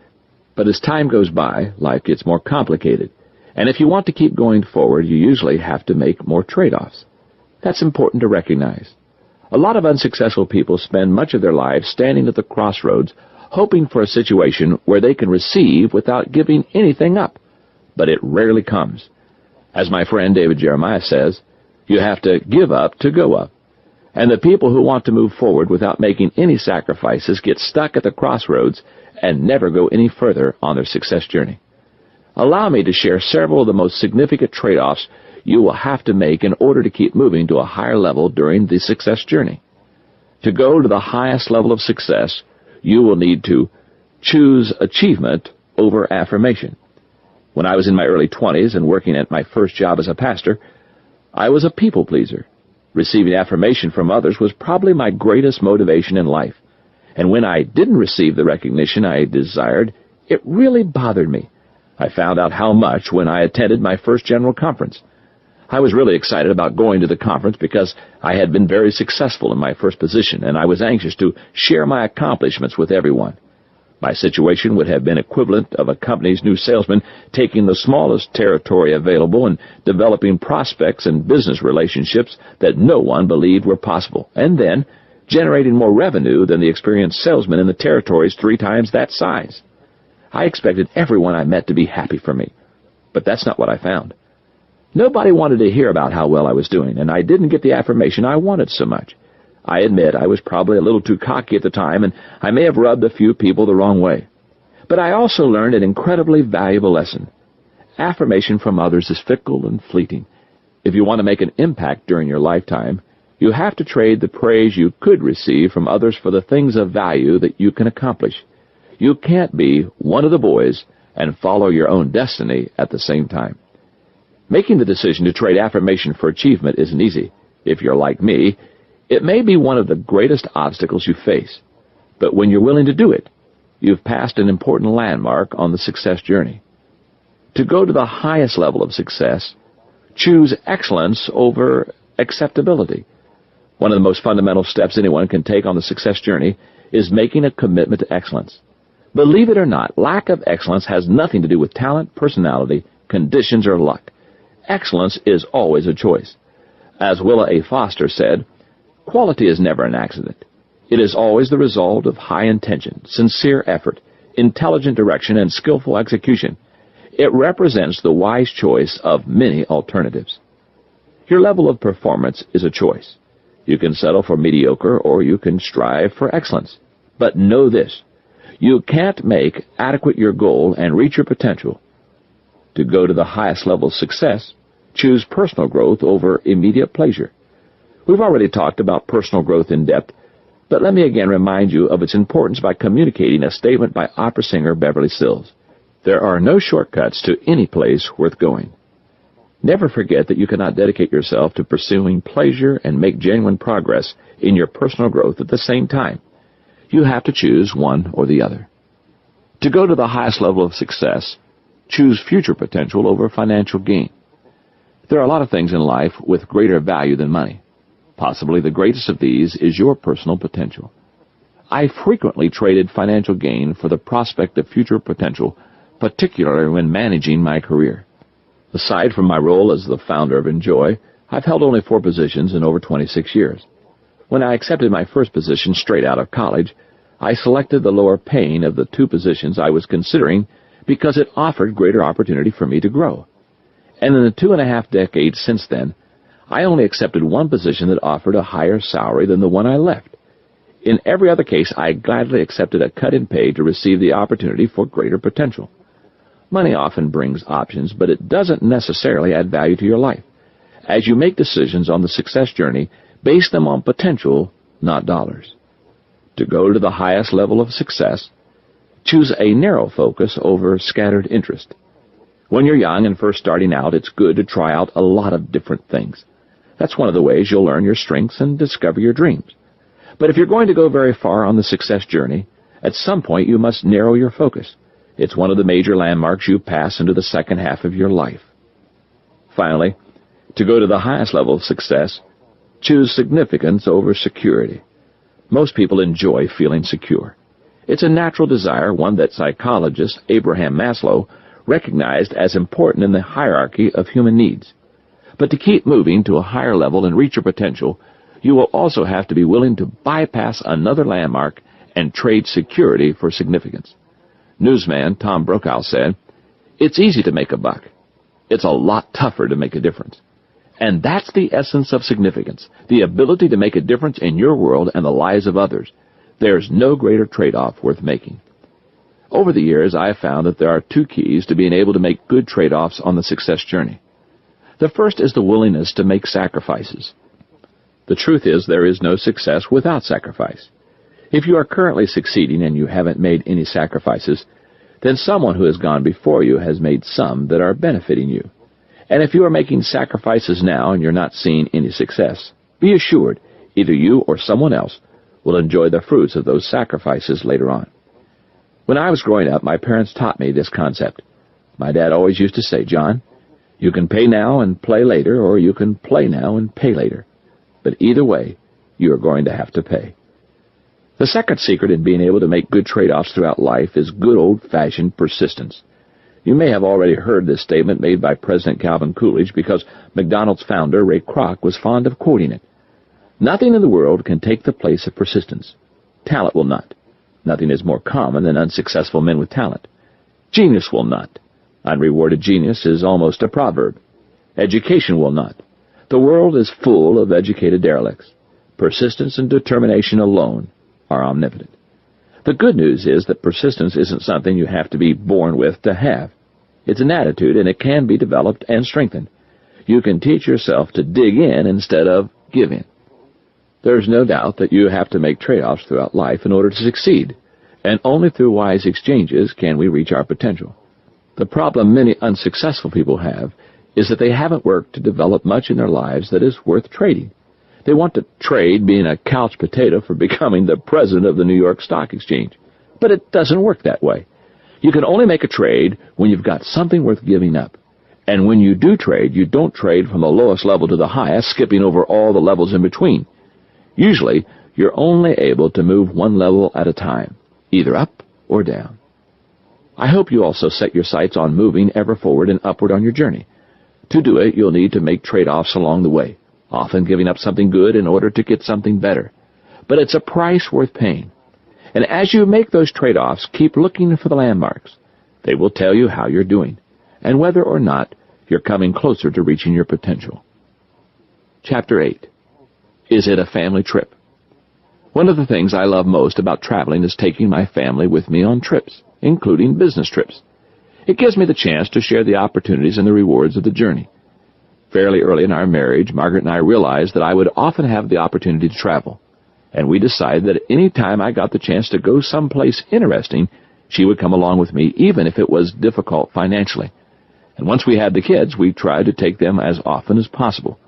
But as time goes by, life gets more complicated, and if you want to keep going forward, you usually have to make more trade-offs. That's important to recognize. A lot of unsuccessful people spend much of their lives standing at the crossroads, hoping for a situation where they can receive without giving anything up. But it rarely comes. As my friend David Jeremiah says, you have to give up to go up. And the people who want to move forward without making any sacrifices get stuck at the crossroads and never go any further on their success journey. Allow me to share several of the most significant trade-offs you will have to make in order to keep moving to a higher level during the success journey. To go to the highest level of success, you will need to choose achievement over affirmation. When I was in my early 20s and working at my first job as a pastor, I was a people pleaser. Receiving affirmation from others was probably my greatest motivation in life. And when I didn't receive the recognition I desired, it really bothered me. I found out how much when I attended my first general conference. I was really excited about going to the conference because I had been very successful in my first position, and I was anxious to share my accomplishments with everyone. My situation would have been equivalent of a company's new salesman taking the smallest territory available and developing prospects and business relationships that no one believed were possible, and then generating more revenue than the experienced salesman in the territories 3 times that size. I expected everyone I met to be happy for me, but that's not what I found. Nobody wanted to hear about how well I was doing, and I didn't get the affirmation I wanted so much. I admit I was probably a little too cocky at the time, and I may have rubbed a few people the wrong way. But I also learned an incredibly valuable lesson. Affirmation from others is fickle and fleeting. If you want to make an impact during your lifetime, you have to trade the praise you could receive from others for the things of value that you can accomplish. You can't be one of the boys and follow your own destiny at the same time. Making the decision to trade affirmation for achievement isn't easy. If you're like me, it may be one of the greatest obstacles you face. But when you're willing to do it, you've passed an important landmark on the success journey. To go to the highest level of success, choose excellence over acceptability. One of the most fundamental steps anyone can take on the success journey is making a commitment to excellence. Believe it or not, lack of excellence has nothing to do with talent, personality, conditions, or luck. Excellence is always a choice. As Willa A. Foster said, quality is never an accident. It is always the result of high intention, sincere effort, intelligent direction, and skillful execution. It represents the wise choice of many alternatives. Your level of performance is a choice. You can settle for mediocre or you can strive for excellence. But know this, you can't make adequate your goal and reach your potential. To go to the highest level of success, choose personal growth over immediate pleasure. We've already talked about personal growth in depth, but let me again remind you of its importance by communicating a statement by opera singer Beverly Sills. There are no shortcuts to any place worth going. Never forget that you cannot dedicate yourself to pursuing pleasure and make genuine progress in your personal growth at the same time. You have to choose one or the other. To go to the highest level of success, choose future potential over financial gain. There are a lot of things in life with greater value than money. Possibly the greatest of these is your personal potential. I frequently traded financial gain for the prospect of future potential, particularly when managing my career. Aside from my role as the founder of Enjoy, I've held only 4 positions in over 26 years. When I accepted my first position straight out of college, I selected the lower paying of the 2 positions I was considering because it offered greater opportunity for me to grow. And in the 2.5 decades since then, I only accepted one position that offered a higher salary than the one I left. In every other case, I gladly accepted a cut in pay to receive the opportunity for greater potential. Money often brings options, but it doesn't necessarily add value to your life. As you make decisions on the success journey, base them on potential, not dollars. To go to the highest level of success, choose a narrow focus over scattered interest. When you're young and first starting out, it's good to try out a lot of different things. That's one of the ways you'll learn your strengths and discover your dreams. But if you're going to go very far on the success journey, at some point you must narrow your focus. It's one of the major landmarks you pass into the second half of your life. Finally, to go to the highest level of success, choose significance over security. Most people enjoy feeling secure. It's a natural desire, one that psychologist Abraham Maslow recognized as important in the hierarchy of human needs. But to keep moving to a higher level and reach your potential, you will also have to be willing to bypass another landmark and trade security for significance. Newsman Tom Brokaw said, "It's easy to make a buck. It's a lot tougher to make a difference." And that's the essence of significance, the ability to make a difference in your world and the lives of others. There's no greater trade-off worth making. Over the years, I have found that there are 2 keys to being able to make good trade-offs on the success journey. The first is the willingness to make sacrifices. The truth is, there is no success without sacrifice. If you are currently succeeding and you haven't made any sacrifices, then someone who has gone before you has made some that are benefiting you. And if you are making sacrifices now and you're not seeing any success, be assured either you or someone else will enjoy the fruits of those sacrifices later on. When I was growing up, my parents taught me this concept. My dad always used to say, "John, you can pay now and play later, or you can play now and pay later. But either way, you are going to have to pay." The second secret in being able to make good trade-offs throughout life is good old-fashioned persistence. You may have already heard this statement made by President Calvin Coolidge because McDonald's founder Ray Kroc was fond of quoting it. Nothing in the world can take the place of persistence. Talent will not. Nothing is more common than unsuccessful men with talent. Genius will not. Unrewarded genius is almost a proverb. Education will not. The world is full of educated derelicts. Persistence and determination alone are omnipotent. The good news is that persistence isn't something you have to be born with to have. It's an attitude, and it can be developed and strengthened. You can teach yourself to dig in instead of give in. There's no doubt that you have to make trade-offs throughout life in order to succeed, and only through wise exchanges can we reach our potential. The problem many unsuccessful people have is that they haven't worked to develop much in their lives that is worth trading. They want to trade being a couch potato for becoming the president of the New York Stock Exchange. But it doesn't work that way. You can only make a trade when you've got something worth giving up. And when you do trade, you don't trade from the lowest level to the highest, skipping over all the levels in between. Usually, you're only able to move one level at a time, either up or down. I hope you also set your sights on moving ever forward and upward on your journey. To do it, you'll need to make trade-offs along the way, often giving up something good in order to get something better. But it's a price worth paying. And as you make those trade-offs, keep looking for the landmarks. They will tell you how you're doing, and whether or not you're coming closer to reaching your potential. Chapter 8. Is it a family trip? One of the things I love most about traveling is taking my family with me on trips, including business trips. It gives me the chance to share the opportunities and the rewards of the journey. Fairly early in our marriage, Margaret and I realized that I would often have the opportunity to travel, and we decided that any time I got the chance to go someplace interesting, she would come along with me, even if it was difficult financially. And once we had the kids, we tried to take them as often as possible.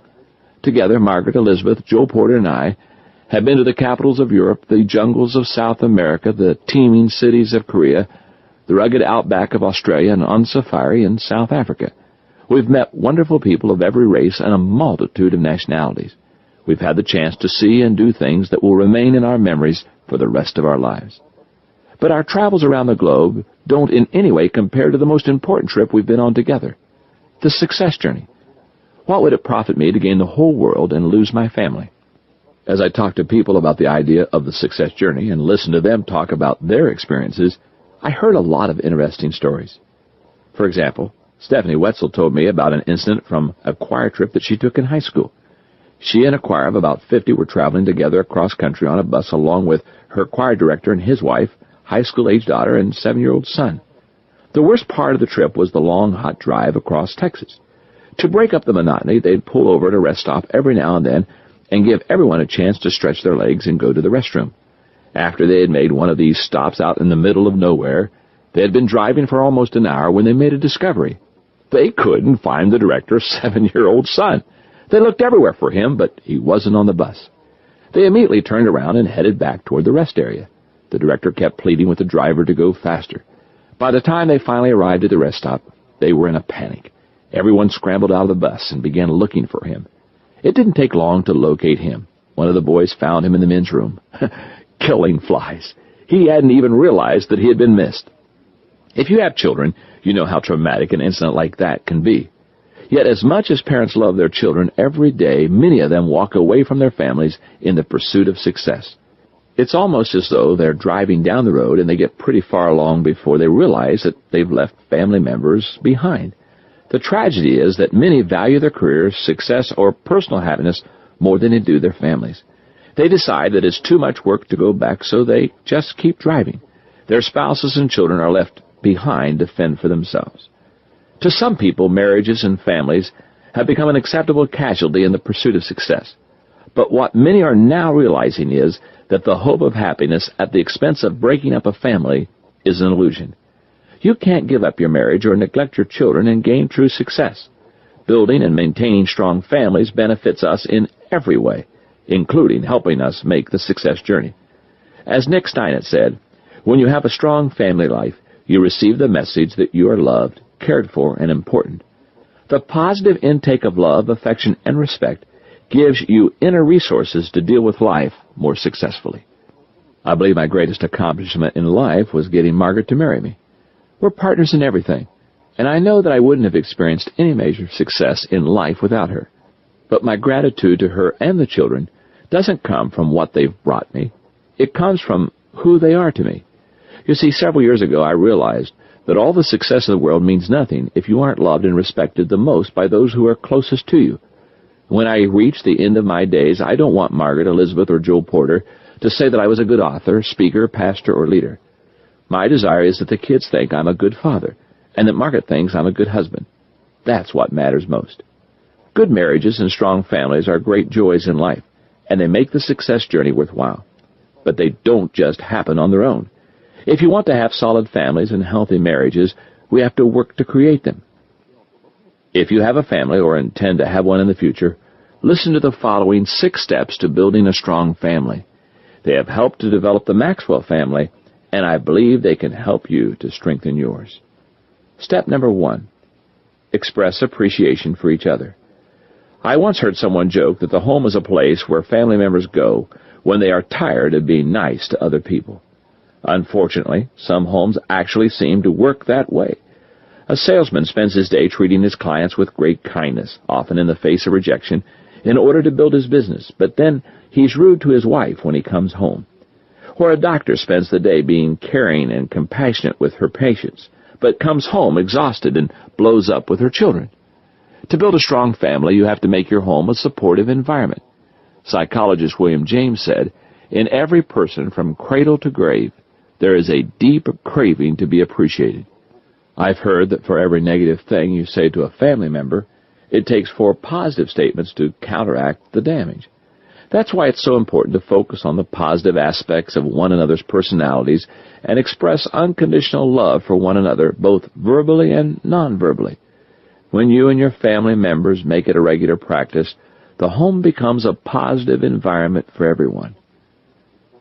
Together, Margaret, Elizabeth, Joe Porter, and I have been to the capitals of Europe, the jungles of South America, the teeming cities of Korea, the rugged outback of Australia, and on safari in South Africa. We've met wonderful people of every race and a multitude of nationalities. We've had the chance to see and do things that will remain in our memories for the rest of our lives. But our travels around the globe don't in any way compare to the most important trip we've been on together, the success journey. What would it profit me to gain the whole world and lose my family? As I talk to people about the idea of the success journey and listen to them talk about their experiences, I heard a lot of interesting stories. For example, Stephanie Wetzel told me about an incident from a choir trip that she took in high school. She and a choir of about 50 were traveling together across country on a bus along with her choir director and his wife, high school-age daughter, and 7-year-old son. The worst part of the trip was the long, hot drive across Texas. To break up the monotony, they'd pull over at a rest stop every now and then and give everyone a chance to stretch their legs and go to the restroom. After they had made one of these stops out in the middle of nowhere, they had been driving for almost an hour when they made a discovery. They couldn't find the director's 7-year-old son. They looked everywhere for him, but he wasn't on the bus. They immediately turned around and headed back toward the rest area. The director kept pleading with the driver to go faster. By the time they finally arrived at the rest stop, they were in a panic. Everyone scrambled out of the bus and began looking for him. It didn't take long to locate him. One of the boys found him in the men's room, killing flies. He hadn't even realized that he had been missed. If you have children, you know how traumatic an incident like that can be. Yet as much as parents love their children, every day many of them walk away from their families in the pursuit of success. It's almost as though they're driving down the road and they get pretty far along before they realize that they've left family members behind. The tragedy is that many value their careers, success, or personal happiness more than they do their families. They decide that it's too much work to go back, so they just keep driving. Their spouses and children are left behind to fend for themselves. To some people, marriages and families have become an acceptable casualty in the pursuit of success. But what many are now realizing is that the hope of happiness at the expense of breaking up a family is an illusion. You can't give up your marriage or neglect your children and gain true success. Building and maintaining strong families benefits us in every way, including helping us make the success journey. As Nick Steinitz said, when you have a strong family life, you receive the message that you are loved, cared for, and important. The positive intake of love, affection, and respect gives you inner resources to deal with life more successfully. I believe my greatest accomplishment in life was getting Margaret to marry me. We're partners in everything, and I know that I wouldn't have experienced any major success in life without her. But my gratitude to her and the children doesn't come from what they've brought me. It comes from who they are to me. You see, several years ago I realized that all the success of the world means nothing if you aren't loved and respected the most by those who are closest to you. When I reach the end of my days, I don't want Margaret, Elizabeth, or Joe Porter to say that I was a good author, speaker, pastor, or leader. My desire is that the kids think I'm a good father, and that Margaret thinks I'm a good husband. That's what matters most. Good marriages and strong families are great joys in life, and they make the success journey worthwhile. But they don't just happen on their own. If you want to have solid families and healthy marriages, we have to work to create them. If you have a family or intend to have one in the future, listen to the following 6 steps to building a strong family. They have helped to develop the Maxwell family and I believe they can help you to strengthen yours. Step number 1, express appreciation for each other. I once heard someone joke that the home is a place where family members go when they are tired of being nice to other people. Unfortunately, some homes actually seem to work that way. A salesman spends his day treating his clients with great kindness, often in the face of rejection, in order to build his business, but then he's rude to his wife when he comes home. Or a doctor spends the day being caring and compassionate with her patients, but comes home exhausted and blows up with her children. To build a strong family, you have to make your home a supportive environment. Psychologist William James said, "In every person from cradle to grave, there is a deep craving to be appreciated." I've heard that for every negative thing you say to a family member, it takes 4 positive statements to counteract the damage. That's why it's so important to focus on the positive aspects of one another's personalities and express unconditional love for one another, both verbally and non-verbally. When you and your family members make it a regular practice, the home becomes a positive environment for everyone.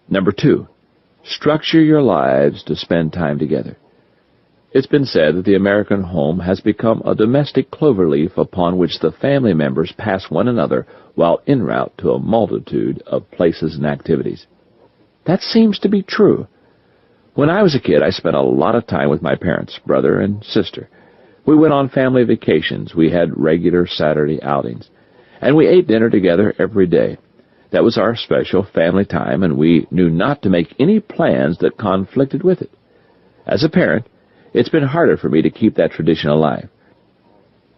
Number 2, structure your lives to spend time together. It's been said that the American home has become a domestic cloverleaf upon which the family members pass one another while en route to a multitude of places and activities. That seems to be true. When I was a kid, I spent a lot of time with my parents, brother and sister. We went on family vacations, we had regular Saturday outings, and we ate dinner together every day. That was our special family time, and we knew not to make any plans that conflicted with it. As a parent, it's been harder for me to keep that tradition alive.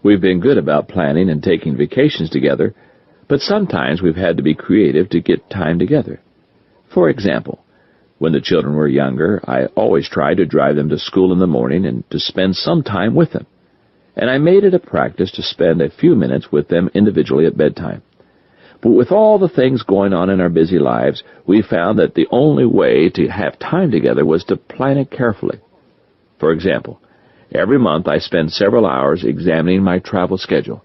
We've been good about planning and taking vacations together, but sometimes we've had to be creative to get time together. For example, when the children were younger, I always tried to drive them to school in the morning and to spend some time with them. And I made it a practice to spend a few minutes with them individually at bedtime. But with all the things going on in our busy lives, we found that the only way to have time together was to plan it carefully. For example, every month I spend several hours examining my travel schedule,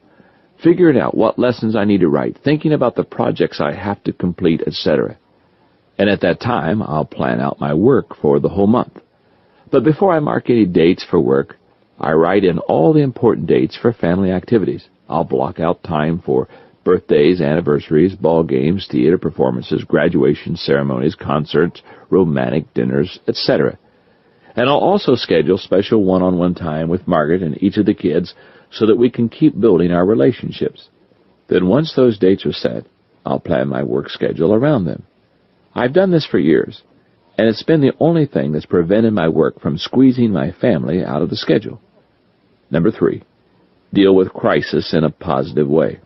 figuring out what lessons I need to write, thinking about the projects I have to complete, etc. And at that time, I'll plan out my work for the whole month. But before I mark any dates for work, I write in all the important dates for family activities. I'll block out time for birthdays, anniversaries, ball games, theater performances, graduation ceremonies, concerts, romantic dinners, etc. And I'll also schedule special one-on-one time with Margaret and each of the kids so that we can keep building our relationships. Then once those dates are set, I'll plan my work schedule around them. I've done this for years, and it's been the only thing that's prevented my work from squeezing my family out of the schedule. Number 3, deal with crisis in a positive way.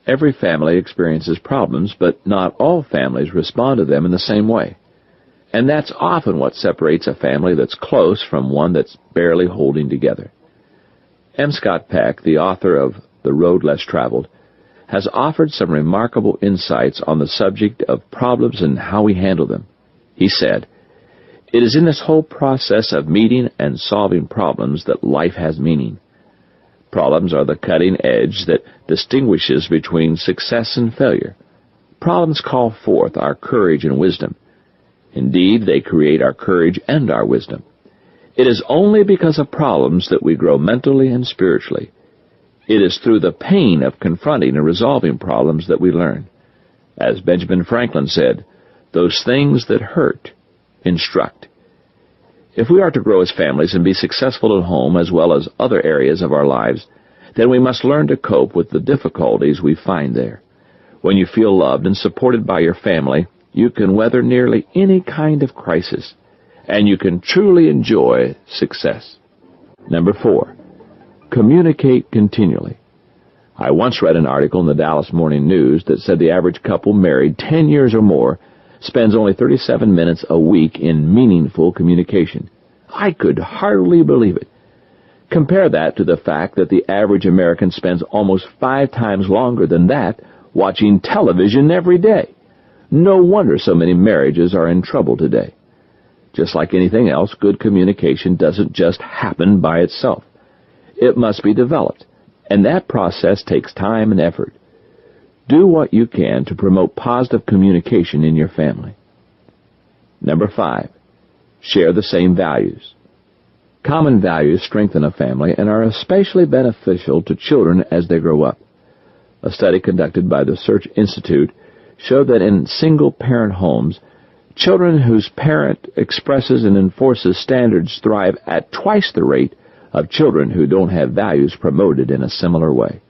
Every family experiences problems, but not all families respond to them in the same way. And that's often what separates a family that's close from one that's barely holding together. M. Scott Peck, the author of The Road Less Traveled, has offered some remarkable insights on the subject of problems and how we handle them. He said, "It is in this whole process of meeting and solving problems that life has meaning. Problems are the cutting edge that distinguishes between success and failure. Problems call forth our courage and wisdom. Indeed, they create our courage and our wisdom. It is only because of problems that we grow mentally and spiritually. It is through the pain of confronting and resolving problems that we learn. As Benjamin Franklin said, those things that hurt instruct." If we are to grow as families and be successful at home as well as other areas of our lives, then we must learn to cope with the difficulties we find there. When you feel loved and supported by your family, you can weather nearly any kind of crisis, and you can truly enjoy success. Number 4, communicate continually. I once read an article in the Dallas Morning News that said the average couple married 10 years or more spends only 37 minutes a week in meaningful communication. I could hardly believe it. Compare that to the fact that the average American spends almost 5 times longer than that watching television every day. No wonder so many marriages are in trouble today. Just like anything else, good communication doesn't just happen by itself. It must be developed, and that process takes time and effort. Do what you can to promote positive communication in your family. Number 5, share the same values. Common values strengthen a family and are especially beneficial to children as they grow up. A study conducted by the Search Institute showed that in single-parent homes, children whose parent expresses and enforces standards thrive at twice the rate of children who don't have values promoted in a similar way.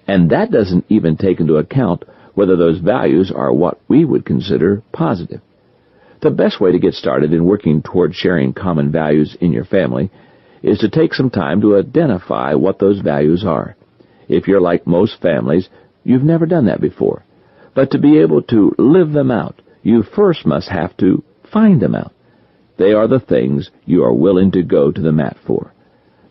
And that doesn't even take into account whether those values are what we would consider positive. The best way to get started in working toward sharing common values in your family is to take some time to identify what those values are. If you're like most families, you've never done that before. But to be able to live them out, you first must have to find them out. They are the things you are willing to go to the mat for.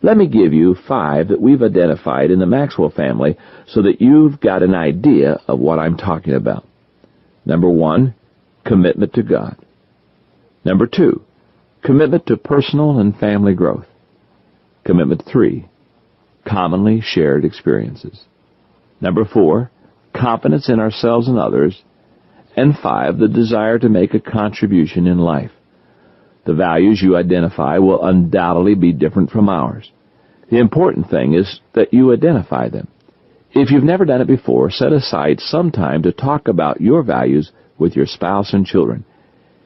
Let me give you 5 that we've identified in the Maxwell family so that you've got an idea of what I'm talking about. Number 1, commitment to God. Number 2, commitment to personal and family growth. Commitment 3, commonly shared experiences. Number 4, confidence in ourselves and others. And 5, the desire to make a contribution in life. The values you identify will undoubtedly be different from ours. The important thing is that you identify them. If you've never done it before, set aside some time to talk about your values with your spouse and children.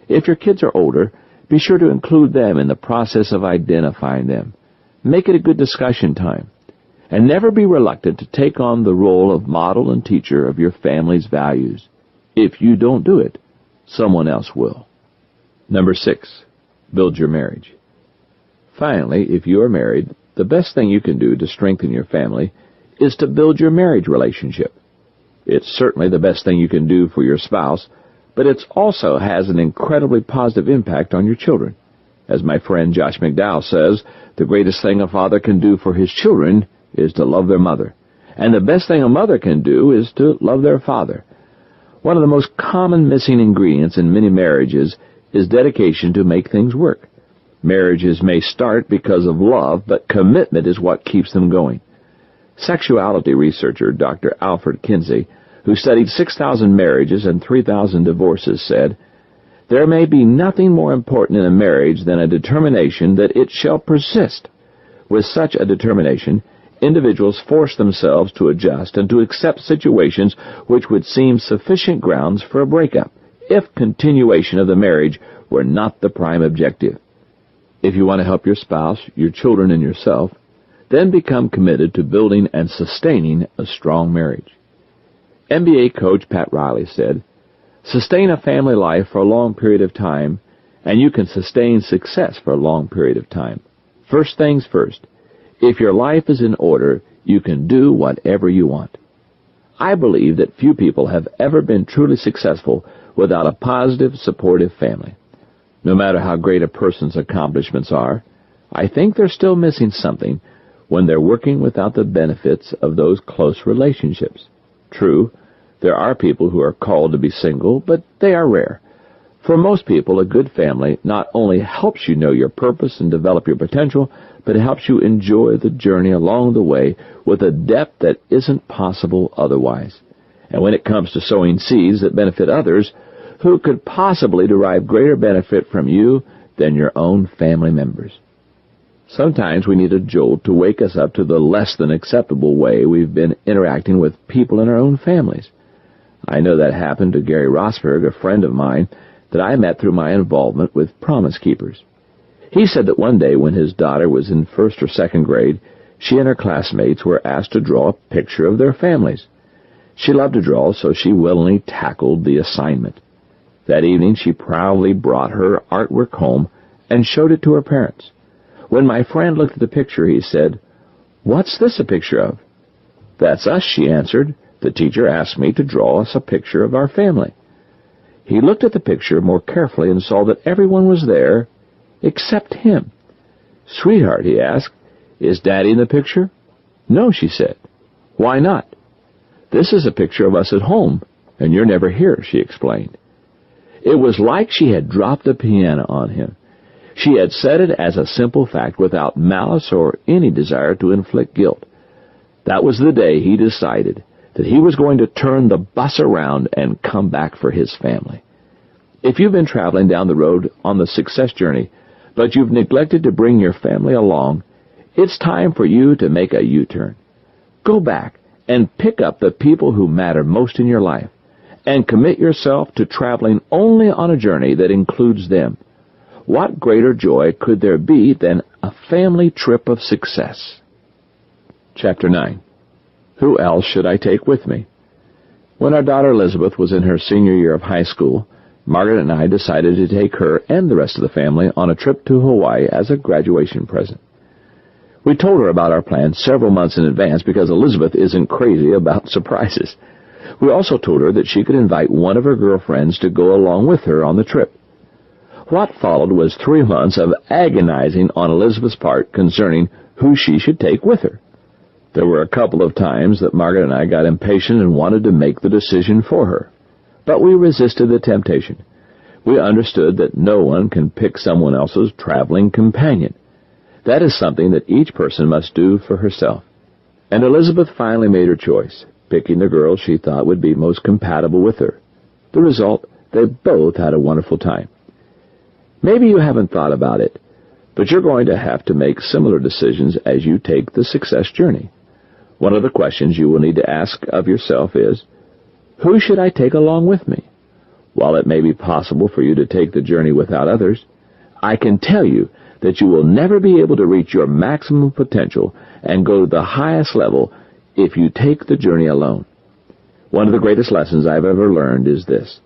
If your kids are older, be sure to include them in the process of identifying them. Make it a good discussion time. And never be reluctant to take on the role of model and teacher of your family's values. If you don't do it, someone else will. Number 6, build your marriage. Finally, if you are married, the best thing you can do to strengthen your family is to build your marriage relationship. It's certainly the best thing you can do for your spouse, but it also has an incredibly positive impact on your children. As my friend Josh McDowell says, the greatest thing a father can do for his children is to love their mother. And the best thing a mother can do is to love their father. One of the most common missing ingredients in many marriages is dedication to make things work. Marriages may start because of love, but commitment is what keeps them going. Sexuality researcher Dr. Alfred Kinsey, who studied 6,000 marriages and 3,000 divorces, said, "There may be nothing more important in a marriage than a determination that it shall persist. With such a determination, individuals force themselves to adjust and to accept situations which would seem sufficient grounds for a breakup, if continuation of the marriage were not the prime objective." If you want to help your spouse, your children, and yourself, then become committed to building and sustaining a strong marriage. NBA coach Pat Riley said, "Sustain a family life for a long period of time, and you can sustain success for a long period of time. First things first, if your life is in order, you can do whatever you want." I believe that few people have ever been truly successful without a positive, supportive family. No matter how great a person's accomplishments are, I think they're still missing something when they're working without the benefits of those close relationships. True, there are people who are called to be single, but they are rare. For most people, a good family not only helps you know your purpose and develop your potential, but it helps you enjoy the journey along the way with a depth that isn't possible otherwise. And when it comes to sowing seeds that benefit others, who could possibly derive greater benefit from you than your own family members? Sometimes we need a jolt to wake us up to the less than acceptable way we've been interacting with people in our own families. I know that happened to Gary Rosberg, a friend of mine that I met through my involvement with Promise Keepers. He said that one day when his daughter was in 1st or 2nd grade, she and her classmates were asked to draw a picture of their families. She loved to draw, so she willingly tackled the assignment. That evening, she proudly brought her artwork home and showed it to her parents. When my friend looked at the picture, he said, "What's this a picture of?" "That's us," she answered. "The teacher asked me to draw us a picture of our family." He looked at the picture more carefully and saw that everyone was there except him. "Sweetheart," he asked, "is Daddy in the picture?" "No," she said. "Why not?" "This is a picture of us at home, and you're never here," she explained. It was like she had dropped a piano on him. She had said it as a simple fact without malice or any desire to inflict guilt. That was the day he decided that he was going to turn the bus around and come back for his family. If you've been traveling down the road on the success journey, but you've neglected to bring your family along, it's time for you to make a U-turn. Go back and pick up the people who matter most in your life, and commit yourself to traveling only on a journey that includes them. What greater joy could there be than a family trip of success? Chapter 9. Who else should I take with me? When our daughter Elizabeth was in her senior year of high school, Margaret and I decided to take her and the rest of the family on a trip to Hawaii as a graduation present. We told her about our plan several months in advance because Elizabeth isn't crazy about surprises. We also told her that she could invite one of her girlfriends to go along with her on the trip. What followed was 3 months of agonizing on Elizabeth's part concerning who she should take with her. There were a couple of times that Margaret and I got impatient and wanted to make the decision for her. But we resisted the temptation. We understood that no one can pick someone else's traveling companion. That is something that each person must do for herself. And Elizabeth finally made her choice, picking the girl she thought would be most compatible with her. The result, they both had a wonderful time. Maybe you haven't thought about it, but you're going to have to make similar decisions as you take the success journey. One of the questions you will need to ask of yourself is, who should I take along with me? While it may be possible for you to take the journey without others, I can tell you that you will never be able to reach your maximum potential and go to the highest level if you take the journey alone. One of the greatest lessons I've ever learned is this: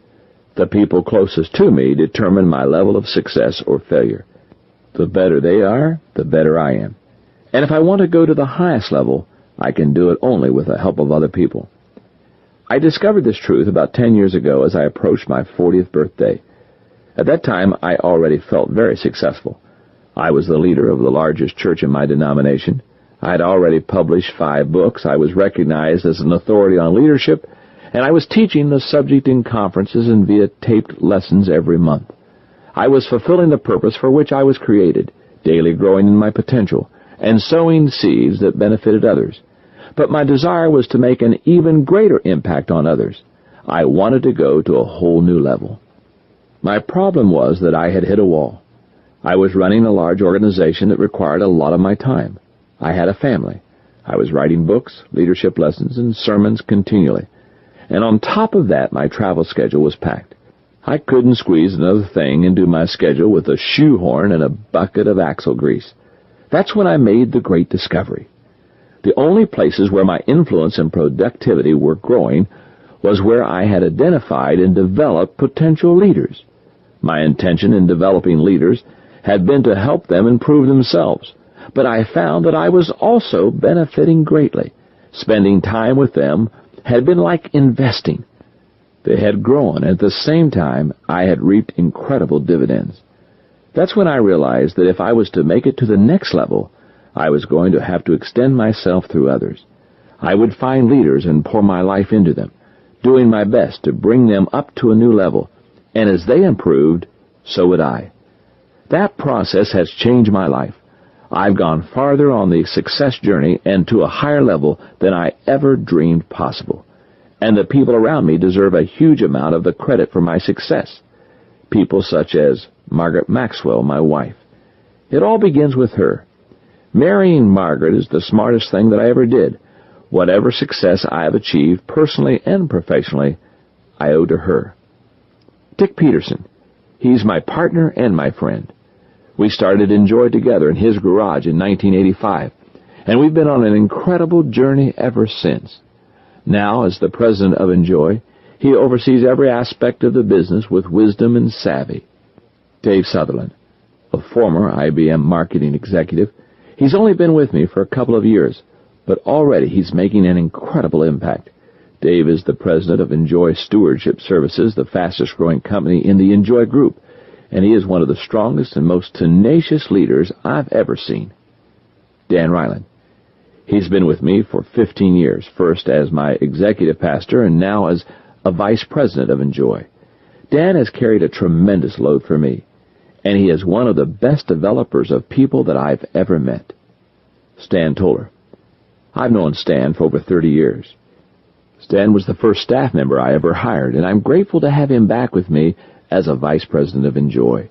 the people closest to me determine my level of success or failure. The better they are, the better I am. And if I want to go to the highest level, I can do it only with the help of other people. I discovered this truth about 10 years ago as I approached my 40th birthday. At that time, I already felt very successful. I was the leader of the largest church in my denomination. I had already published 5 books. I was recognized as an authority on leadership, and I was teaching the subject in conferences and via taped lessons every month. I was fulfilling the purpose for which I was created, daily growing in my potential, and sowing seeds that benefited others. But my desire was to make an even greater impact on others. I wanted to go to a whole new level. My problem was that I had hit a wall. I was running a large organization that required a lot of my time. I had a family. I was writing books, leadership lessons, and sermons continually. And on top of that, my travel schedule was packed. I couldn't squeeze another thing into my schedule with a shoehorn and a bucket of axle grease. That's when I made the great discovery. The only places where my influence and productivity were growing was where I had identified and developed potential leaders. My intention in developing leaders had been to help them improve themselves, but I found that I was also benefiting greatly. Spending time with them had been like investing. They had grown, and at the same time I had reaped incredible dividends. That's when I realized that if I was to make it to the next level, I was going to have to extend myself through others. I would find leaders and pour my life into them, doing my best to bring them up to a new level, and as they improved, so would I. That process has changed my life. I've gone farther on the success journey and to a higher level than I ever dreamed possible. And the people around me deserve a huge amount of the credit for my success. People such as Maxwell, my wife. It all begins with her. Marrying Margaret is the smartest thing that I ever did. Whatever success I have achieved, personally and professionally, I owe to her. Dick Peterson. He's my partner and my friend. We started Enjoy together in his garage in 1985, and we've been on an incredible journey ever since. Now, as the president of Enjoy, he oversees every aspect of the business with wisdom and savvy. Dave Sutherland, a former IBM marketing executive. He's only been with me for a couple of years, but already he's making an incredible impact. Dave is the president of Enjoy Stewardship Services, the fastest-growing company in the Enjoy Group, and he is one of the strongest and most tenacious leaders I've ever seen. Dan Ryland. He's been with me for 15 years, first as my executive pastor and now as a vice president of Enjoy. Dan has carried a tremendous load for me, and he is one of the best developers of people that I've ever met. Stan Toller. I've known Stan for over 30 years. Stan was the first staff member I ever hired, and I'm grateful to have him back with me as a vice president of Enjoy.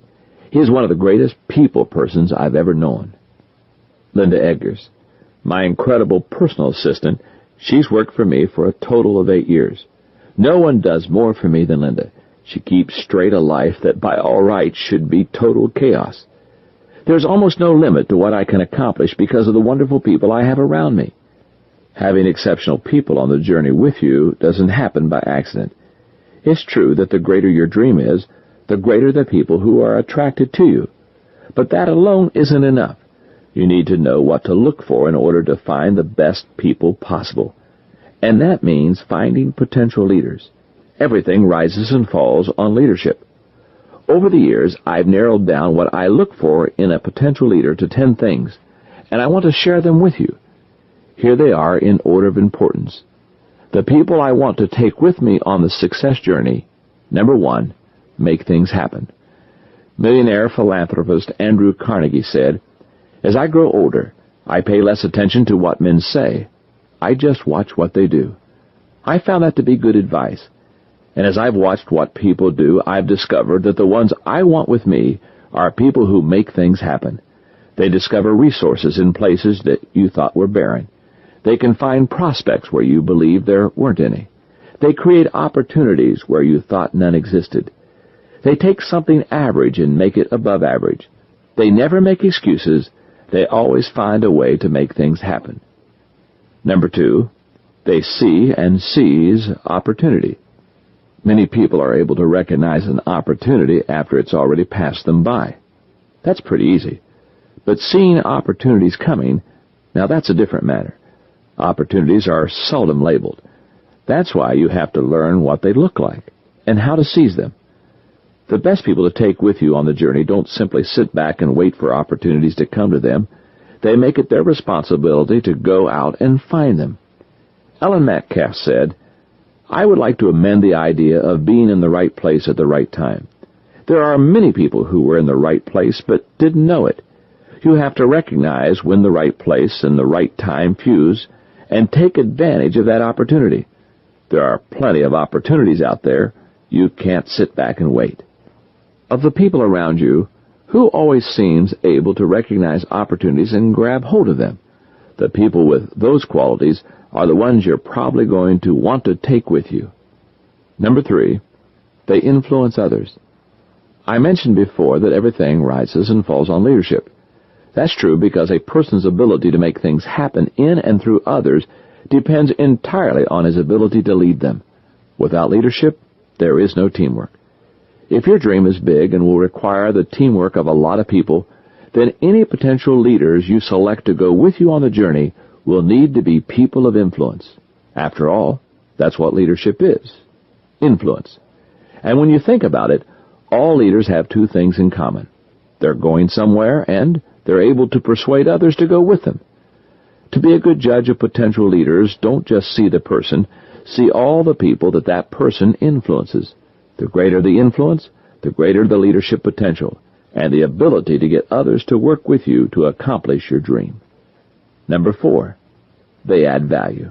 He is one of the greatest people persons I've ever known. Linda Eggers, my incredible personal assistant, she's worked for me for a total of 8 years. No one does more for me than Linda. She keeps straight a life that by all rights should be total chaos. There's almost no limit to what I can accomplish because of the wonderful people I have around me. Having exceptional people on the journey with you doesn't happen by accident. It's true that the greater your dream is, the greater the people who are attracted to you. But that alone isn't enough. You need to know what to look for in order to find the best people possible. And that means finding potential leaders. Everything rises and falls on leadership. Over the years, I've narrowed down what I look for in a potential leader to 10 things, and I want to share them with you. Here they are in order of importance. The people I want to take with me on the success journey. Number 1, make things happen. Millionaire philanthropist Andrew Carnegie said, "As I grow older, I pay less attention to what men say. I just watch what they do." I found that to be good advice. And as I've watched what people do, I've discovered that the ones I want with me are people who make things happen. They discover resources in places that you thought were barren. They can find prospects where you believed there weren't any. They create opportunities where you thought none existed. They take something average and make it above average. They never make excuses. They always find a way to make things happen. Number 2, they see and seize opportunity. Many people are able to recognize an opportunity after it's already passed them by. That's pretty easy. But seeing opportunities coming, now that's a different matter. Opportunities are seldom labeled. That's why you have to learn what they look like and how to seize them. The best people to take with you on the journey don't simply sit back and wait for opportunities to come to them. They make it their responsibility to go out and find them. Ellen Metcalf said, "I would like to amend the idea of being in the right place at the right time. There are many people who were in the right place but didn't know it. You have to recognize when the right place and the right time fuse and take advantage of that opportunity. There are plenty of opportunities out there. You can't sit back and wait." Of the people around you, who always seems able to recognize opportunities and grab hold of them? The people with those qualities are the ones you're probably going to want to take with you. Number 3, they influence others. I mentioned before that everything rises and falls on leadership. That's true because a person's ability to make things happen in and through others depends entirely on his ability to lead them. Without leadership, there is no teamwork. If your dream is big and will require the teamwork of a lot of people, then any potential leaders you select to go with you on the journey will need to be people of influence. After all, that's what leadership is, influence. And when you think about it, all leaders have 2 things in common. They're going somewhere, and they're able to persuade others to go with them. To be a good judge of potential leaders, don't just see the person, see all the people that person influences. The greater the influence, the greater the leadership potential, and the ability to get others to work with you to accomplish your dream. Number 4, they add value.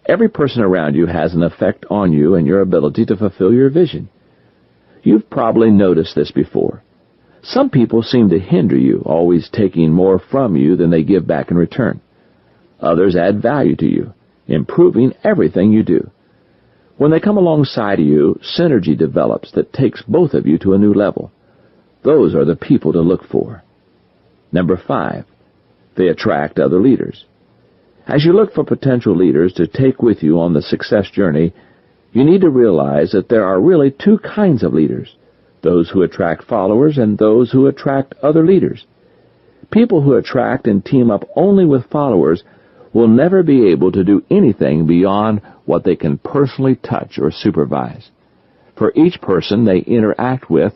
Every person around you has an effect on you and your ability to fulfill your vision. You've probably noticed this before. Some people seem to hinder you, always taking more from you than they give back in return. Others add value to you, improving everything you do. When they come alongside of you, synergy develops that takes both of you to a new level. Those are the people to look for. Number 5, they attract other leaders. As you look for potential leaders to take with you on the success journey, you need to realize that there are really 2 kinds of leaders, those who attract followers and those who attract other leaders. People who attract and team up only with followers will never be able to do anything beyond what they can personally touch or supervise. For each person they interact with,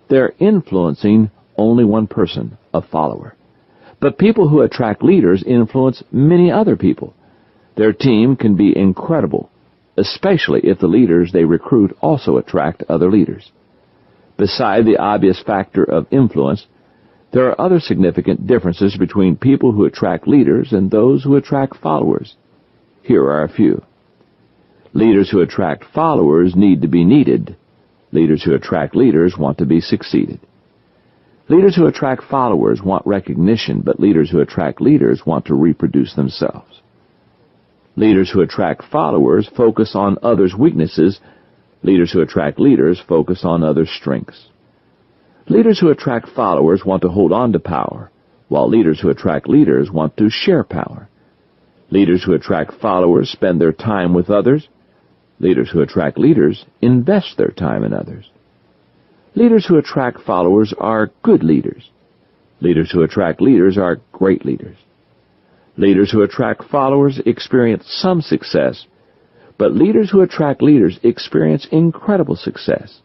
they're influencing only one person, a follower. But people who attract leaders influence many other people. Their team can be incredible, especially if the leaders they recruit also attract other leaders. Beside the obvious factor of influence, there are other significant differences between people who attract leaders and those who attract followers. Here are a few. Leaders who attract followers need to be needed. Leaders who attract leaders want to be succeeded. Leaders who attract followers want recognition, but leaders who attract leaders want to reproduce themselves. Leaders who attract followers focus on others' weaknesses. Leaders who attract leaders focus on others' strengths. Leaders who attract followers want to hold on to power, while leaders who attract leaders want to share power. Leaders who attract followers spend their time with others. Leaders who attract leaders invest their time in others. Leaders who attract followers are good leaders. Leaders who attract leaders are great leaders. Leaders who attract followers experience some success, but leaders who attract leaders experience incredible success.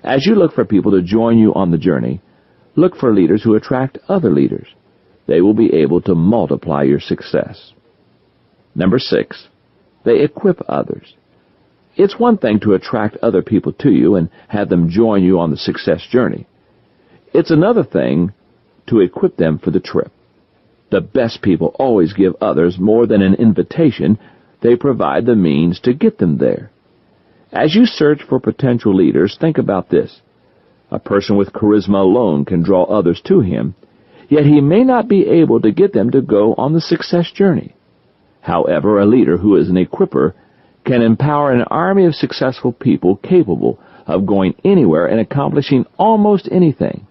As you look for people to join you on the journey, look for leaders who attract other leaders. They will be able to multiply your success. Number 6, they equip others. It's one thing to attract other people to you and have them join you on the success journey. It's another thing to equip them for the trip. The best people always give others more than an invitation. They provide the means to get them there. As you search for potential leaders, think about this. A person with charisma alone can draw others to him, yet he may not be able to get them to go on the success journey. However, a leader who is an equipper can empower an army of successful people capable of going anywhere and accomplishing almost anything.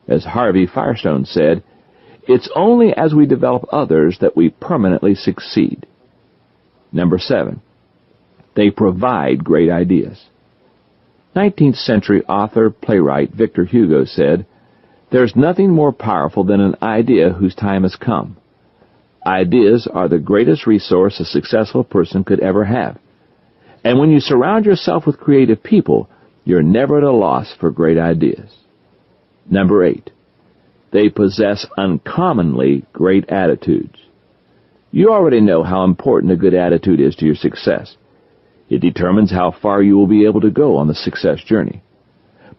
As Harvey Firestone said, it's only as we develop others that we permanently succeed. Number 7, they provide great ideas. 19th century author, playwright Victor Hugo said, "There's nothing more powerful than an idea whose time has come. Ideas are the greatest resource a successful person could ever have. And when you surround yourself with creative people, you're never at a loss for great ideas." Number 8, they possess uncommonly great attitudes. You already know how important a good attitude is to your success. It determines how far you will be able to go on the success journey.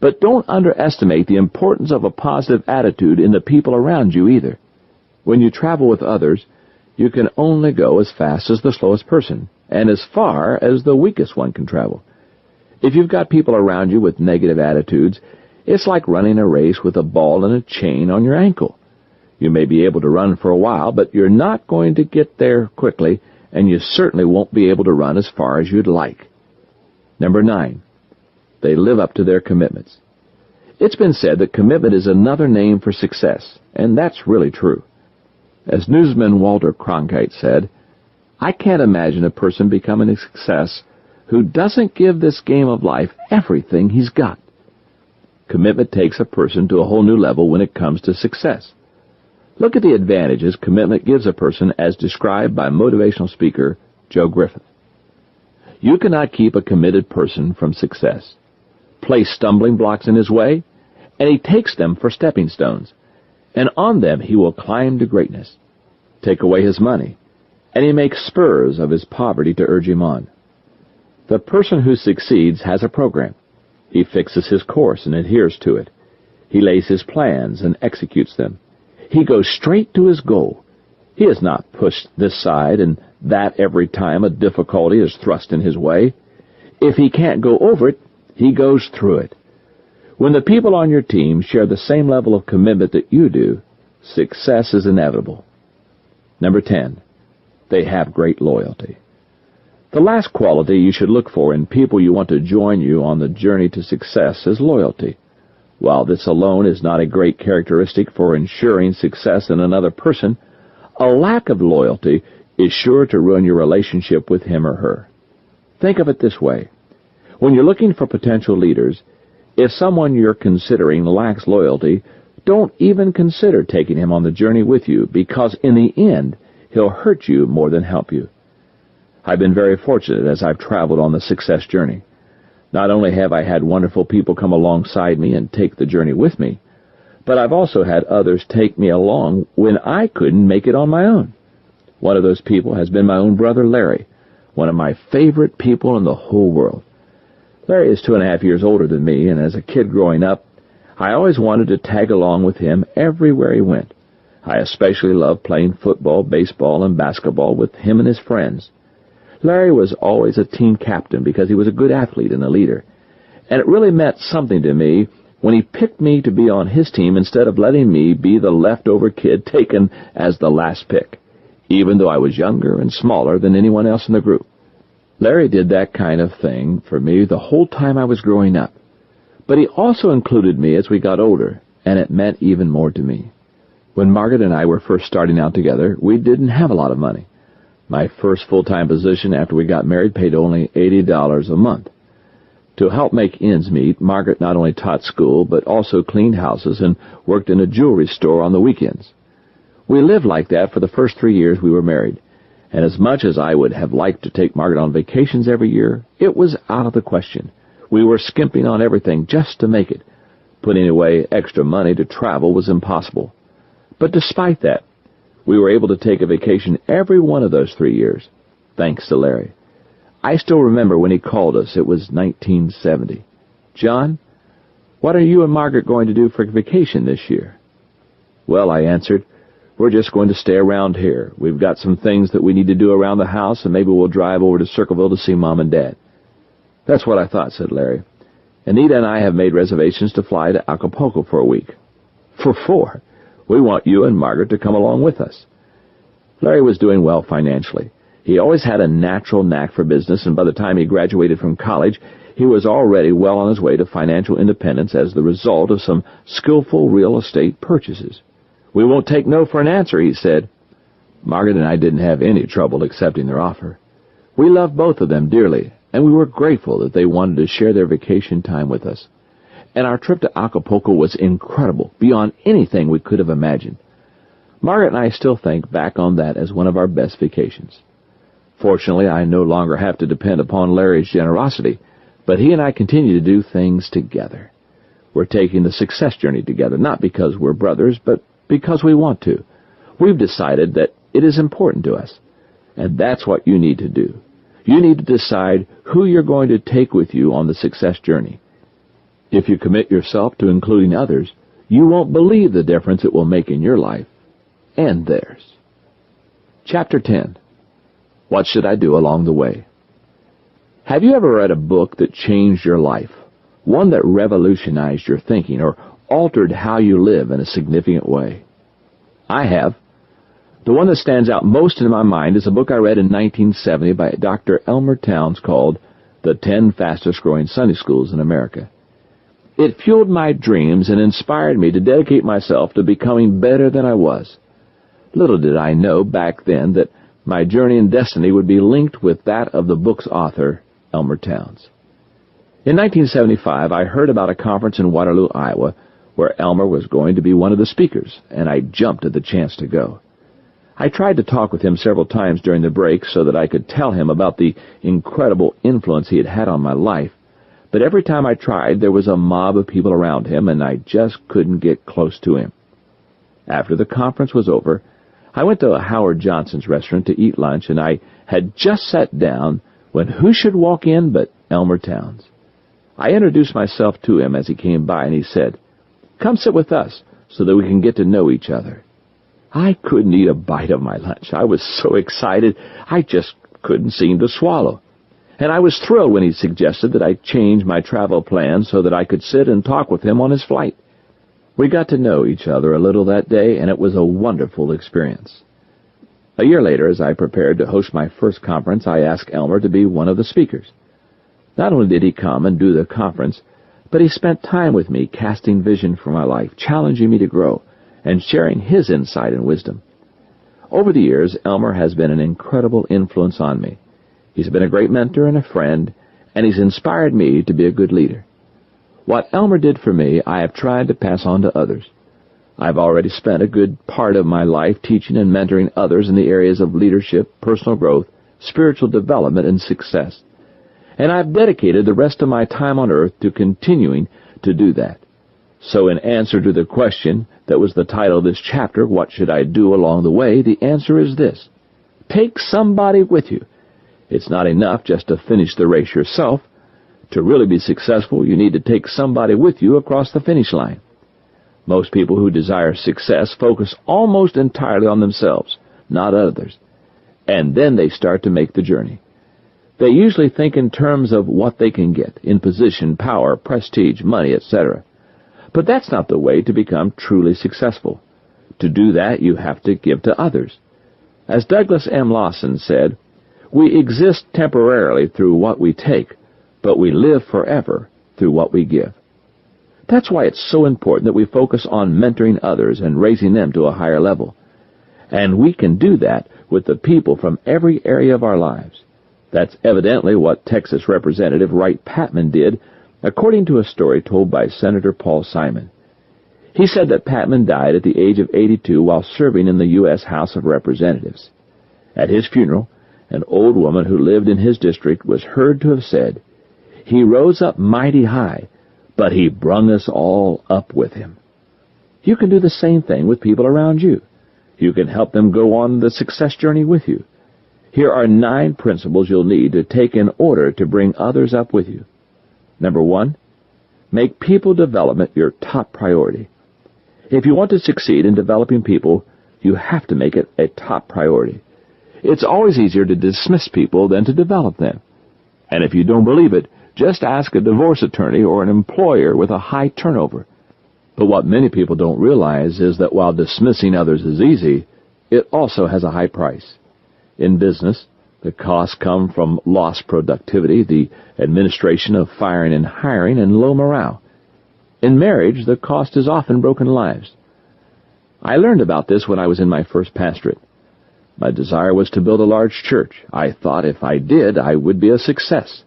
But don't underestimate the importance of a positive attitude in the people around you either. When you travel with others, you can only go as fast as the slowest person, and as far as the weakest one can travel. If you've got people around you with negative attitudes, it's like running a race with a ball and a chain on your ankle. You may be able to run for a while, but you're not going to get there quickly, and you certainly won't be able to run as far as you'd like. Number 9, they live up to their commitments. It's been said that commitment is another name for success, and that's really true. As newsman Walter Cronkite said, "I can't imagine a person becoming a success who doesn't give this game of life everything he's got." Commitment takes a person to a whole new level when it comes to success. Look at the advantages commitment gives a person as described by motivational speaker Joe Griffith. You cannot keep a committed person from success. Place stumbling blocks in his way, and he takes them for stepping stones, and on them he will climb to greatness. Take away his money, and he makes spurs of his poverty to urge him on. The person who succeeds has a program. He fixes his course and adheres to it. He lays his plans and executes them. He goes straight to his goal. He is not pushed this side and that every time a difficulty is thrust in his way. If he can't go over it, he goes through it. When the people on your team share the same level of commitment that you do, success is inevitable. Number 10, they have great loyalty. The last quality you should look for in people you want to join you on the journey to success is loyalty. While this alone is not a great characteristic for ensuring success in another person, a lack of loyalty is sure to ruin your relationship with him or her. Think of it this way. When you're looking for potential leaders, if someone you're considering lacks loyalty, don't even consider taking him on the journey with you, because in the end, he'll hurt you more than help you. I've been very fortunate as I've traveled on the success journey. Not only have I had wonderful people come alongside me and take the journey with me, but I've also had others take me along when I couldn't make it on my own. One of those people has been my own brother Larry, one of my favorite people in the whole world. Larry is 2.5 years older than me, and as a kid growing up, I always wanted to tag along with him everywhere he went. I especially loved playing football, baseball, and basketball with him and his friends. Larry was always a team captain because he was a good athlete and a leader, and it really meant something to me when he picked me to be on his team instead of letting me be the leftover kid taken as the last pick, even though I was younger and smaller than anyone else in the group. Larry did that kind of thing for me the whole time I was growing up. But he also included me as we got older, and it meant even more to me. When Margaret and I were first starting out together, we didn't have a lot of money. My first full-time position after we got married paid only $80 a month. To help make ends meet, Margaret not only taught school, but also cleaned houses and worked in a jewelry store on the weekends. We lived like that for the first 3 years we were married, and as much as I would have liked to take Margaret on vacations every year, it was out of the question. We were skimping on everything just to make it. Putting away extra money to travel was impossible. But despite that, we were able to take a vacation every one of those 3 years, thanks to Larry. I still remember when he called us. It was 1970. "John, what are you and Margaret going to do for vacation this year?" "Well," I answered, "we're just going to stay around here. We've got some things that we need to do around the house, and maybe we'll drive over to Circleville to see Mom and Dad." "That's what I thought," said Larry. "Anita and I have made reservations to fly to Acapulco for a week." "For 4? We want you and Margaret to come along with us." Larry was doing well financially. He always had a natural knack for business, and by the time he graduated from college, he was already well on his way to financial independence as the result of some skillful real estate purchases. "We won't take no for an answer," he said. Margaret and I didn't have any trouble accepting their offer. We loved both of them dearly, and we were grateful that they wanted to share their vacation time with us. And our trip to Acapulco was incredible, beyond anything we could have imagined. Margaret and I still think back on that as one of our best vacations. Fortunately, I no longer have to depend upon Larry's generosity, but he and I continue to do things together. We're taking the success journey together, not because we're brothers, but because we want to. We've decided that it is important to us, and that's what you need to do. You need to decide who you're going to take with you on the success journey. If you commit yourself to including others, you won't believe the difference it will make in your life and theirs. Chapter 10. What should I do along the way? Have you ever read a book that changed your life? One that revolutionized your thinking or altered how you live in a significant way? I have. The one that stands out most in my mind is a book I read in 1970 by Dr. Elmer Towns called The 10 Fastest Growing Sunday Schools in America. It fueled my dreams and inspired me to dedicate myself to becoming better than I was. Little did I know back then that my journey and destiny would be linked with that of the book's author, Elmer Towns. In 1975, I heard about a conference in Waterloo, Iowa, where Elmer was going to be one of the speakers, and I jumped at the chance to go. I tried to talk with him several times during the break so that I could tell him about the incredible influence he had had on my life, but every time I tried, there was a mob of people around him, and I just couldn't get close to him. After the conference was over, I went to Howard Johnson's restaurant to eat lunch, and I had just sat down when who should walk in but Elmer Towns. I introduced myself to him as he came by, and he said, "Come sit with us so that we can get to know each other." I couldn't eat a bite of my lunch. I was so excited, I just couldn't seem to swallow. And I was thrilled when he suggested that I change my travel plans so that I could sit and talk with him on his flight. We got to know each other a little that day, and it was a wonderful experience. A year later, as I prepared to host my first conference, I asked Elmer to be one of the speakers. Not only did he come and do the conference, but he spent time with me casting vision for my life, challenging me to grow, and sharing his insight and wisdom. Over the years, Elmer has been an incredible influence on me. He's been a great mentor and a friend, and he's inspired me to be a good leader. What Elmer did for me, I have tried to pass on to others. I've already spent a good part of my life teaching and mentoring others in the areas of leadership, personal growth, spiritual development, and success. And I've dedicated the rest of my time on earth to continuing to do that. So in answer to the question that was the title of this chapter, what should I do along the way, the answer is this: take somebody with you. It's not enough just to finish the race yourself. To really be successful, you need to take somebody with you across the finish line. Most people who desire success focus almost entirely on themselves, not others, and then they start to make the journey. They usually think in terms of what they can get, in position, power, prestige, money, etc. But that's not the way to become truly successful. To do that, you have to give to others. As Douglas M. Lawson said, "We exist temporarily through what we take, but we live forever through what we give." That's why it's so important that we focus on mentoring others and raising them to a higher level. And we can do that with the people from every area of our lives. That's evidently what Texas Representative Wright Patman did, according to a story told by Senator Paul Simon. He said that Patman died at the age of 82 while serving in the U.S. House of Representatives. At his funeral, an old woman who lived in his district was heard to have said, "He rose up mighty high, but he brung us all up with him." You can do the same thing with people around you. You can help them go on the success journey with you. Here are 9 principles you'll need to take in order to bring others up with you. Number 1, make people development your top priority. If you want to succeed in developing people, you have to make it a top priority. It's always easier to dismiss people than to develop them. And if you don't believe it, just ask a divorce attorney or an employer with a high turnover. But what many people don't realize is that while dismissing others is easy, it also has a high price. In business, the costs come from lost productivity, the administration of firing and hiring, and low morale. In marriage, the cost is often broken lives. I learned about this when I was in my first pastorate. My desire was to build a large church. I thought if I did, I would be a success.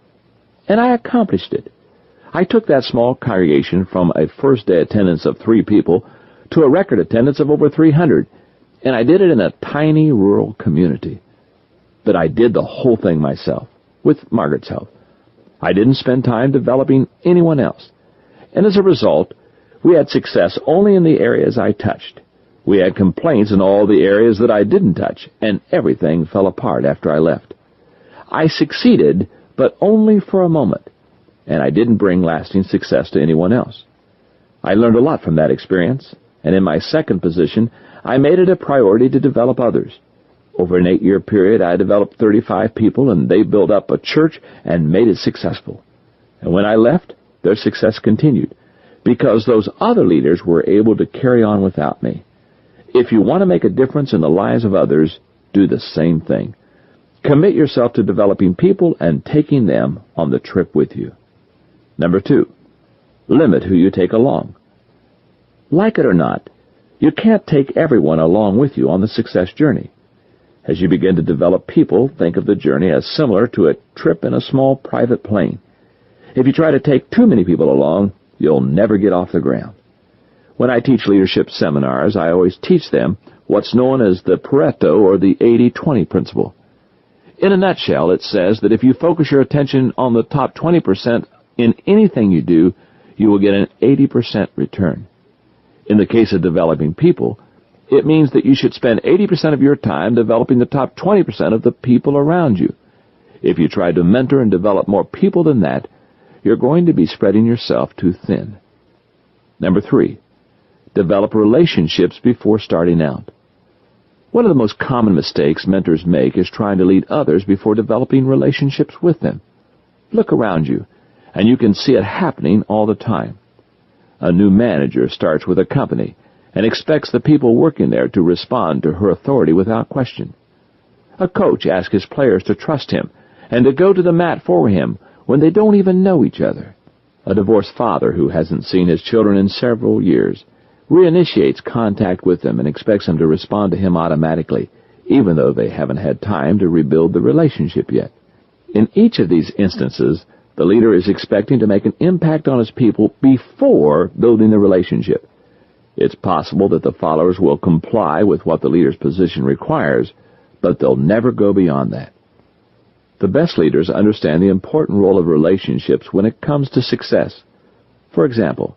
And I accomplished it. I took that small congregation from a first-day attendance of 3 people to a record attendance of over 300, and I did it in a tiny rural community. But I did the whole thing myself, with Margaret's help. I didn't spend time developing anyone else. And as a result, we had success only in the areas I touched. We had complaints in all the areas that I didn't touch, and everything fell apart after I left. I succeeded, but only for a moment, and I didn't bring lasting success to anyone else. I learned a lot from that experience, and in my second position, I made it a priority to develop others. Over an 8-year period, I developed 35 people, and they built up a church and made it successful. And when I left, their success continued, because those other leaders were able to carry on without me. If you want to make a difference in the lives of others, do the same thing. Commit yourself to developing people and taking them on the trip with you. Number 2, limit who you take along. Like it or not, you can't take everyone along with you on the success journey. As you begin to develop people, think of the journey as similar to a trip in a small private plane. If you try to take too many people along, you'll never get off the ground. When I teach leadership seminars, I always teach them what's known as the Pareto or the 80-20 principle. In a nutshell, it says that if you focus your attention on the top 20% in anything you do, you will get an 80% return. In the case of developing people, it means that you should spend 80% of your time developing the top 20% of the people around you. If you try to mentor and develop more people than that, you're going to be spreading yourself too thin. Number 3, develop relationships before starting out. One of the most common mistakes mentors make is trying to lead others before developing relationships with them. Look around you, and you can see it happening all the time. A new manager starts with a company and expects the people working there to respond to her authority without question. A coach asks his players to trust him and to go to the mat for him when they don't even know each other. A divorced father who hasn't seen his children in several years reinitiates contact with them and expects them to respond to him automatically, even though they haven't had time to rebuild the relationship yet. In each of these instances, the leader is expecting to make an impact on his people before building the relationship. It's possible that the followers will comply with what the leader's position requires, but they'll never go beyond that. The best leaders understand the important role of relationships when it comes to success. For example,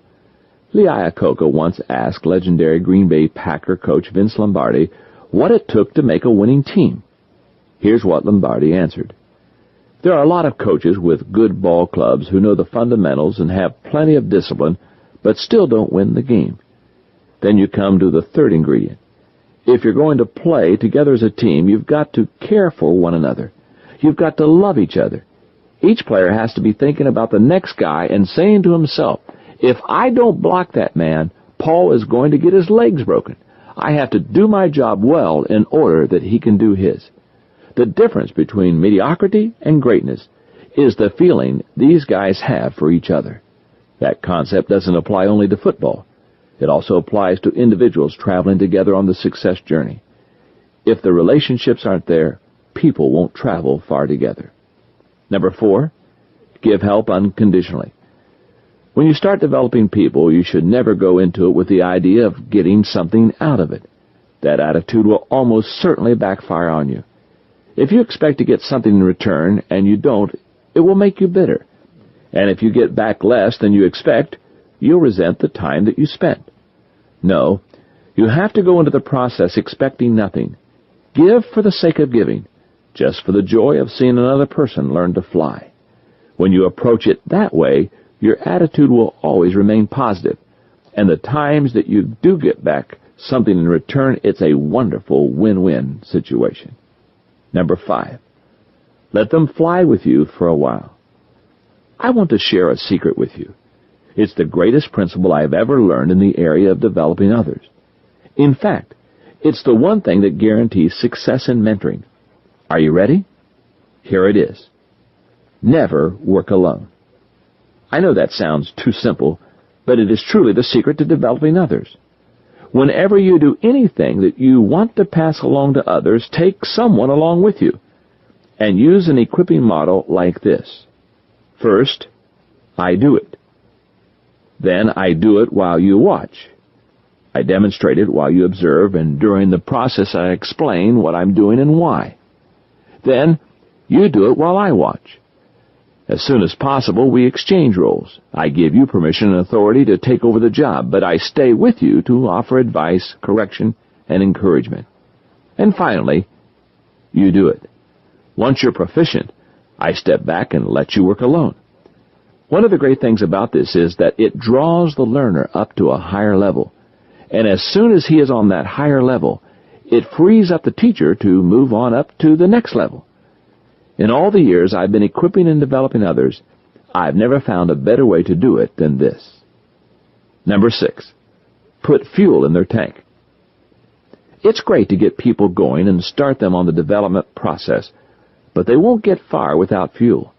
Lee Iacocca once asked legendary Green Bay Packer coach Vince Lombardi what it took to make a winning team. Here's what Lombardi answered. There are a lot of coaches with good ball clubs who know the fundamentals and have plenty of discipline, but still don't win the game. Then you come to the third ingredient. If you're going to play together as a team, you've got to care for one another. You've got to love each other. Each player has to be thinking about the next guy and saying to himself, If I don't block that man, Paul is going to get his legs broken. I have to do my job well in order that he can do his. The difference between mediocrity and greatness is the feeling these guys have for each other. That concept doesn't apply only to football. It also applies to individuals traveling together on the success journey. If the relationships aren't there, people won't travel far together. Number 4, give help unconditionally. When you start developing people, you should never go into it with the idea of getting something out of it. That attitude will almost certainly backfire on you. If you expect to get something in return and you don't, it will make you bitter. And if you get back less than you expect, you'll resent the time that you spent. No, you have to go into the process expecting nothing. Give for the sake of giving, just for the joy of seeing another person learn to fly. When you approach it that way, your attitude will always remain positive, and the times that you do get back something in return, it's a wonderful win-win situation. Number 5, let them fly with you for a while. I want to share a secret with you. It's the greatest principle I've ever learned in the area of developing others. In fact, it's the one thing that guarantees success in mentoring. Are you ready? Here it is. Never work alone. I know that sounds too simple, but it is truly the secret to developing others. Whenever you do anything that you want to pass along to others, take someone along with you, and use an equipping model like this. First, I do it. Then I do it while you watch. I demonstrate it while you observe, and during the process I explain what I'm doing and why. Then you do it while I watch. As soon as possible, we exchange roles. I give you permission and authority to take over the job, but I stay with you to offer advice, correction, and encouragement. And finally, you do it. Once you're proficient, I step back and let you work alone. One of the great things about this is that it draws the learner up to a higher level. And as soon as he is on that higher level, it frees up the teacher to move on up to the next level. In all the years I've been equipping and developing others, I've never found a better way to do it than this. Number 6, put fuel in their tank. It's great to get people going and start them on the development process, but they won't get far without fuel,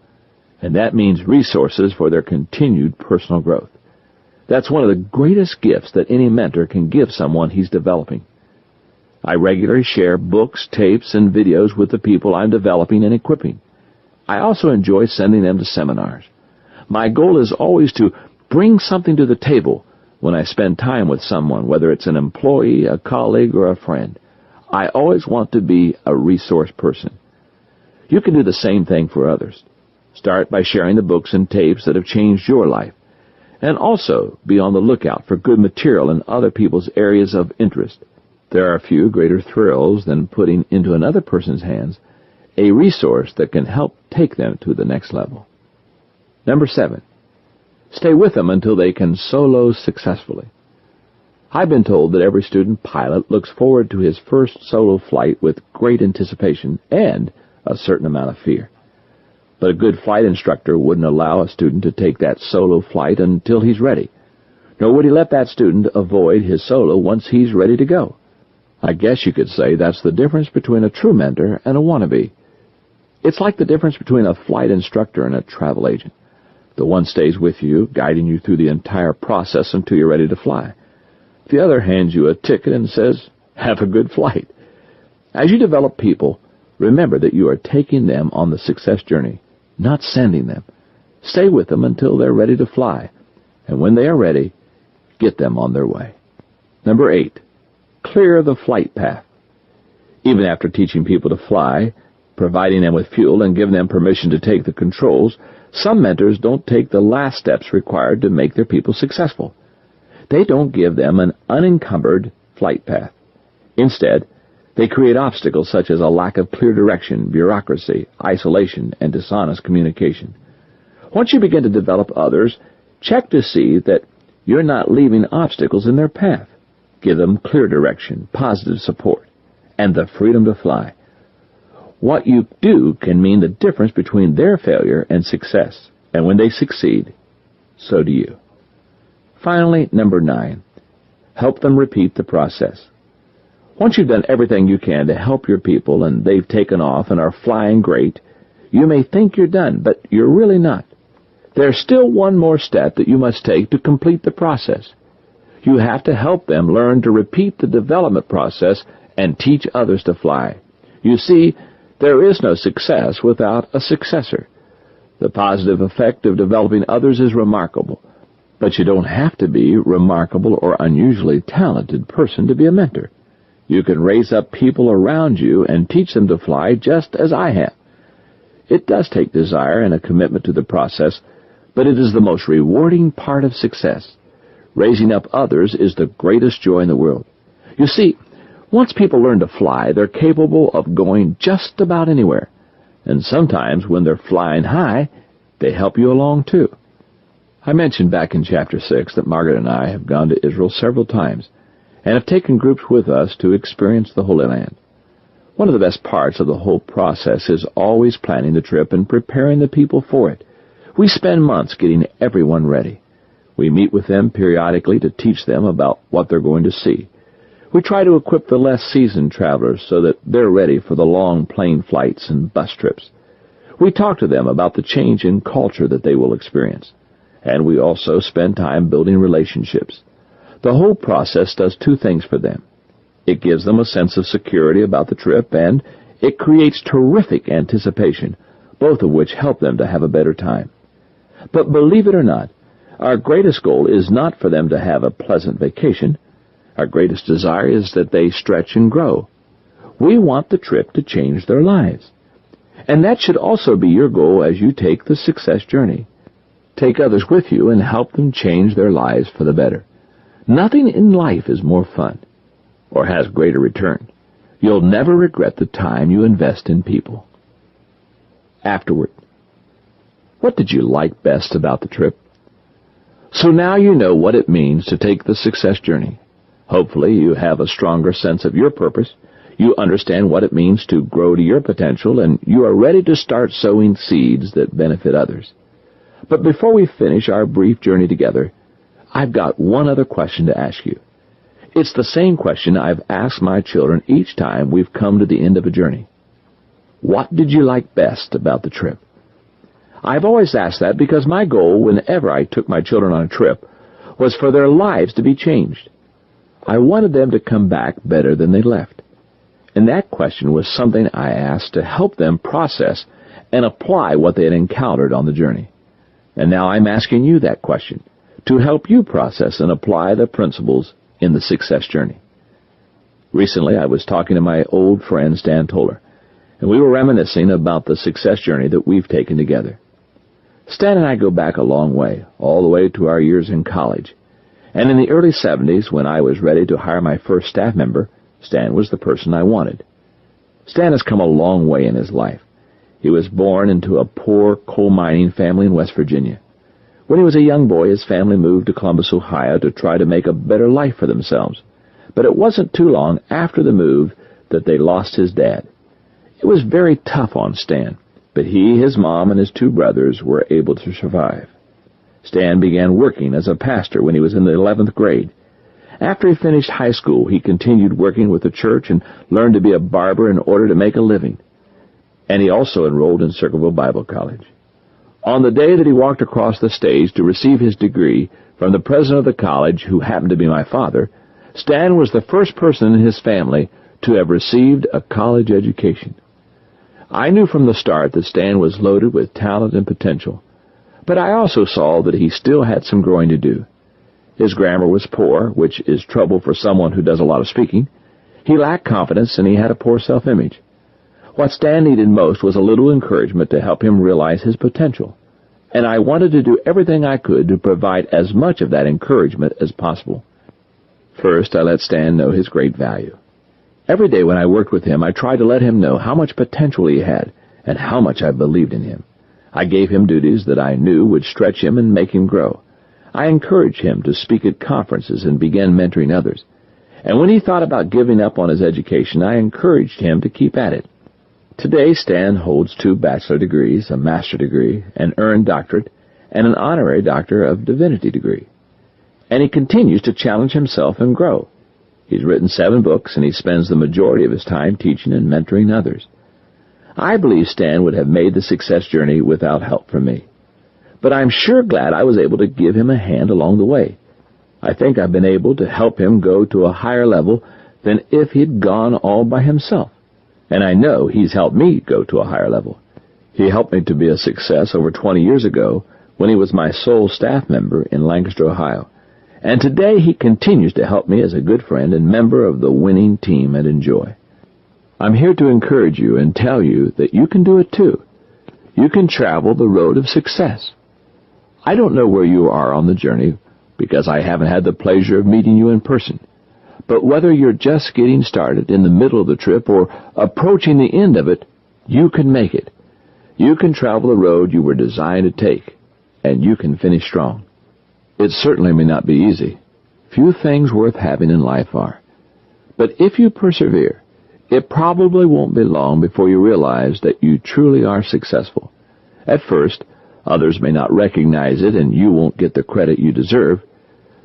and that means resources for their continued personal growth. That's one of the greatest gifts that any mentor can give someone he's developing. I regularly share books, tapes, and videos with the people I'm developing and equipping. I also enjoy sending them to seminars. My goal is always to bring something to the table when I spend time with someone, whether it's an employee, a colleague, or a friend. I always want to be a resource person. You can do the same thing for others. Start by sharing the books and tapes that have changed your life, and also be on the lookout for good material in other people's areas of interest. There are few greater thrills than putting into another person's hands a resource that can help take them to the next level. Number 7, stay with them until they can solo successfully. I've been told that every student pilot looks forward to his first solo flight with great anticipation and a certain amount of fear. But a good flight instructor wouldn't allow a student to take that solo flight until he's ready, nor would he let that student avoid his solo once he's ready to go. I guess you could say that's the difference between a true mentor and a wannabe. It's like the difference between a flight instructor and a travel agent. The one stays with you, guiding you through the entire process until you're ready to fly. The other hands you a ticket and says, "Have a good flight." As you develop people, remember that you are taking them on the success journey, not sending them. Stay with them until they're ready to fly, and when they are ready, get them on their way. Number 8, clear the flight path. Even after teaching people to fly, providing them with fuel, and giving them permission to take the controls, some mentors don't take the last steps required to make their people successful. They don't give them an unencumbered flight path. Instead, they create obstacles such as a lack of clear direction, bureaucracy, isolation, and dishonest communication. Once you begin to develop others, check to see that you're not leaving obstacles in their path. Give them clear direction, positive support, and the freedom to fly. What you do can mean the difference between their failure and success, and when they succeed, so do you. Finally, number 9, help them repeat the process. Once you've done everything you can to help your people and they've taken off and are flying great, you may think you're done, but you're really not. There's still one more step that you must take to complete the process. You have to help them learn to repeat the development process and teach others to fly. You see, there is no success without a successor. The positive effect of developing others is remarkable, but you don't have to be a remarkable or unusually talented person to be a mentor. You can raise up people around you and teach them to fly just as I have. It does take desire and a commitment to the process, but it is the most rewarding part of success. Raising up others is the greatest joy in the world. You see, once people learn to fly, they're capable of going just about anywhere. And sometimes when they're flying high, they help you along too. I mentioned back in Chapter 6 that Margaret and I have gone to Israel several times and have taken groups with us to experience the Holy Land. One of the best parts of the whole process is always planning the trip and preparing the people for it. We spend months getting everyone ready. We meet with them periodically to teach them about what they're going to see. We try to equip the less seasoned travelers so that they're ready for the long plane flights and bus trips. We talk to them about the change in culture that they will experience. And we also spend time building relationships. The whole process does 2 things for them. It gives them a sense of security about the trip, and it creates terrific anticipation, both of which help them to have a better time. But believe it or not, our greatest goal is not for them to have a pleasant vacation. Our greatest desire is that they stretch and grow. We want the trip to change their lives. And that should also be your goal as you take the success journey. Take others with you and help them change their lives for the better. Nothing in life is more fun or has greater return. You'll never regret the time you invest in people. Afterward, what did you like best about the trip? So now you know what it means to take the success journey. Hopefully you have a stronger sense of your purpose. You understand what it means to grow to your potential, and you are ready to start sowing seeds that benefit others. But before we finish our brief journey together, I've got one other question to ask you. It's the same question I've asked my children each time we've come to the end of a journey. What did you like best about the trip? I've always asked that because my goal whenever I took my children on a trip was for their lives to be changed. I wanted them to come back better than they left. And that question was something I asked to help them process and apply what they had encountered on the journey. And now I'm asking you that question to help you process and apply the principles in the success journey. Recently, I was talking to my old friend Stan Toller, and we were reminiscing about the success journey that we've taken together. Stan and I go back a long way, all the way to our years in college. And in the early 70s, when I was ready to hire my first staff member, Stan was the person I wanted. Stan has come a long way in his life. He was born into a poor coal mining family in West Virginia. When he was a young boy, his family moved to Columbus, Ohio to try to make a better life for themselves. But it wasn't too long after the move that they lost his dad. It was very tough on Stan, but he, his mom, and his 2 brothers were able to survive. Stan began working as a pastor when he was in the 11th grade. After he finished high school, he continued working with the church and learned to be a barber in order to make a living. And he also enrolled in Circleville Bible College. On the day that he walked across the stage to receive his degree from the president of the college, who happened to be my father, Stan was the first person in his family to have received a college education. I knew from the start that Stan was loaded with talent and potential, but I also saw that he still had some growing to do. His grammar was poor, which is trouble for someone who does a lot of speaking. He lacked confidence, and he had a poor self-image. What Stan needed most was a little encouragement to help him realize his potential, and I wanted to do everything I could to provide as much of that encouragement as possible. First, I let Stan know his great value. Every day when I worked with him, I tried to let him know how much potential he had and how much I believed in him. I gave him duties that I knew would stretch him and make him grow. I encouraged him to speak at conferences and began mentoring others. And when he thought about giving up on his education, I encouraged him to keep at it. Today, Stan holds 2 bachelor degrees, a master degree, an earned doctorate, and an honorary Doctor of Divinity degree. and he continues to challenge himself and grow. He's written 7 books, and he spends the majority of his time teaching and mentoring others. I believe Stan would have made the success journey without help from me. But I'm sure glad I was able to give him a hand along the way. I think I've been able to help him go to a higher level than if he'd gone all by himself. And I know he's helped me go to a higher level. He helped me to be a success over 20 years ago when he was my sole staff member in Lancaster, Ohio. And today he continues to help me as a good friend and member of the winning team at Enjoy. I'm here to encourage you and tell you that you can do it too. You can travel the road of success. I don't know where you are on the journey because I haven't had the pleasure of meeting you in person. But whether you're just getting started in the middle of the trip or approaching the end of it, you can make it. You can travel the road you were designed to take, and you can finish strong. It certainly may not be easy. Few things worth having in life are. But if you persevere, it probably won't be long before you realize that you truly are successful. At first, others may not recognize it and you won't get the credit you deserve.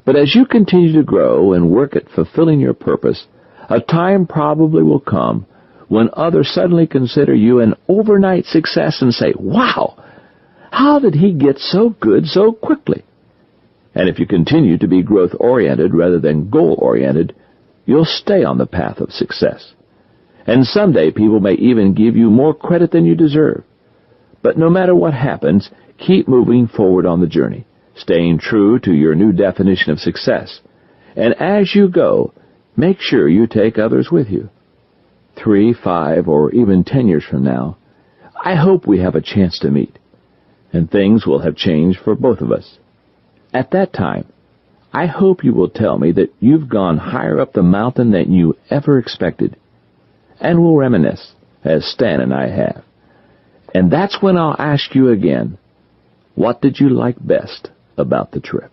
But as you continue to grow and work at fulfilling your purpose, a time probably will come when others suddenly consider you an overnight success and say, "Wow, how did he get so good so quickly?" And if you continue to be growth-oriented rather than goal-oriented, you'll stay on the path of success. And someday people may even give you more credit than you deserve. But no matter what happens, keep moving forward on the journey, staying true to your new definition of success. And as you go, make sure you take others with you. 3, 5, or even 10 years from now, I hope we have a chance to meet, and things will have changed for both of us. At that time, I hope you will tell me that you've gone higher up the mountain than you ever expected, and we'll reminisce, as Stan and I have. And that's when I'll ask you again, what did you like best about the trip?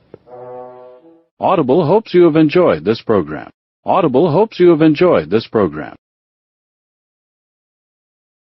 Audible hopes you have enjoyed this program. Audible hopes you have enjoyed this program.